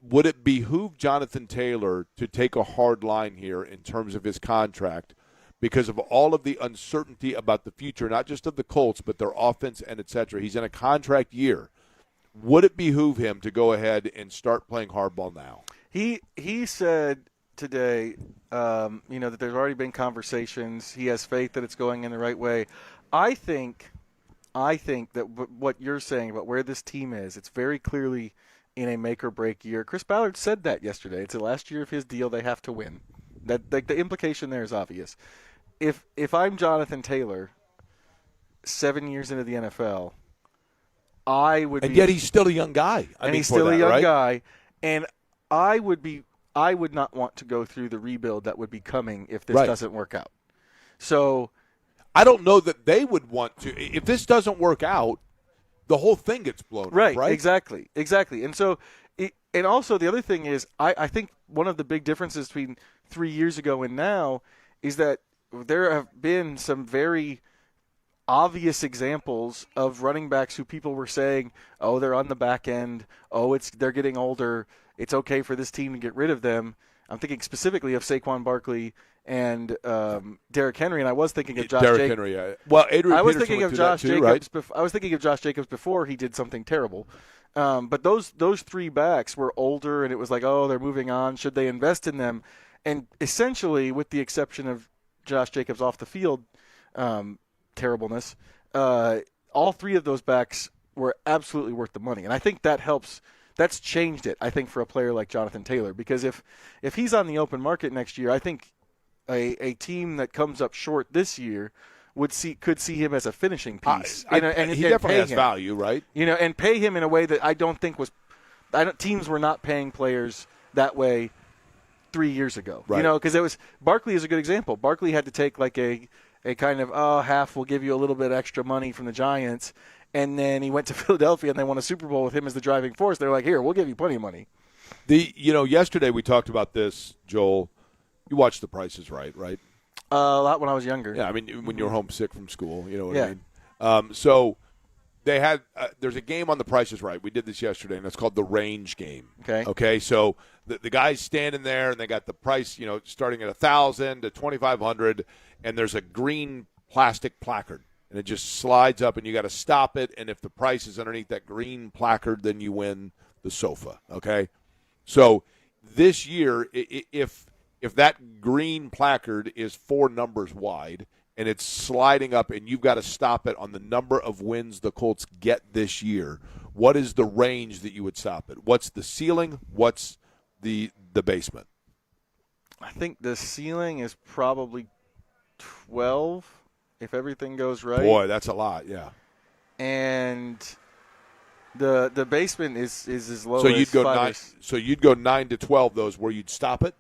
would it behoove Jonathan Taylor to take a hard line here in terms of his contract because of all of the uncertainty about the future, not just of the Colts, but their offense and et cetera? He's in a contract year. Would it behoove him to go ahead and start playing hardball now? He said today, that there's already been conversations. He has faith that it's going in the right way. I think that what you're saying about where this team is, it's very clearly in a make or break year. Chris Ballard said that yesterday. It's the last year of his deal. They have to win. That like the implication there is obvious. If I'm Jonathan Taylor, 7 years into the NFL, I would. And yet he's still a young guy. He's still a young guy, and I would not want to go through the rebuild that would be coming if this doesn't work out. So I don't know that they would want to. If this doesn't work out, the whole thing gets blown up, right? Exactly. And so, and also the other thing is, I think one of the big differences between 3 years ago and now is that there have been some very obvious examples of running backs who people were saying, oh, they're on the back end. Oh, they're getting older. It's okay for this team to get rid of them. I'm thinking specifically of Saquon Barkley and Derrick Henry, and I was thinking of Josh Jacobs. Derrick Henry, well, Adrian I was Peterson thinking of went Josh through that too, Jacobs. right? I was thinking of Josh Jacobs before he did something terrible. But those three backs were older, and it was like, oh, they're moving on. Should they invest in them? And essentially, with the exception of Josh Jacobs off the field terribleness, all three of those backs were absolutely worth the money. And I think that helps. That's changed it, I think, for a player like Jonathan Taylor. Because if he's on the open market next year, I think a team that comes up short this year could see him as a finishing piece. He definitely has value, right? And pay him in a way that I don't think teams were not paying players that way 3 years ago. Right. Because Barkley is a good example. Barkley had to take like a kind of half. We'll give you a little bit extra money from the Giants. And then he went to Philadelphia, and they won a Super Bowl with him as the driving force. They're like, here, we'll give you plenty of money. Yesterday we talked about this, Joel. You watched The Price is Right? A lot when I was younger. Yeah, I mean, when you're homesick from school, you know what Yeah. I mean? So they had there's a game on The Price is Right. We did this yesterday, and it's called the range game. Okay, so the guy's standing there, and they got the price, starting at $1,000 to $2,500, and there's a green plastic placard. And it just slides up, and you got to stop it. And if the price is underneath that green placard, then you win the sofa. Okay, so this year, if that green placard is 4 numbers wide and it's sliding up, and you've got to stop it on the number of wins the Colts get this year, what is the range that you would stop it? What's the ceiling? What's the basement? I think the ceiling is probably 12. If everything goes right. Boy, that's a lot, yeah. And the basement is as low so as you'd go 5 9. So you'd go 9 to 12. Those where you'd stop it.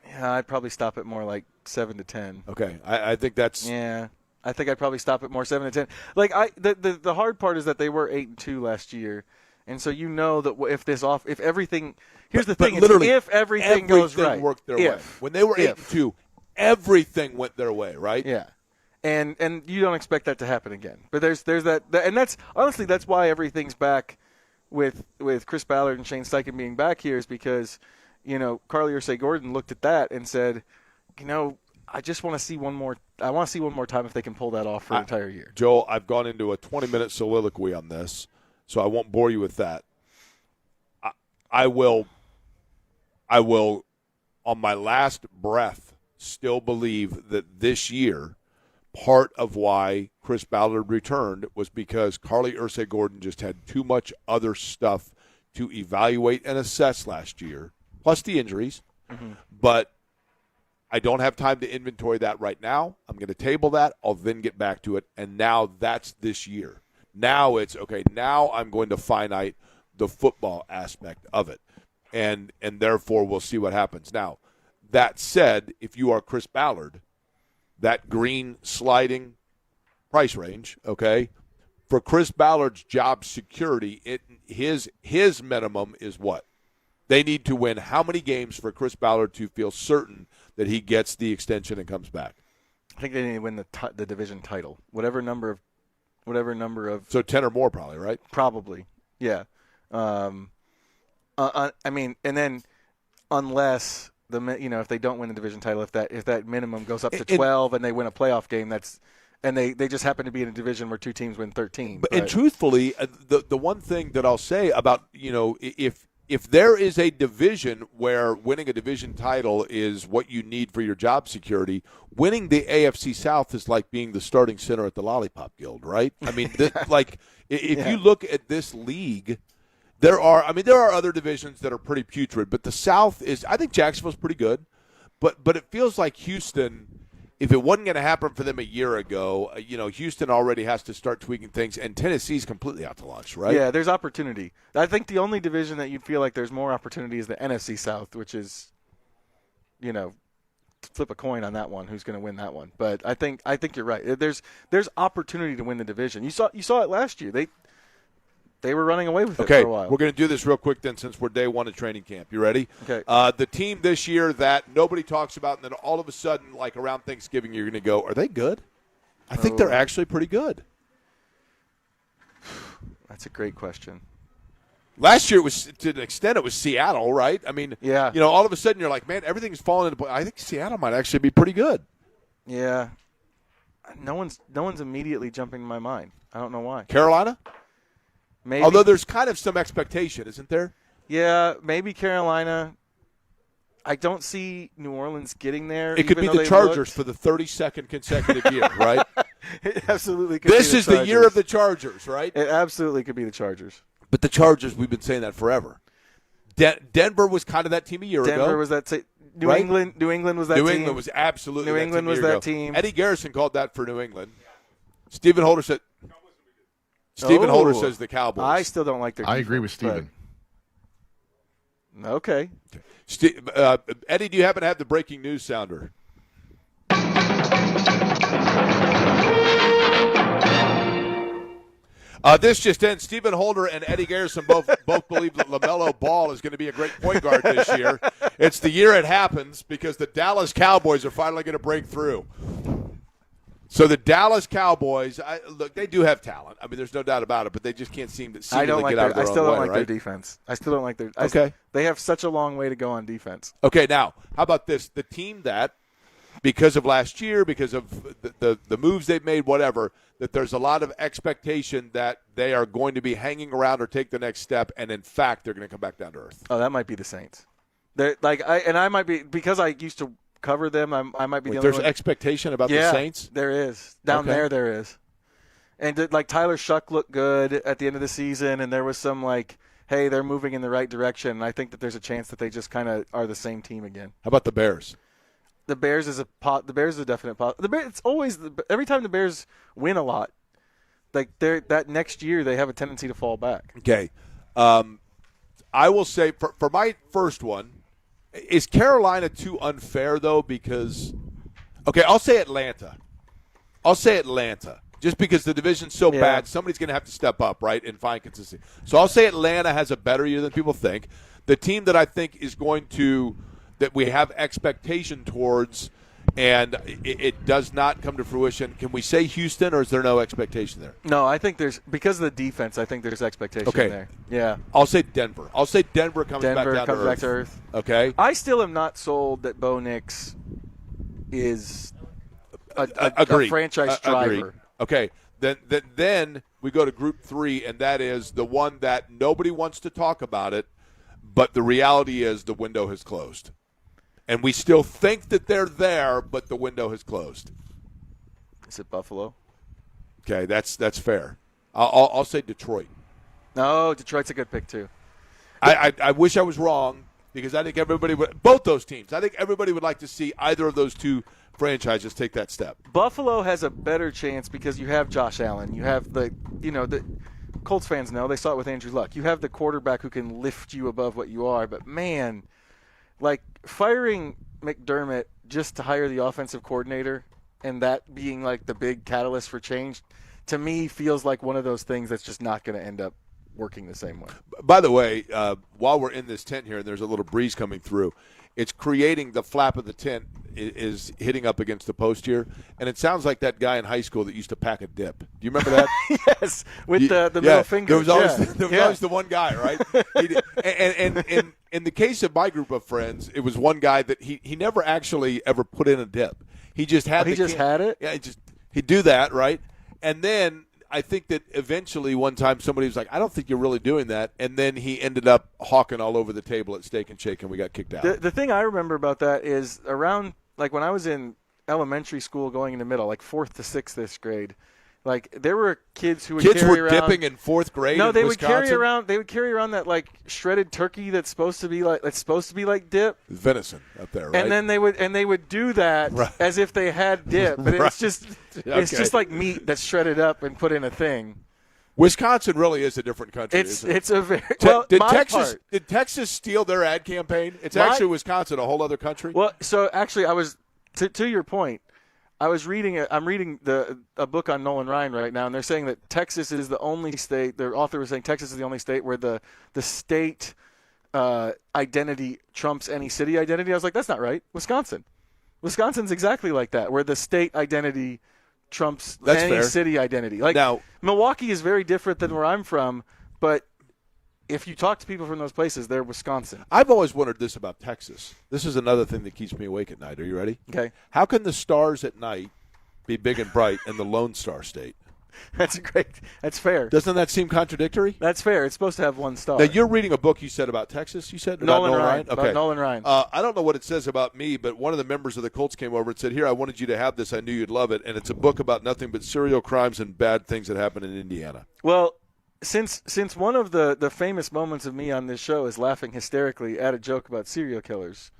Yeah, I'd probably stop it more like 7 to 10. Okay, I think that's. Yeah, I think I'd probably stop it more 7 to 10. Like the hard part is that they were 8-2 last year, and so that if everything. Here's the thing: literally, if everything goes right, worked their way. When they were 8-2, everything went their way, right? Yeah. And you don't expect that to happen again. But there's that, and that's honestly that's why everything's back with Chris Ballard and Shane Steichen being back here is because, Carly Ursay-Gordon looked at that and said, I just want to see one more. I want to see one more time if they can pull that off for an entire year. Joel, I've gone into a 20-minute soliloquy on this, so I won't bore you with that. I will, on my last breath, still believe that this year, part of why Chris Ballard returned was because Carly Ursay-Gordon just had too much other stuff to evaluate and assess last year, plus the injuries. Mm-hmm. But I don't have time to inventory that right now. I'm going to table that. I'll then get back to it. And now that's this year. Now it's, okay, now I'm going to finite the football aspect of it. And therefore we'll see what happens. Now, that said, if you are Chris Ballard, that green sliding price range, okay, for Chris Ballard's job security, his minimum is what? They need to win how many games for Chris Ballard to feel certain that he gets the extension and comes back? I think they need to win the division title, whatever number of. So 10 or more, probably, right? Probably, yeah. I mean, and then unless if they don't win the division title, if that minimum goes up to 12 and they win a playoff game, and they just happen to be in a division where two teams win 13. And truthfully, the one thing that I'll say about if there is a division where winning a division title is what you need for your job security, winning the AFC South is like being the starting center at the Lollipop Guild, right? I mean, if you look at this league, there are other divisions that are pretty putrid, but the South is. I think Jacksonville's pretty good, but it feels like Houston. If it wasn't going to happen for them a year ago, Houston already has to start tweaking things, and Tennessee's completely out to lunch, right? Yeah, there's opportunity. I think the only division that you'd feel like there's more opportunity is the NFC South, which is, flip a coin on that one. Who's going to win that one? But I think you're right. There's opportunity to win the division. You saw it last year. They were running away with it for a while. We're going to do this real quick then since we're day one of training camp. You ready? Okay. The team this year that nobody talks about, and then all of a sudden, like around Thanksgiving, you're going to go, are they good? I think they're actually pretty good. That's a great question. Last year, it was to an extent, it was Seattle, right? I mean, yeah. All of a sudden, you're like, man, everything's falling into place. I think Seattle might actually be pretty good. Yeah. No one's immediately jumping to my mind. I don't know why. Carolina? Maybe. Although there's kind of some expectation, isn't there? Yeah, maybe Carolina. I don't see New Orleans getting there. It could be the Chargers for the 32nd consecutive year, right? It absolutely could This be is the year of the Chargers, right? It absolutely could be the Chargers. But the Chargers, we've been saying that forever. Denver was kind of that team a year ago. Denver was that team. New England was that team. New England was absolutely New England was that team. Eddie Garrison called that for New England. Stephen Holder said Holder says the Cowboys. I still don't like their defense. I agree with Stephen. Okay. Eddie, do you happen to have the breaking news sounder? This just ends. Stephen Holder and Eddie Garrison both believe that LaMelo Ball is going to be a great point guard this year. It's the year it happens because the Dallas Cowboys are finally going to break through. So the Dallas Cowboys, look, they do have talent. I mean, there's no doubt about it, but they just can't seem to get out of their own way, I still don't like right? their defense. I still don't like their. Okay. They have such a long way to go on defense. Okay, now how about this? The team that, because of last year, because of the moves they've made, whatever, that there's a lot of expectation that they are going to be hanging around or take the next step, and in fact, they're going to come back down to earth. Oh, that might be the Saints. I might be because I used to cover them. I might be the only There's one. Expectation about the Saints? There is. Down Okay. there is. And Tyler Shuck looked good at the end of the season, and there was some hey, they're moving in the right direction. And I think that there's a chance that they just kind of are the same team again. How about the Bears? The Bears is a definite pot. It's always every time the Bears win a lot, that next year they have a tendency to fall back. Okay. I will say for my first one, is Carolina too unfair, though? Because, okay, I'll say Atlanta. Just because the division's so bad, somebody's going to have to step up, right, and find consistency. So I'll say Atlanta has a better year than people think. The team that I think is going to – that we have expectation towards and it does not come to fruition, can we say Houston, or is there no expectation there? No, I think because of the defense, I think there's expectation there. Yeah. I'll say Denver. Denver comes back to earth. Okay. I still am not sold that Bo Nix is a franchise driver. Agreed. Okay. Then we go to Group 3, and that is the one that nobody wants to talk about it, but the reality is the window has closed. And we still think that they're there, but the window has closed. Is it Buffalo? Okay, that's fair. I'll say Detroit. No, Detroit's a good pick too. I wish I was wrong because I think everybody would – both those teams. I think everybody would like to see either of those two franchises take that step. Buffalo has a better chance because you have Josh Allen. You have the Colts fans know. They saw it with Andrew Luck. You have the quarterback who can lift you above what you are. But, man, firing McDermott just to hire the offensive coordinator and that being the big catalyst for change, to me feels like one of those things that's just not going to end up working the same way. By the way, while we're in this tent here and there's a little breeze coming through, it's creating the flap of the tent is hitting up against the post here, and it sounds like that guy in high school that used to pack a dip. Do you remember that? Yes, with the middle finger. There was always the one guy, right? And in the case of my group of friends, it was one guy that he never actually ever put in a dip. He just had had it? Yeah, he'd do that, right? And then I think that eventually one time somebody was like, I don't think you're really doing that. And then he ended up hawking all over the table at Steak and Shake, and we got kicked out. The thing I remember about that is around, like when I was in elementary school going into middle, like 4th to 6th grade, like there were kids who would carry around. Dipping in 4th grade. No, they Wisconsin? would carry around that like shredded turkey that's supposed to be like dip. Venison up there, right? And then they would do that as if they had dip, but it's just like meat that's shredded up and put in a thing. Wisconsin really is a different country. It's a very well. Did Texas steal their ad campaign? It's actually Wisconsin, a whole other country. Well, so actually, I was to your point. I'm reading a book on Nolan Ryan right now, and they're saying that Texas is the only state. Their author was saying Texas is the only state where the state identity trumps any city identity. I was like, that's not right. Wisconsin's exactly like that, where the state identity trumps any city identity. Like now, Milwaukee is very different than where I'm from, but if you talk to people from those places, they're Wisconsin. I've always wondered this about Texas. This is another thing that keeps me awake at night. Are you ready? Okay. How can the stars at night be big and bright in the Lone Star State? That's great. That's fair. Doesn't that seem contradictory? That's fair. It's supposed to have one star. Now, you're reading a book you said about Texas, you said? Nolan Ryan. Okay. About Nolan Ryan. I don't know what it says about me, but one of the members of the Colts came over and said, here, I wanted you to have this. I knew you'd love it. And it's a book about nothing but serial crimes and bad things that happen in Indiana. Well, since one of the famous moments of me on this show is laughing hysterically at a joke about serial killers,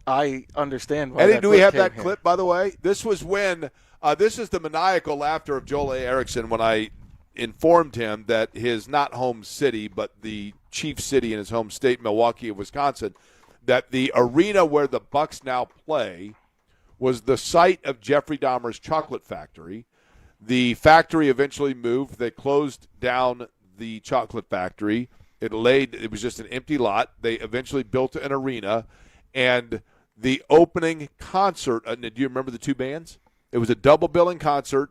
I understand why. Eddie, do we have that clip, by the way? This was when this is the maniacal laughter of Joel A. Erickson when I informed him that his not home city, but the chief city in his home state, Milwaukee, Wisconsin, that the arena where the Bucks now play was the site of Jeffrey Dahmer's chocolate factory. The factory eventually moved. They closed down the chocolate factory. It was just an empty lot. They eventually built an arena, and the opening concert. Do you remember the two bands? It was a double billing concert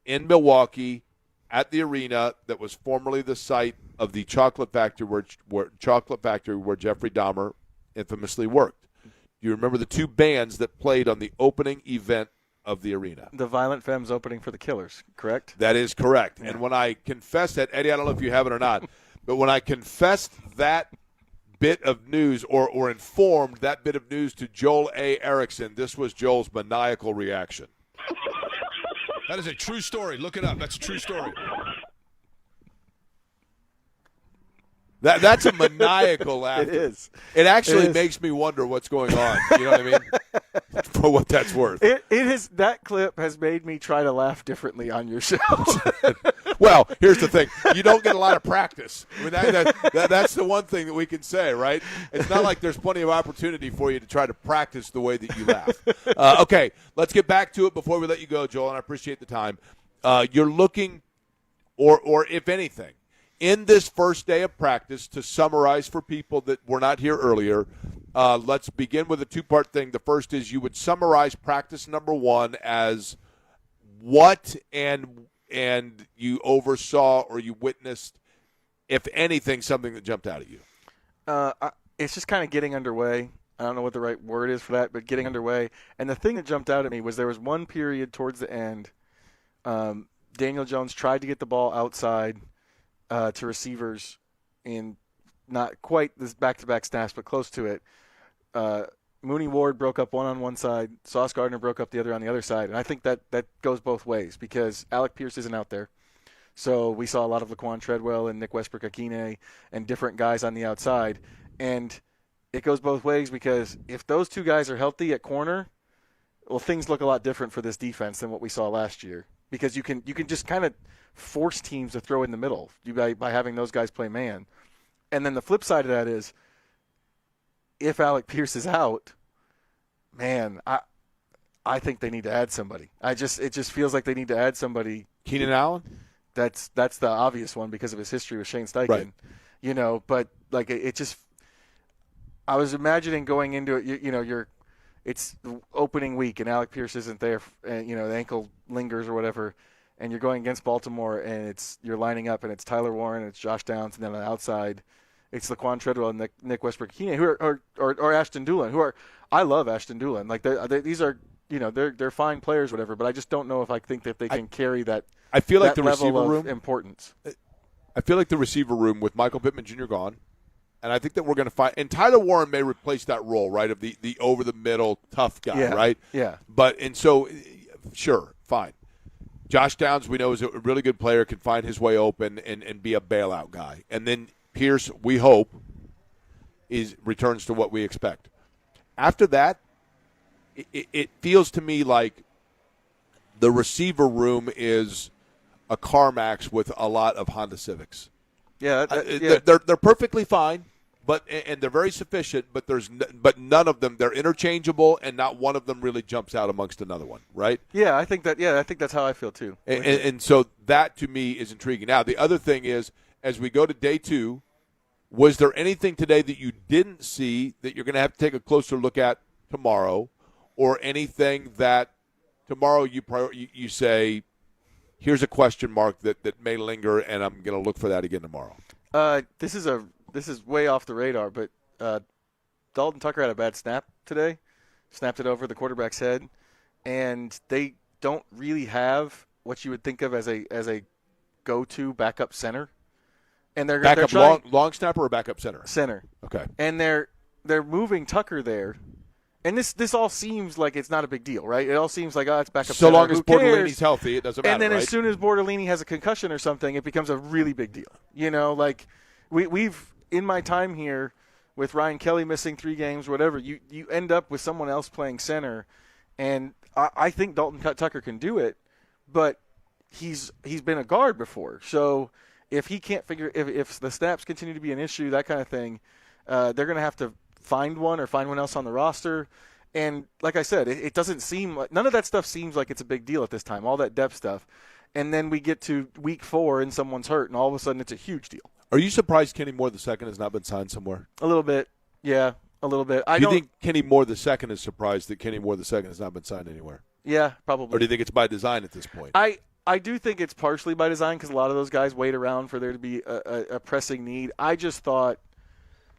in Milwaukee at the arena that was formerly the site of the chocolate factory where Jeffrey Dahmer infamously worked. Do you remember the two bands that played on the opening event of the arena? The Violent Femmes opening for the Killers, correct? That is correct. Yeah. And when I confessed that, Eddie, I don't know if you have it or not, but when I confessed that bit of news or informed that bit of news to Joel A. Erickson, this was Joel's maniacal reaction. That is a true story. Look it up. That's a true story. That's a maniacal laughter. It is. It actually makes me wonder what's going on. You know what I mean? For what that's worth. It is. That clip has made me try to laugh differently on your show. Well, here's the thing. You don't get a lot of practice. I mean, that's the one thing that we can say, right? It's not like there's plenty of opportunity for you to try to practice the way that you laugh. Okay, let's get back to it before we let you go, Joel, and I appreciate the time. You're looking, or if anything, in this first day of practice, to summarize for people that were not here earlier, let's begin with a two-part thing. The first is you would summarize practice number one as what and you oversaw or you witnessed, if anything, something that jumped out at you. It's just kind of getting underway. I don't know what the right word is for that, but getting underway. And the thing that jumped out at me was there was one period towards the end. Daniel Jones tried to get the ball outside to receivers in not quite this back-to-back snaps, but close to it. Mooney Ward broke up one on one side. Sauce Gardner broke up the other on the other side. And I think that goes both ways because Alec Pierce isn't out there. So we saw a lot of Laquan Treadwell and Nick Westbrook-Akine and different guys on the outside. And it goes both ways because if those two guys are healthy at corner, well, things look a lot different for this defense than what we saw last year because you can just kind of force teams to throw in the middle by having those guys play man. And then the flip side of that is if Alec Pierce is out, man, I think they need to add somebody. It just feels like they need to add somebody. Keenan Allen? That's the obvious one because of his history with Shane Steichen. Right. You know, but like it just I was imagining going into it. It's the opening week, and Alec Pierce isn't there. And, the ankle lingers or whatever, and you're going against Baltimore, and you're lining up, and it's Tyler Warren, and it's Josh Downs, and then on the outside, it's Laquan Treadwell and Nick Westbrook-Ikhine, or Ashton Dulin, I love Ashton Dulin. Like these are, they're fine players, whatever. But I just don't know if I think that they can carry that. I feel like that the level receiver of room importance. I feel like the receiver room with Michael Pittman Jr. gone, and I think that we're going to find – and Tyler Warren may replace that role, right, of the over-the-middle tough guy, right? Yeah. And so, sure, fine. Josh Downs, we know, is a really good player, can find his way open and be a bailout guy. And then Pierce, we hope, returns to what we expect. After that, it feels to me like the receiver room is a CarMax with a lot of Honda Civics. Yeah, they're perfectly fine, and they're very sufficient. But none of them, they're interchangeable, and not one of them really jumps out amongst another one, right? Yeah, I think that's how I feel too. And so that to me is intriguing. Now the other thing is, as we go to day 2, was there anything today that you didn't see that you're going to have to take a closer look at tomorrow, or anything that tomorrow you say, here's a question mark that may linger, and I'm going to look for that again tomorrow? This is way off the radar, but Dalton Tucker had a bad snap today, snapped it over the quarterback's head, and they don't really have what you would think of as a go-to backup center. And they're trying, long snapper or backup center? Center. Okay. And they're moving Tucker there. And this all seems like it's not a big deal, right? It all seems like, it's backup so center. long as Bortolini's healthy, it doesn't matter, And then right? as soon as Bortolini has a concussion or something, it becomes a really big deal. Like we've in my time here with Ryan Kelly missing 3 games, whatever, you end up with someone else playing center. And I think Dalton Tucker can do it, but he's been a guard before. So if he can't if the snaps continue to be an issue, that kind of thing, they're going to have to find one else on the roster. And like I said, it doesn't seem like – none of that stuff seems like it's a big deal at this time, all that depth stuff. And then we get to week 4 and someone's hurt, and all of a sudden it's a huge deal. Are you surprised Kenny Moore II has not been signed somewhere? A little bit. Yeah, a little bit. Do you think Kenny Moore II is surprised that Kenny Moore II has not been signed anywhere? Yeah, probably. Or do you think it's by design at this point? I do think it's partially by design because a lot of those guys wait around for there to be a pressing need. I just thought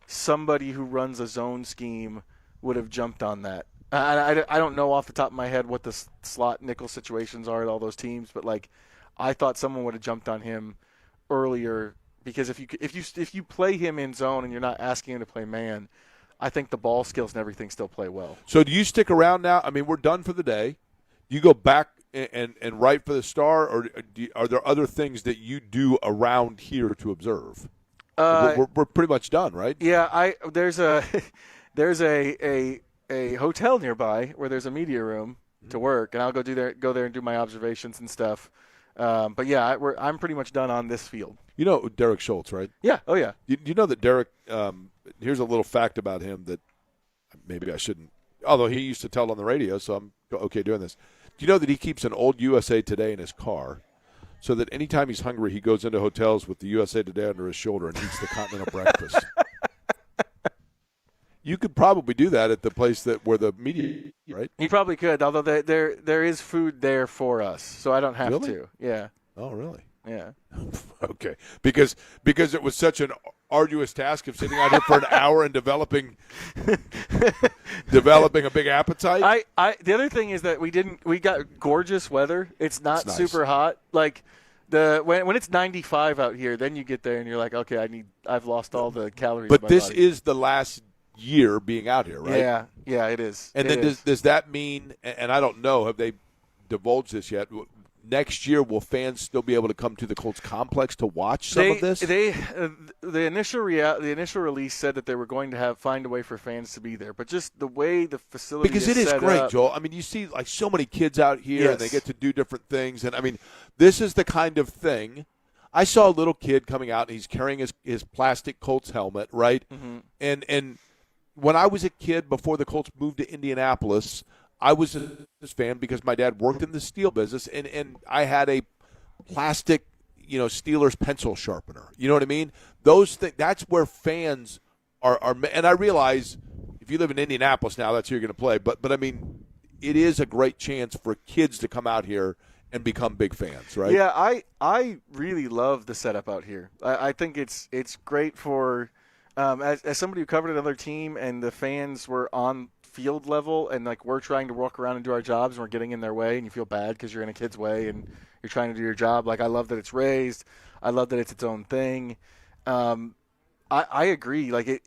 somebody who runs a zone scheme would have jumped on that. I don't know off the top of my head what the slot nickel situations are at all those teams, but I thought someone would have jumped on him earlier because if you play him in zone and you're not asking him to play man, I think the ball skills and everything still play well. So do you stick around now? I mean, we're done for the day. Do you go back and write for the Star, or are there other things that you do around here to observe? We're pretty much done, right? Yeah, there's a hotel nearby where there's a media room to work, and I'll go there and do my observations and stuff. But yeah, I'm pretty much done on this field. You know Derek Schultz, right? Yeah. Oh yeah. You know that Derek. Here's a little fact about him that maybe I shouldn't. Although he used to tell on the radio, so I'm okay doing this. Do you know that he keeps an old USA Today in his car, so that anytime he's hungry, he goes into hotels with the USA Today under his shoulder and eats the continental breakfast? You could probably do that at the place where the media, right? You probably could, although there is food there for us, so I don't have to. Yeah. Oh, really? Yeah. Okay. Because it was such an arduous task of sitting out here for an hour and developing a big appetite. The other thing is that we got gorgeous weather. It's not nice. super hot. Like when it's 95 out here, then you get there and you're like, okay, I've lost all the calories. But in my this body. is the last year being out here, right? Yeah, it is. And then does that mean, and I don't know, have they divulged this yet, next year will fans still be able to come to the Colts complex to watch some of this? The initial release said that they were going to find a way for fans to be there, but just the way the facility because it is set great, up, Joel. I mean, you see like so many kids out here, Yes. and they get to do different things, and I mean, this is the kind of thing. I saw a little kid coming out, and he's carrying his plastic Colts helmet, right? Mm-hmm. And when I was a kid, before the Colts moved to Indianapolis, I was a fan because my dad worked in the steel business, and I had a plastic, Steelers pencil sharpener. You know what I mean? Those things. That's where fans are. And I realize if you live in Indianapolis now, that's who you're going to play. But I mean, it is a great chance for kids to come out here and become big fans, right? Yeah, I really love the setup out here. I think it's great for as somebody who covered another team and the fans were on field level and like we're trying to walk around and do our jobs and we're getting in their way and you feel bad because you're in a kid's way and you're trying to do your job. Like I love that it's raised. I love that it's its own thing. I agree. Like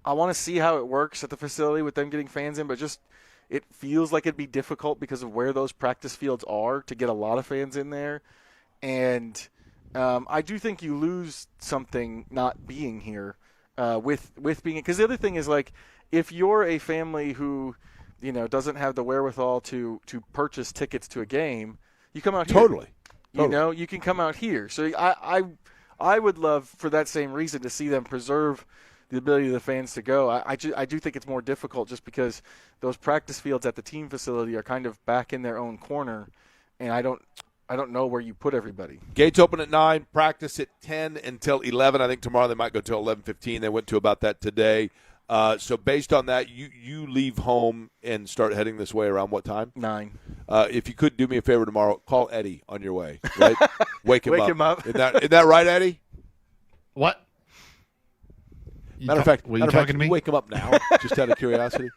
I want to see how it works at the facility with them getting fans in, but just it feels like it'd be difficult because of where those practice fields are to get a lot of fans in there. And I do think you lose something not being here with being – because the other thing is, like, if you're a family who, doesn't have the wherewithal to purchase tickets to a game, you come out here. Totally. You can come out here. So I would love, for that same reason, to see them preserve the ability of the fans to go. I do think it's more difficult just because those practice fields at the team facility are kind of back in their own corner, and I don't know where you put everybody. Gates open at 9, practice at 10 until 11. I think tomorrow they might go till 11:15. They went to about that today. So based on that, you leave home and start heading this way around what time? 9. If you could do me a favor tomorrow, call Eddie on your way. Right? Wake him up. Isn't that right, Eddie? What? Matter of fact, were you talking to me? Wake him up now, just out of curiosity.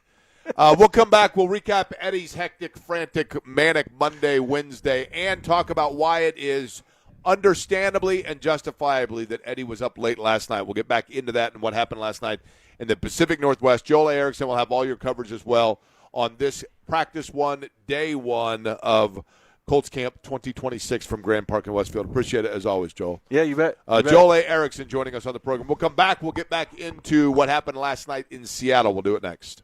We'll come back. We'll recap Eddie's hectic, frantic, manic Monday, Wednesday, and talk about why it is understandably and justifiably that Eddie was up late last night. We'll get back into that and what happened last night in the Pacific Northwest. Joel Erickson will have all your coverage as well on this practice one, day one of Colts Camp 2026 from Grand Park in Westfield. Appreciate it as always, Joel. Yeah, you bet. Joel A. Erickson joining us on the program. We'll come back. We'll get back into what happened last night in Seattle. We'll do it next.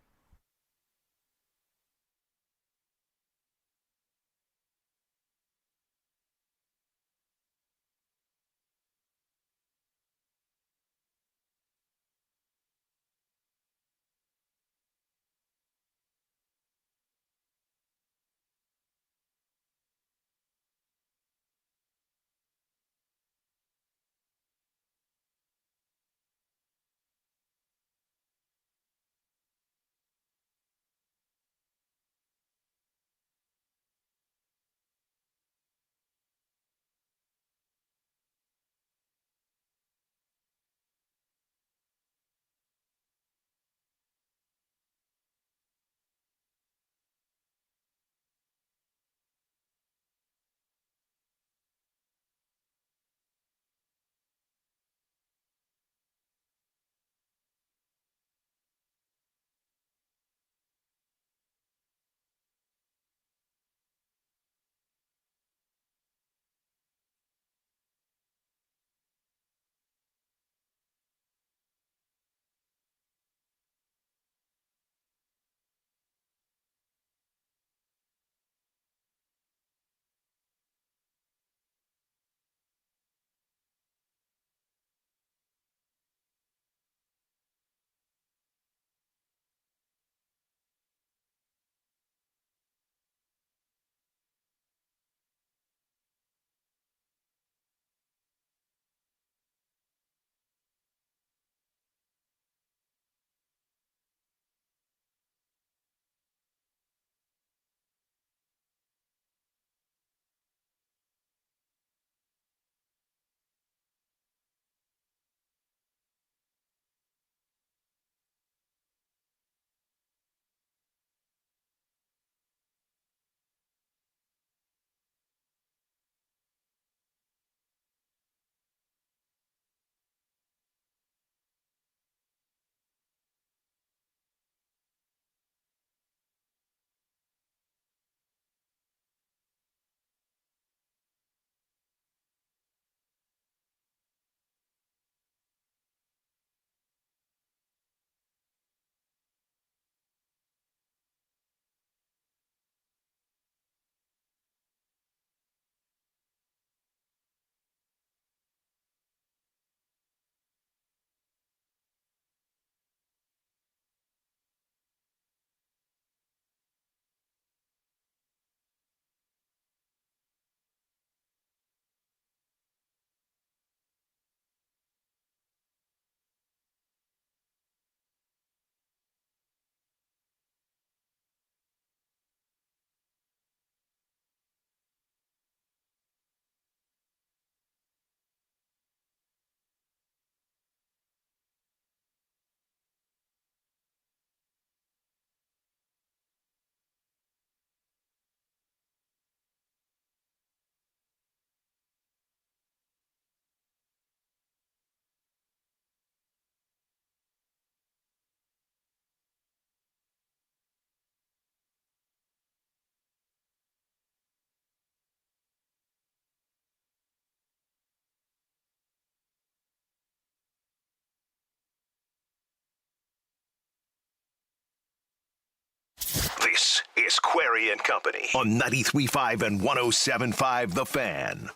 This is Query and Company on 93.5 and 107.5 The Fan.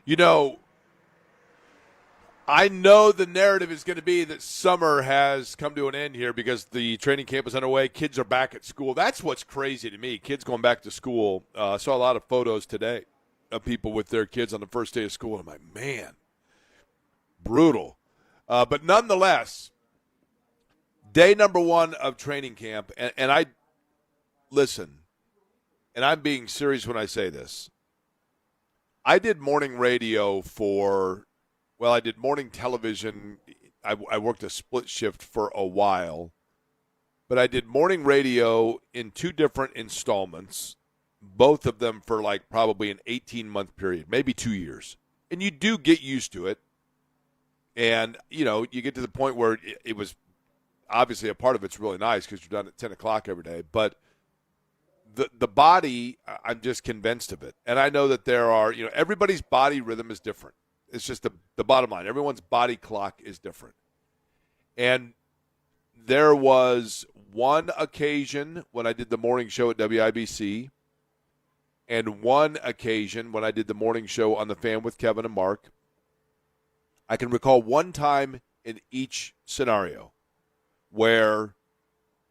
You know, I know the narrative is going to be that summer has come to an end here because the training camp is underway. Kids are back at school. That's what's crazy to me. Kids going back to school. I saw a lot of photos today of people with their kids on the first day of school. I'm like, man, brutal. But nonetheless, day number one of training camp, and I listen, and I'm being serious when I say this. I did morning radio I did morning television. I worked a split shift for a while, but I did morning radio in two different installments, both of them for like probably an 18-month period, maybe 2 years. And you do get used to it. And, you know, you get to the point where it was obviously a part of it's really nice because you're done at 10 o'clock every day. But the body, I'm just convinced of it. And I know that there are, you know, everybody's body rhythm is different. It's just the bottom line. Everyone's body clock is different. And there was one occasion when I did the morning show at WIBC and one occasion when I did the morning show on The Fan with Kevin and Mark. I can recall one time in each scenario where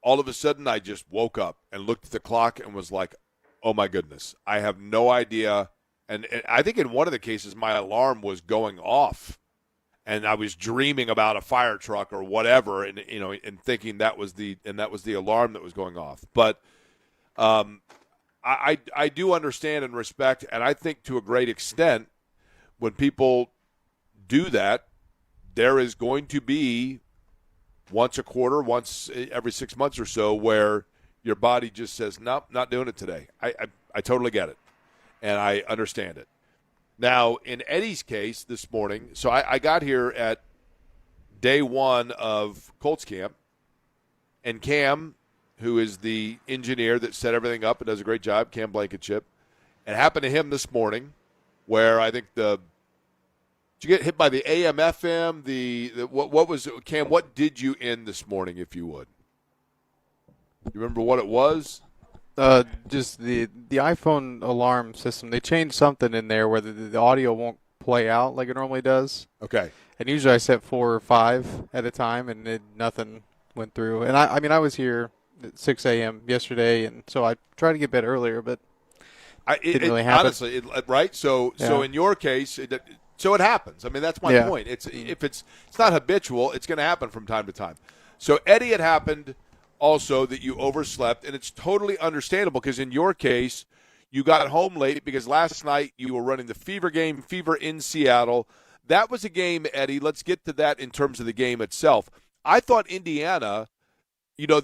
all of a sudden I just woke up and looked at the clock and was like, oh, my goodness, I have no idea. And I think in one of the cases my alarm was going off and I was dreaming about a fire truck or whatever and, you know, and thinking that was the alarm that was going off. But I do understand and respect, and I think to a great extent when people do that, there is going to be once a quarter, once every 6 months or so where your body just says, nope, not doing it today. I totally get it, and I understand it. Now, in Eddie's case this morning, so I got here at day one of Colts camp, and Cam, who is the engineer that set everything up and does a great job, Cam Blankenship, it happened to him this morning where I think did you get hit by the AM, FM, what was – Cam, what did you in this morning, if you would? You remember what it was? Just the iPhone alarm system. They changed something in there where the audio won't play out like it normally does. Okay. And usually I set 4 or 5 at a time, and nothing went through. And I mean, I was here at 6 a.m. yesterday, and so I tried to get bed earlier, but it didn't really happen. Honestly, right? So in your case, so it happens. I mean, that's my point. If it's not habitual, it's going to happen from time to time. So Eddie, it happened also that you overslept, and it's totally understandable because in your case, you got home late because last night you were running the Fever game, Fever in Seattle. That was a game, Eddie. Let's get to that in terms of the game itself. I thought Indiana, you know,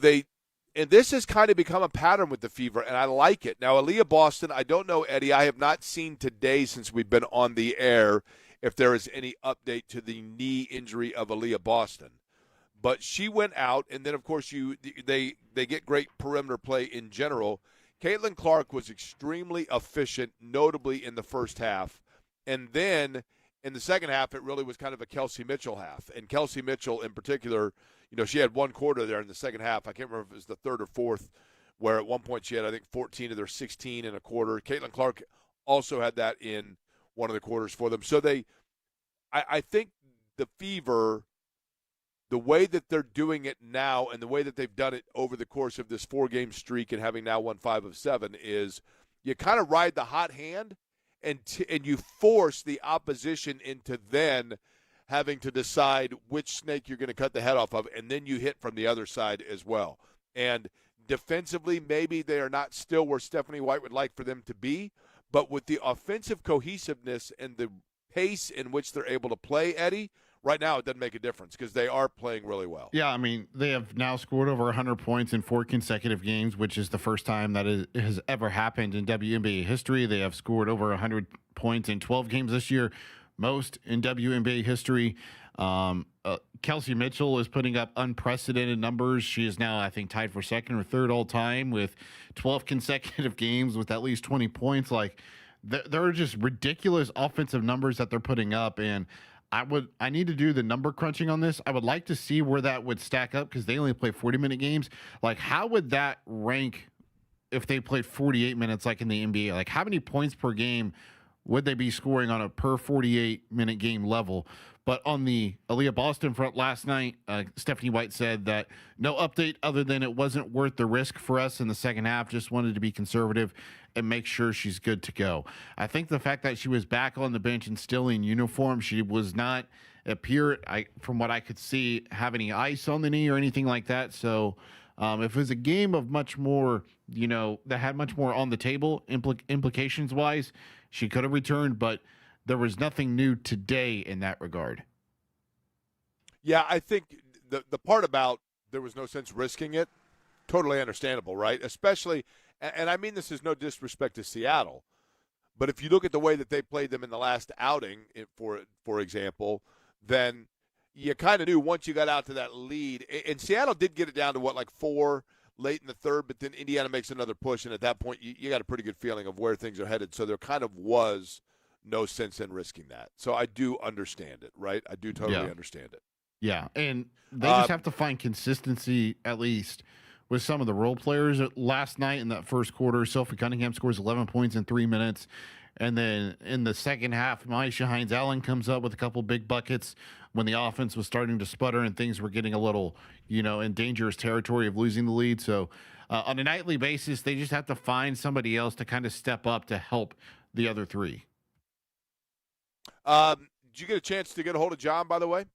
and this has kind of become a pattern with the Fever, and I like it. Now, Aaliyah Boston, I don't know, Eddie. I have not seen today since we've been on the air if there is any update to the knee injury of Aaliyah Boston. But she went out, and then, of course, they get great perimeter play in general. Caitlin Clark was extremely efficient, notably in the first half. And then in the second half, it really was kind of a Kelsey Mitchell half. And Kelsey Mitchell in particular, you know, she had one quarter there in the second half. I can't remember if it was the third or fourth, where at one point she had, I think, 14 of their 16 in a quarter. Caitlin Clark also had that in one of the quarters for them. So I think the Fever, the way that they're doing it now and the way that they've done it over the course of this 4-game streak and having now won 5 of 7 is you kind of ride the hot hand and you force the opposition into then having to decide which snake you're going to cut the head off of, and then you hit from the other side as well. And defensively, maybe they are not still where Stephanie White would like for them to be, but with the offensive cohesiveness and the pace in which they're able to play, Eddie, right now it doesn't make a difference because they are playing really well. Yeah, I mean, they have now scored over 100 points in 4 consecutive games, which is the first time that it has ever happened in WNBA history. They have scored over 100 points in 12 games this year, most in WNBA history. Kelsey Mitchell is putting up unprecedented numbers. She is now, I think, tied for second or third all time with 12 consecutive games with at least 20 points. Like, there are just ridiculous offensive numbers that they're putting up, and I need to do the number crunching on this. I would like to see where that would stack up because they only play 40-minute games. Like, how would that rank if they played 48 minutes like in the NBA? Like, how many points per game would they be scoring on a per 48-minute game level? But on the Aaliyah Boston front last night, Stephanie White said that no update other than it wasn't worth the risk for us in the second half. Just wanted to be conservative and make sure she's good to go. I think the fact that she was back on the bench and still in uniform, she was not from what I could see, have any ice on the knee or anything like that. So if it was a game of much more, that had much more on the table implications wise, she could have returned, but there was nothing new today in that regard. Yeah, I think the part about there was no sense risking it, totally understandable, right? Especially, and I mean this is no disrespect to Seattle, but if you look at the way that they played them in the last outing, for example, then you kind of knew once you got out to that lead. And Seattle did get it down to, like 4 late in the third, but then Indiana makes another push, and at that point you got a pretty good feeling of where things are headed. So there kind of was no sense in risking that. So I do understand it, right? I do totally understand it. Yeah, and they just have to find consistency at least with some of the role players. Last night in that first quarter, Sophie Cunningham scores 11 points in 3 minutes. And then in the second half, Maisha Hines-Allen comes up with a couple big buckets when the offense was starting to sputter and things were getting a little, in dangerous territory of losing the lead. So on a nightly basis, they just have to find somebody else to kind of step up to help the other three. Did you get a chance to get a hold of John, by the way?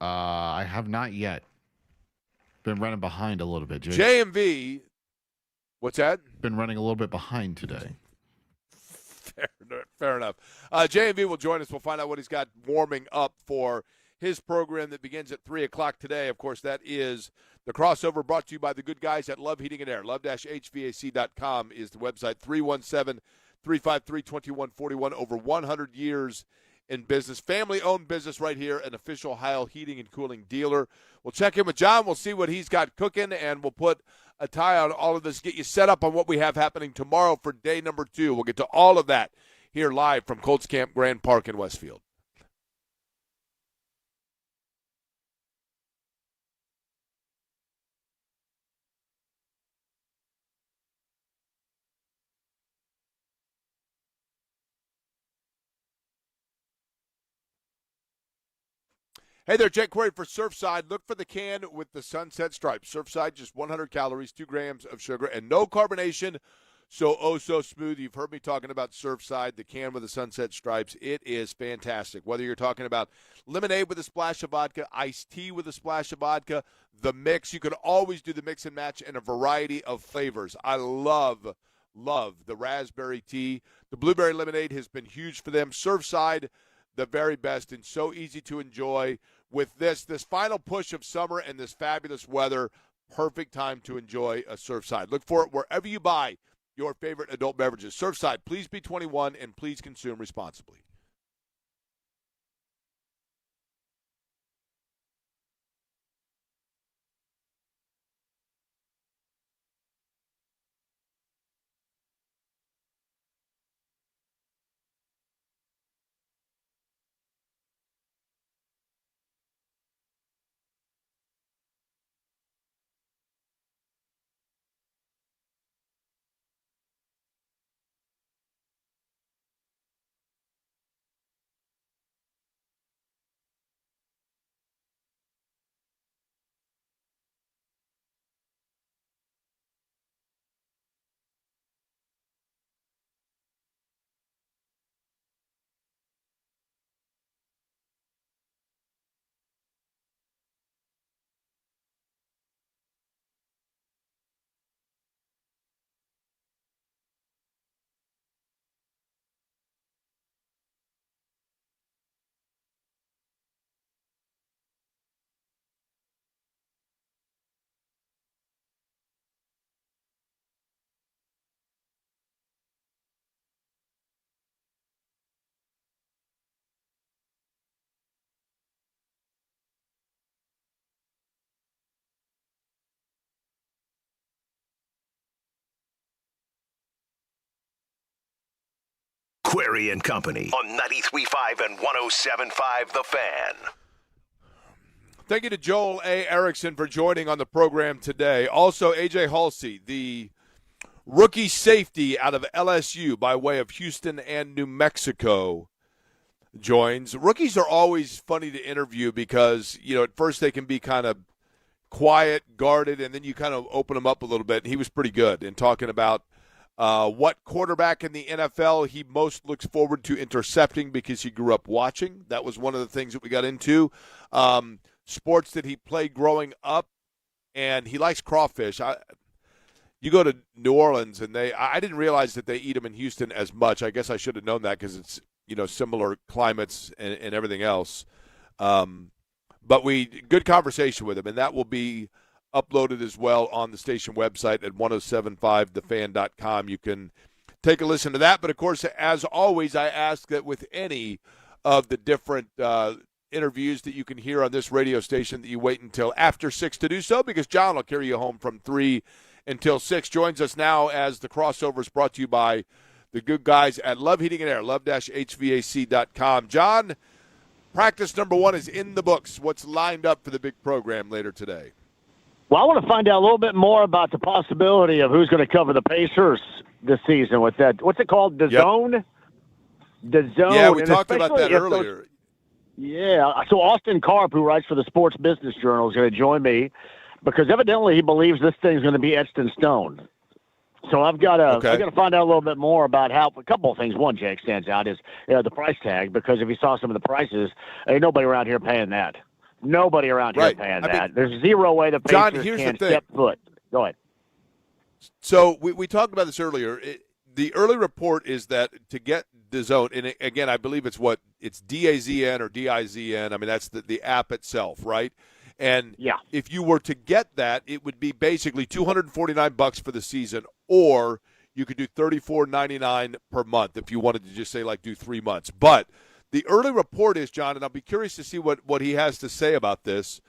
I have not yet. Been running behind a little bit, Jake. JMV, what's that? Been running a little bit behind today. Fair enough. JMV will join us. We'll find out what he's got warming up for his program that begins at 3 o'clock today. Of course, that is the crossover brought to you by the good guys at Love Heating and Air. Love-HVAC.com is the website. 317-353-2141. Over 100 years in business. Family-owned business right here, an official Heil Heating and Cooling dealer. We'll check in with John. We'll see what he's got cooking, and we'll put a tie on all of this, get you set up on what we have happening tomorrow for day number 2. We'll get to all of that here live from Colts Camp Grand Park in Westfield. Hey there, Jake Query for Surfside. Look for the can with the sunset stripe. Surfside, just 100 calories, 2 grams of sugar, and no carbonation. So smooth. You've heard me talking about Surfside, the can with the sunset stripes. It is fantastic. Whether you're talking about lemonade with a splash of vodka, iced tea with a splash of vodka, the mix, you can always do the mix and match in a variety of flavors. I love the raspberry tea. The blueberry lemonade has been huge for them. Surfside, the very best and so easy to enjoy with this final push of summer and this fabulous weather. Perfect time to enjoy a Surfside. Look for it wherever you buy your favorite adult beverages. Surfside, please be 21 and please consume responsibly. Query and Company on 93.5 and 107.5 The Fan. Thank you to Joel A. Erickson for joining on the program today. Also, A.J. Haulcy, the rookie safety out of LSU by way of Houston and New Mexico, joins. Rookies are always funny to interview because, at first they can be kind of quiet, guarded, and then you kind of open them up a little bit. And he was pretty good in talking about what quarterback in the NFL he most looks forward to intercepting because he grew up watching. That was one of the things that we got into. Sports that he played growing up, and he likes crawfish. You go to New Orleans, and I didn't realize that they eat them in Houston as much. I guess I should have known that because it's similar climates and everything else. But good conversation with him, and that will be uploaded as well on the station website at 1075thefan.com. You can take a listen to that. But, of course, as always, I ask that with any of the different interviews that you can hear on this radio station that you wait until after 6 to do so, because John will carry you home from 3 until 6. Joins us now as the crossover is brought to you by the good guys at Love Heating and Air, love-hvac.com. John, practice number 1 is in the books. What's lined up for the big program later today? Well, I want to find out a little bit more about the possibility of who's going to cover the Pacers this season with that. What's it called? The Zone? The Zone. Yeah, we talked about that earlier. Yeah. So Austin Karp, who writes for the Sports Business Journal, is going to join me because evidently he believes this thing's going to be etched in stone. So I've got to find out a little bit more about how a couple of things. One, Jake, stands out is the price tag, because if you saw some of the prices, ain't nobody around here paying that. Nobody around here paying that. There's zero way the Pacers can step foot. Go ahead. So we talked about this earlier. The early report is that to get the Zone, and again, I believe it's DAZN or DIZN. I mean, that's the app itself, right? And if you were to get that, it would be basically $249 for the season, or you could do $34.99 per month if you wanted to just say do 3 months. But the early report is, John, and I'll be curious to see what he has to say about this,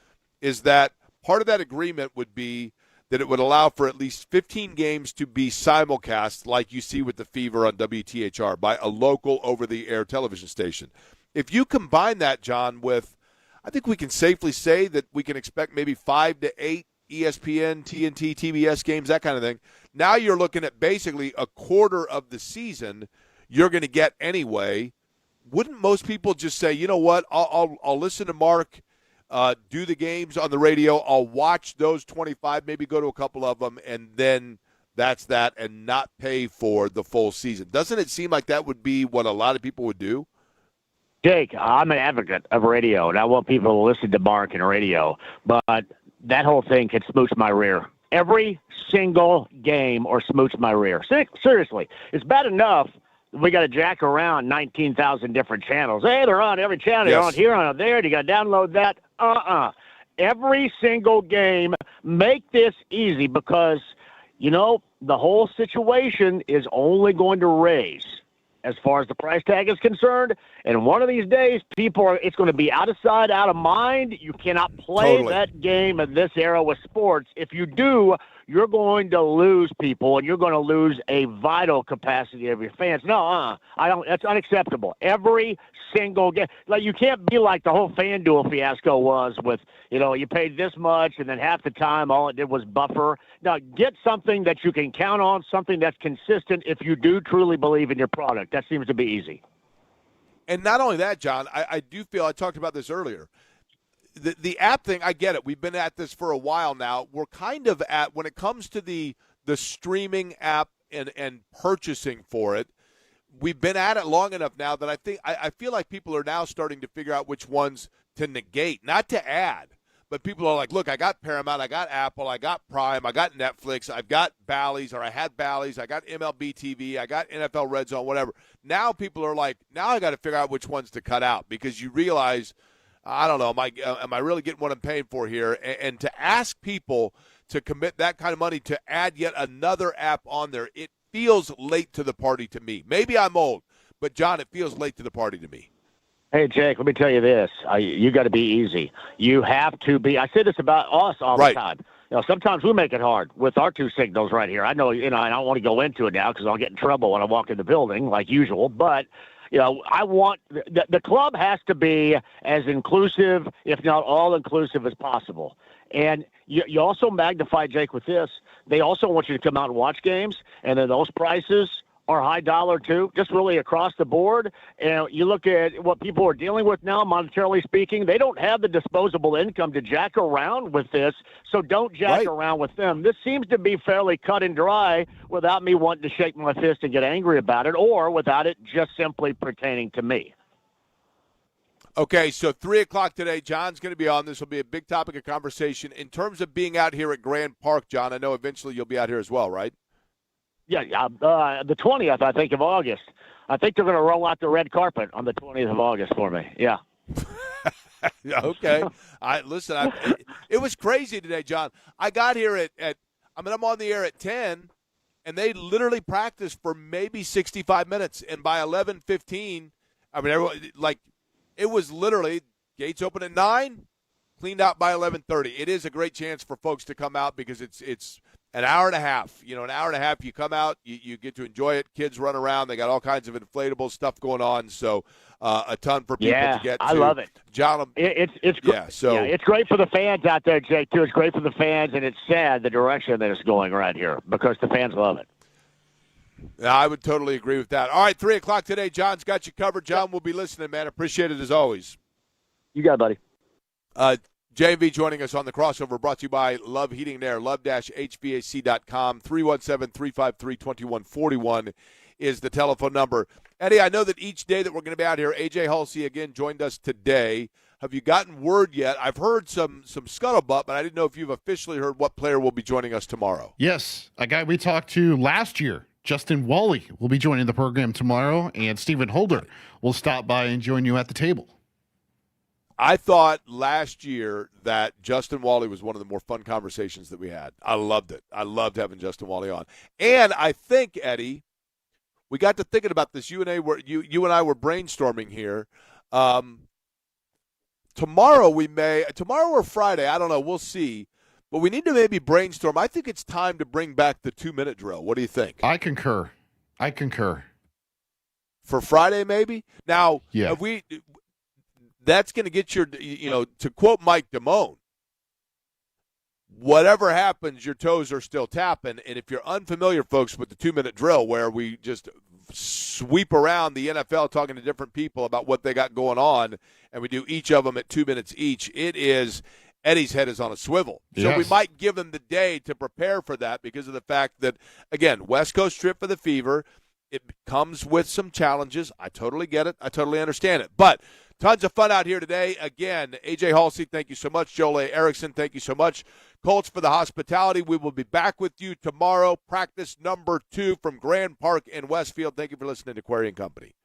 is that part of that agreement would be that it would allow for at least 15 games to be simulcast like you see with the Fever on WTHR by a local over-the-air television station. If you combine that, John, with, I think we can safely say that we can expect maybe 5 to 8 ESPN, TNT, TBS games, that kind of thing. Now you're looking at basically a quarter of the season you're going to get anyway. Wouldn't most people just say, you know what, I'll listen to Mark do the games on the radio, I'll watch those 25, maybe go to a couple of them, and then that's that, and not pay for the full season? Doesn't it seem like that would be what a lot of people would do? Jake, I'm an advocate of radio, and I want people to listen to Mark and radio, but that whole thing can smooch my rear. Every single game or smooch my rear. Seriously, it's bad enough we got to jack around 19,000 different channels. Hey, they're on every channel. They're on here, on there. You got to download that. Every single game, make this easy, because, the whole situation is only going to raise as far as the price tag is concerned. And one of these days, it's going to be out of sight, out of mind. You cannot play that game in this era with sports. If you do, you're going to lose people, and you're going to lose a vital capacity of your fans. No, I don't. That's unacceptable. Every single game, you can't be like the whole FanDuel fiasco was with, you paid this much, and then half the time all it did was buffer. Now, get something that you can count on, something that's consistent if you do truly believe in your product. That seems to be easy. And not only that, John, I do feel, I talked about this earlier, the app thing, I get it. We've been at this for a while now. We're kind of at, when it comes to the streaming app and purchasing for it, we've been at it long enough now that I feel like people are now starting to figure out which ones to negate, not to add. But people are like, look, I got Paramount, I got Apple, I got Prime, I got Netflix, I've got Bally's, or I had Bally's, I got MLB TV, I got NFL Red Zone, whatever. Now people are like, now I got to figure out which ones to cut out, because you realize, I don't know, am I really getting what I'm paying for here? And to ask people to commit that kind of money to add yet another app on there, it feels late to the party to me. Maybe I'm old, but, John, it feels late to the party to me. Hey, Jake, let me tell you this. You got to be easy. You have to be. I say this about us all the time. sometimes we make it hard with our two signals right here. I know, and I don't want to go into it now because I'll get in trouble when I walk in the building like usual. But, I want the club has to be as inclusive, if not all inclusive as possible. And you also magnify, Jake, with this. They also want you to come out and watch games, and then those prices are high dollar too, just really across the board. And you look at what people are dealing with now, monetarily speaking, they don't have the disposable income to jack around with this, so don't jack around with them. This seems to be fairly cut and dry without me wanting to shake my fist and get angry about it, or without it just simply pertaining to me. Okay, so 3 o'clock today, John's going to be on. This will be a big topic of conversation. In terms of being out here at Grand Park, John, I know eventually you'll be out here as well, right? Yeah, the 20th, I think, of August. I think they're going to roll out the red carpet on the 20th of August for me. Yeah. Okay. It was crazy today, John. I got here I'm on the air at 10, and they literally practiced for maybe 65 minutes. And by 11:15, everyone, it was literally gates open at 9, cleaned out by 11:30. It is a great chance for folks to come out because it's an hour and a half. An hour and a half, you come out, you get to enjoy it. Kids run around. They got all kinds of inflatable stuff going on. So a ton for people to get to. I love it. John, it's great for the fans out there, Jake, too. It's great for the fans, and it's sad the direction that it's going right here because the fans love it. I would totally agree with that. All right, 3 o'clock today. John's got you covered. John will be listening, man. Appreciate it as always. You got it, buddy. JV joining us on the crossover, brought to you by Love Heating and Air, love-hvac.com. 317-353-2141 is the telephone number. Eddie, I know that each day that we're going to be out here, A.J. Haulcy again joined us today. Have you gotten word yet? I've heard some scuttlebutt, but I didn't know if you've officially heard what player will be joining us tomorrow. Yes, a guy we talked to last year, Justin Wally, will be joining the program tomorrow, and Stephen Holder will stop by and join you at the table. I thought last year that Justin Wally was one of the more fun conversations that we had. I loved it. I loved having Justin Wally on. And I think, Eddie, we got to thinking about this. You and I were brainstorming here. Tomorrow or Friday, I don't know. We'll see. But we need to maybe brainstorm. I think it's time to bring back the 2-minute drill. What do you think? I concur. For Friday, maybe? Now, yeah. That's going to get your, to quote Mike Damone, whatever happens, your toes are still tapping. And if you're unfamiliar, folks, with the 2-minute drill where we just sweep around the NFL talking to different people about what they got going on, and we do each of them at 2 minutes each, Eddie's head is on a swivel. So yes. We might give him the day to prepare for that because of the fact that, again, West Coast trip for the Fever, it comes with some challenges. I totally get it. I totally understand it. But tons of fun out here today. Again, A.J. Haulcy, thank you so much. Joel Erickson, thank you so much. Colts for the hospitality. We will be back with you tomorrow. Practice number 2 from Grand Park in Westfield. Thank you for listening to Query & Company.